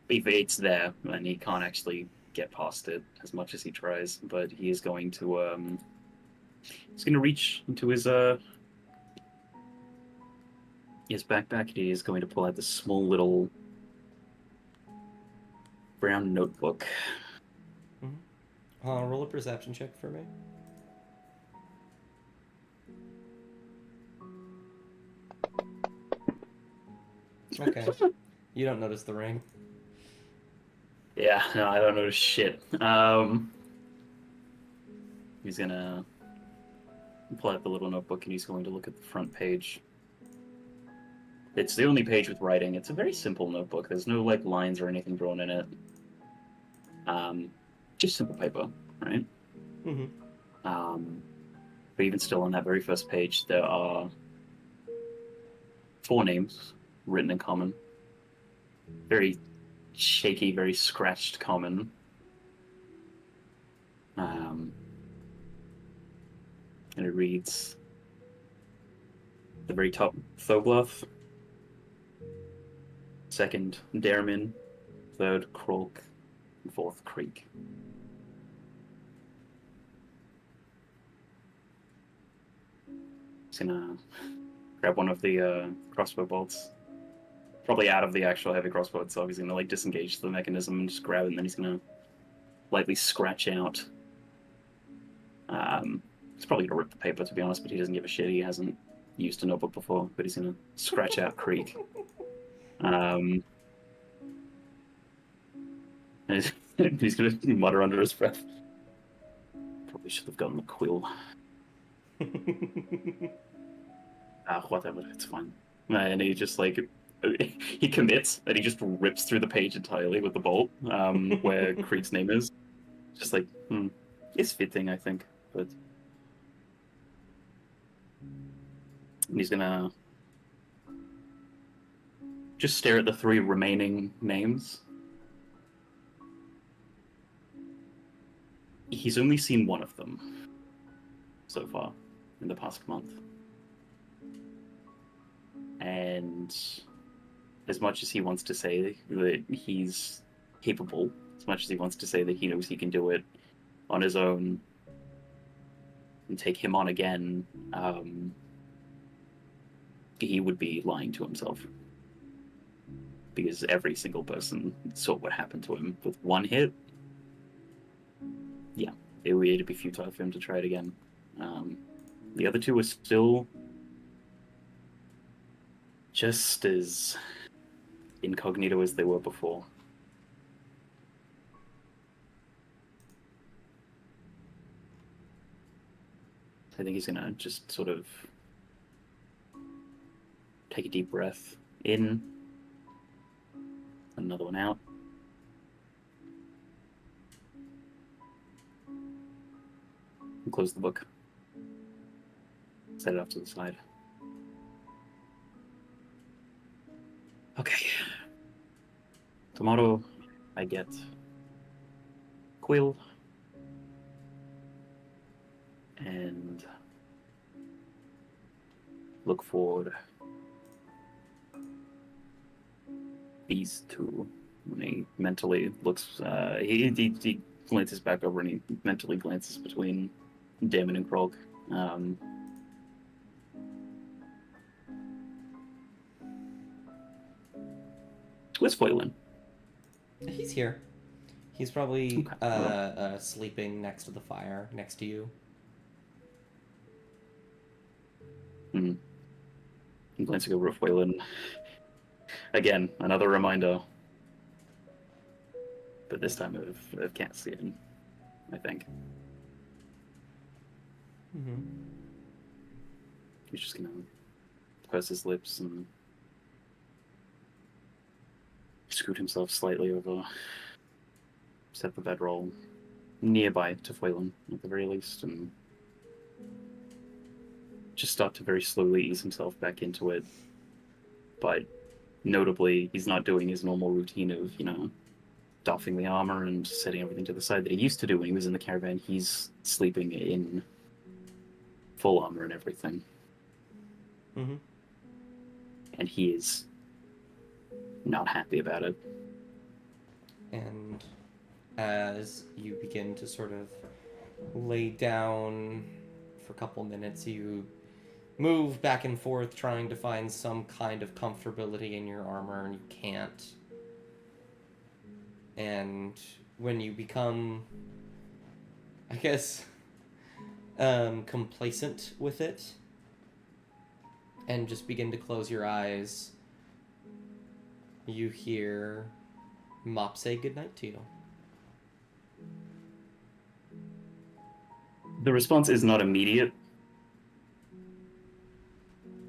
It's there, and he can't actually get past it as much as he tries. But he is going to reach into his backpack. And he is going to pull out this small little brown notebook. Roll a perception check for me. Okay. You don't notice the ring. Yeah, no, I don't notice shit. He's gonna pull out the little notebook and he's going to look at the front page. It's the only page with writing. It's a very simple notebook. There's no like lines or anything drawn in it. Just simple paper, right? Mm-hmm. But even still, on that very first page, there are 4 names written in common. Very shaky, very scratched common. And it reads, the very top, Thogloth. Second, Dermin. Third, Krolk. And fourth, Creek. He's gonna grab one of the crossbow bolts. Probably out of the actual heavy crossbow, so he's gonna like disengage the mechanism and just grab it, and then he's gonna lightly scratch out. He's probably gonna rip the paper, to be honest, but he doesn't give a shit. He hasn't used a notebook before, but he's gonna scratch out Creek. And he's gonna mutter under his breath. Probably should have gotten the quill. Whatever, it's fine. And he just like he commits and he just rips through the page entirely with the bolt where Creek's name is. Just like, it's fitting, I think, but and he's gonna just stare at the 3 remaining names. He's only seen one of them so far in the past month. And as much as he wants to say that he's capable, as much as he wants to say that he knows he can do it on his own and take him on again, he would be lying to himself. Because every single person saw what happened to him with one hit. Yeah, it'd be futile for him to try it again. The other 2 are still just as incognito as they were before. I think he's gonna just sort of take a deep breath in, another one out. And close the book. Set it off to the side. Okay. Tomorrow I get quill and look for these 2. When he mentally looks, he glances back over and he mentally glances between Damon and Krolk. Where's Foylan? He's here. He's probably sleeping next to the fire, next to you. I'm glancing over at Foylan. Again, another reminder. But this time of Cassian, I think. He's just gonna purse his lips and scoot himself slightly over, set the bedroll nearby to Foylan, at the very least, and just start to very slowly ease himself back into it. But notably, he's not doing his normal routine of, doffing the armor and setting everything to the side that he used to do when he was in the caravan. He's sleeping in full armor and everything. Mm-hmm. And he is not happy about it. And as you begin to sort of lay down for a couple minutes, you move back and forth trying to find some kind of comfortability in your armor, and you can't. And when you become, I guess, complacent with it, and just begin to close your eyes, you hear Mop say goodnight to you. The response is not immediate.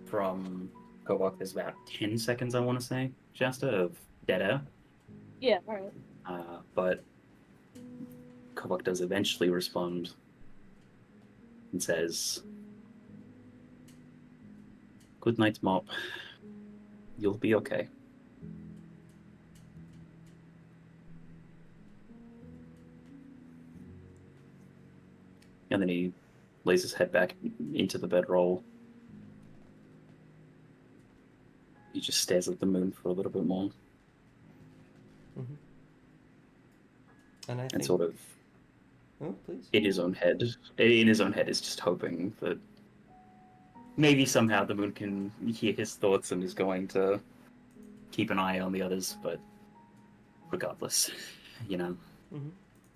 From Kovoch, there's about 10 seconds, I want to say, Shasta, of dead air. Yeah, alright. But Kovoch does eventually respond and says, "Good night, Mop. You'll be okay." And then he lays his head back into the bedroll. He just stares at the moon for a little bit more. Mm-hmm. And I think... And sort of, oh, please. in his own head, is just hoping that maybe somehow the moon can hear his thoughts and is going to keep an eye on the others. But regardless, you know,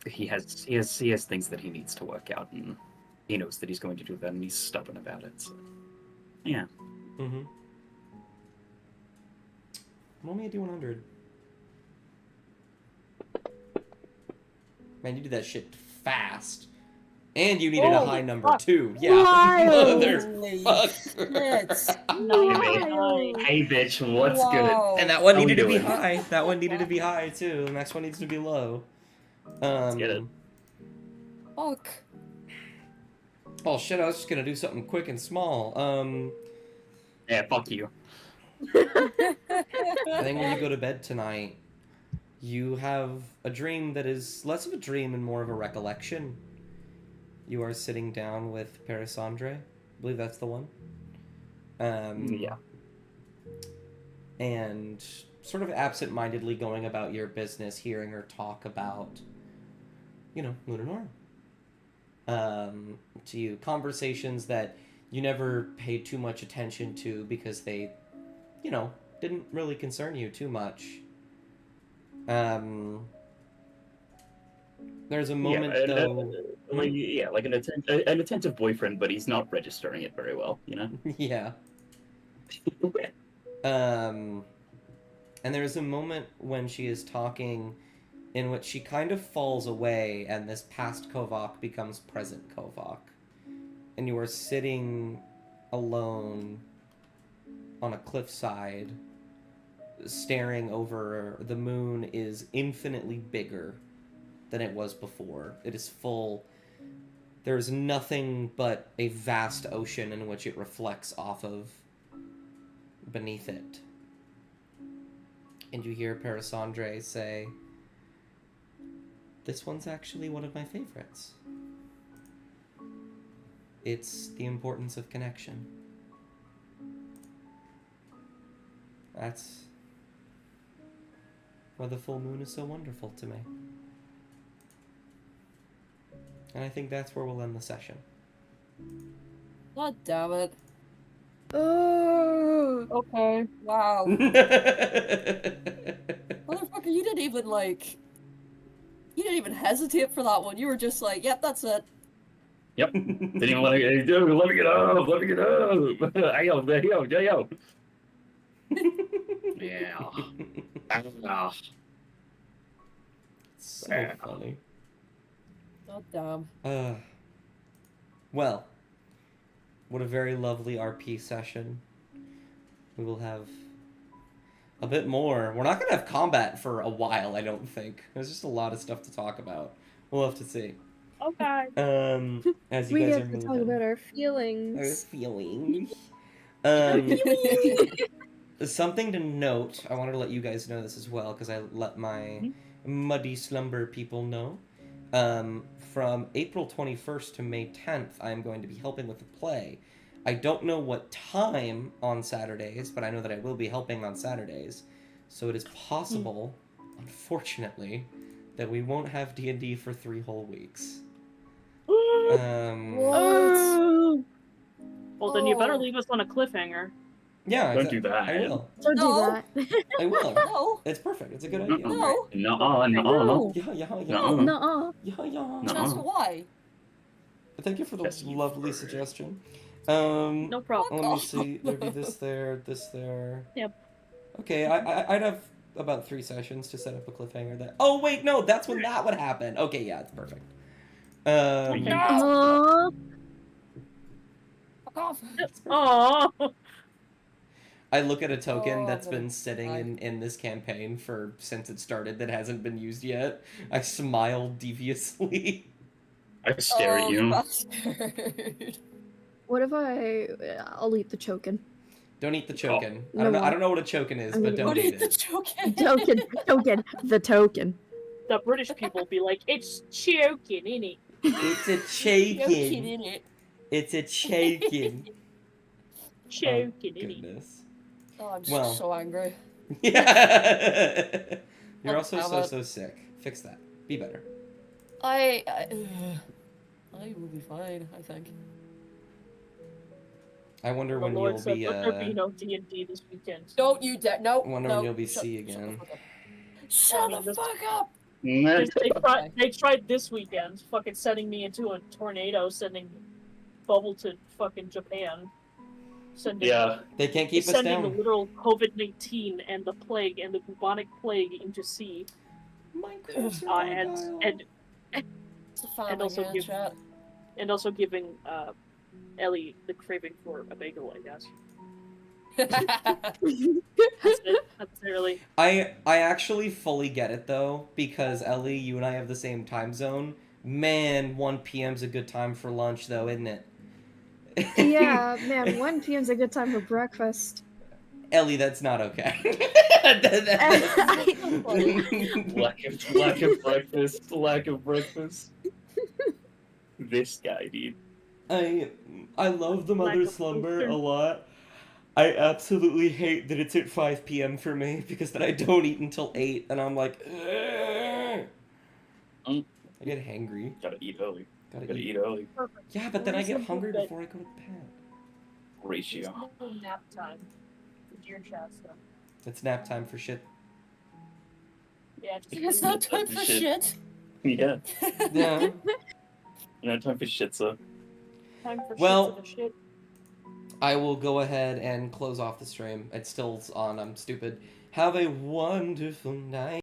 he has things that he needs to work out, and he knows that he's going to do that, and he's stubborn about it. So, yeah. Mm-hmm. Roll me a D100. Man, you did that shit fast. And you needed a high number, too. Yeah. Motherfucker. Hey, bitch, what's good? And that one needed to be high. That one needed to be high, too. The next one needs to be low. Let's get it. Fuck. Oh, shit, I was just gonna do something quick and small. Yeah, fuck you. I think when you go to bed tonight, you have a dream that is less of a dream and more of a recollection. You are sitting down with Perisandre. I believe that's the one. Yeah. And sort of absent-mindedly going about your business, hearing her talk about, you know, Lunanora. To you, conversations that you never paid too much attention to because they, you know, didn't really concern you too much. There's a moment, though... like an attentive boyfriend, but he's not registering it very well, you know? Yeah. And there's a moment when she is talking in which she kind of falls away, and this past Kovoch becomes present Kovoch. And you are sitting alone on a cliffside, staring over. The moon is infinitely bigger than it was before. It is full. There's nothing but a vast ocean in which it reflects off of beneath it. And you hear Perisandre say, "This one's actually one of my favorites. It's the importance of connection. That's why the full moon is so wonderful to me." And I think that's where we'll end the session. God damn it. Okay. Wow. Motherfucker, you didn't even hesitate for that one. You were just like, yep, that's it. Yep. Didn't even let me get up. Let me get up. Yo. Yeah. So funny. God damn. Well, what a very lovely RP session. We will have a bit more. We're not going to have combat for a while, I don't think. There's just a lot of stuff to talk about. We'll have to see. Okay. As you We guys are have to moving. talk about our feelings. Our feelings. Something to note, I wanted to let you guys know this as well, because I let my muddy slumber people know. From April 21st to May 10th, I'm going to be helping with the play. I don't know what time on Saturdays, but I know that I will be helping on Saturdays. So it is possible, unfortunately, that we won't have D&D for 3 whole weeks. What? Well, then you better Oh. leave us on a cliffhanger. Yeah, Don't do that. I will. Don't No. do that. I will. No. It's perfect. It's a good idea. No. No. No. Yeah, yeah, yeah. No. Nuh-uh. Yeah, yeah. Jessica, why? Thank you for the Yes, you lovely were. suggestion. No problem. Let me see. There'd be this there, this there. Yep. Okay, I'd have about 3 sessions to set up a cliffhanger. That. Oh wait, no, that's when that would happen. Okay, yeah, it's perfect. Aw. Fuck off. Aww. I look at a token Oh, that's I'm been gonna sitting die. in this campaign since it started that hasn't been used yet. I smile deviously. I stare at you. Bastard. What if I'll eat the token. Don't eat the chokin. No, I don't know what a chokin is, I'm but gonna don't eat The it. token. Token. The token. The British people be like, it's choking, innit? It's a Joking chokin. in it. It's a chokin. Choking, innit? Goodness. Oh, I'm Well. so angry. Yeah. You're also How so about- sick. Fix that. Be better. I will be fine, I think. I wonder The when Lord you'll said, be let there be no D&D this weekend. Don't you dare. No. I wonder no. when you'll be Shut- C shut the again. fuck up. Shut the fuck up! They tried this weekend, fucking sending me into a tornado, sending Bubble to fucking Japan. Yeah. They can't keep us sending the down. literal COVID-19 and the plague and the bubonic plague into sea. And It's a family also here, give- chat. and also giving Ellie the craving for a bagel, I guess. That's it. That's literally. I actually fully get it though, because Ellie, you and I have the same time zone. Man, 1 p.m.'s a good time for lunch though, isn't it? Yeah, man, 1 p.m. is a good time for breakfast. Ellie, that's not okay. Lack of breakfast. Lack of breakfast. This guy, dude. I love the Lack mother of slumber food. a lot. I absolutely hate that it's at 5 p.m. for me, because then I don't eat until 8, and I'm like, ugh. I get hangry. Gotta eat early. Gotta Gotta eat. eat early. Perfect. Yeah, but then I get Reasonable hungry bed. before I go to bed. Ratio. It's no nap time. Dear chat stuff. It's nap time for shit. Yeah, just It's not time for shit. Yeah. Yeah. No time for shit, sir. time for Well- shits of the shit. I will go ahead and close off the stream. It's still on. I'm stupid. Have a wonderful night.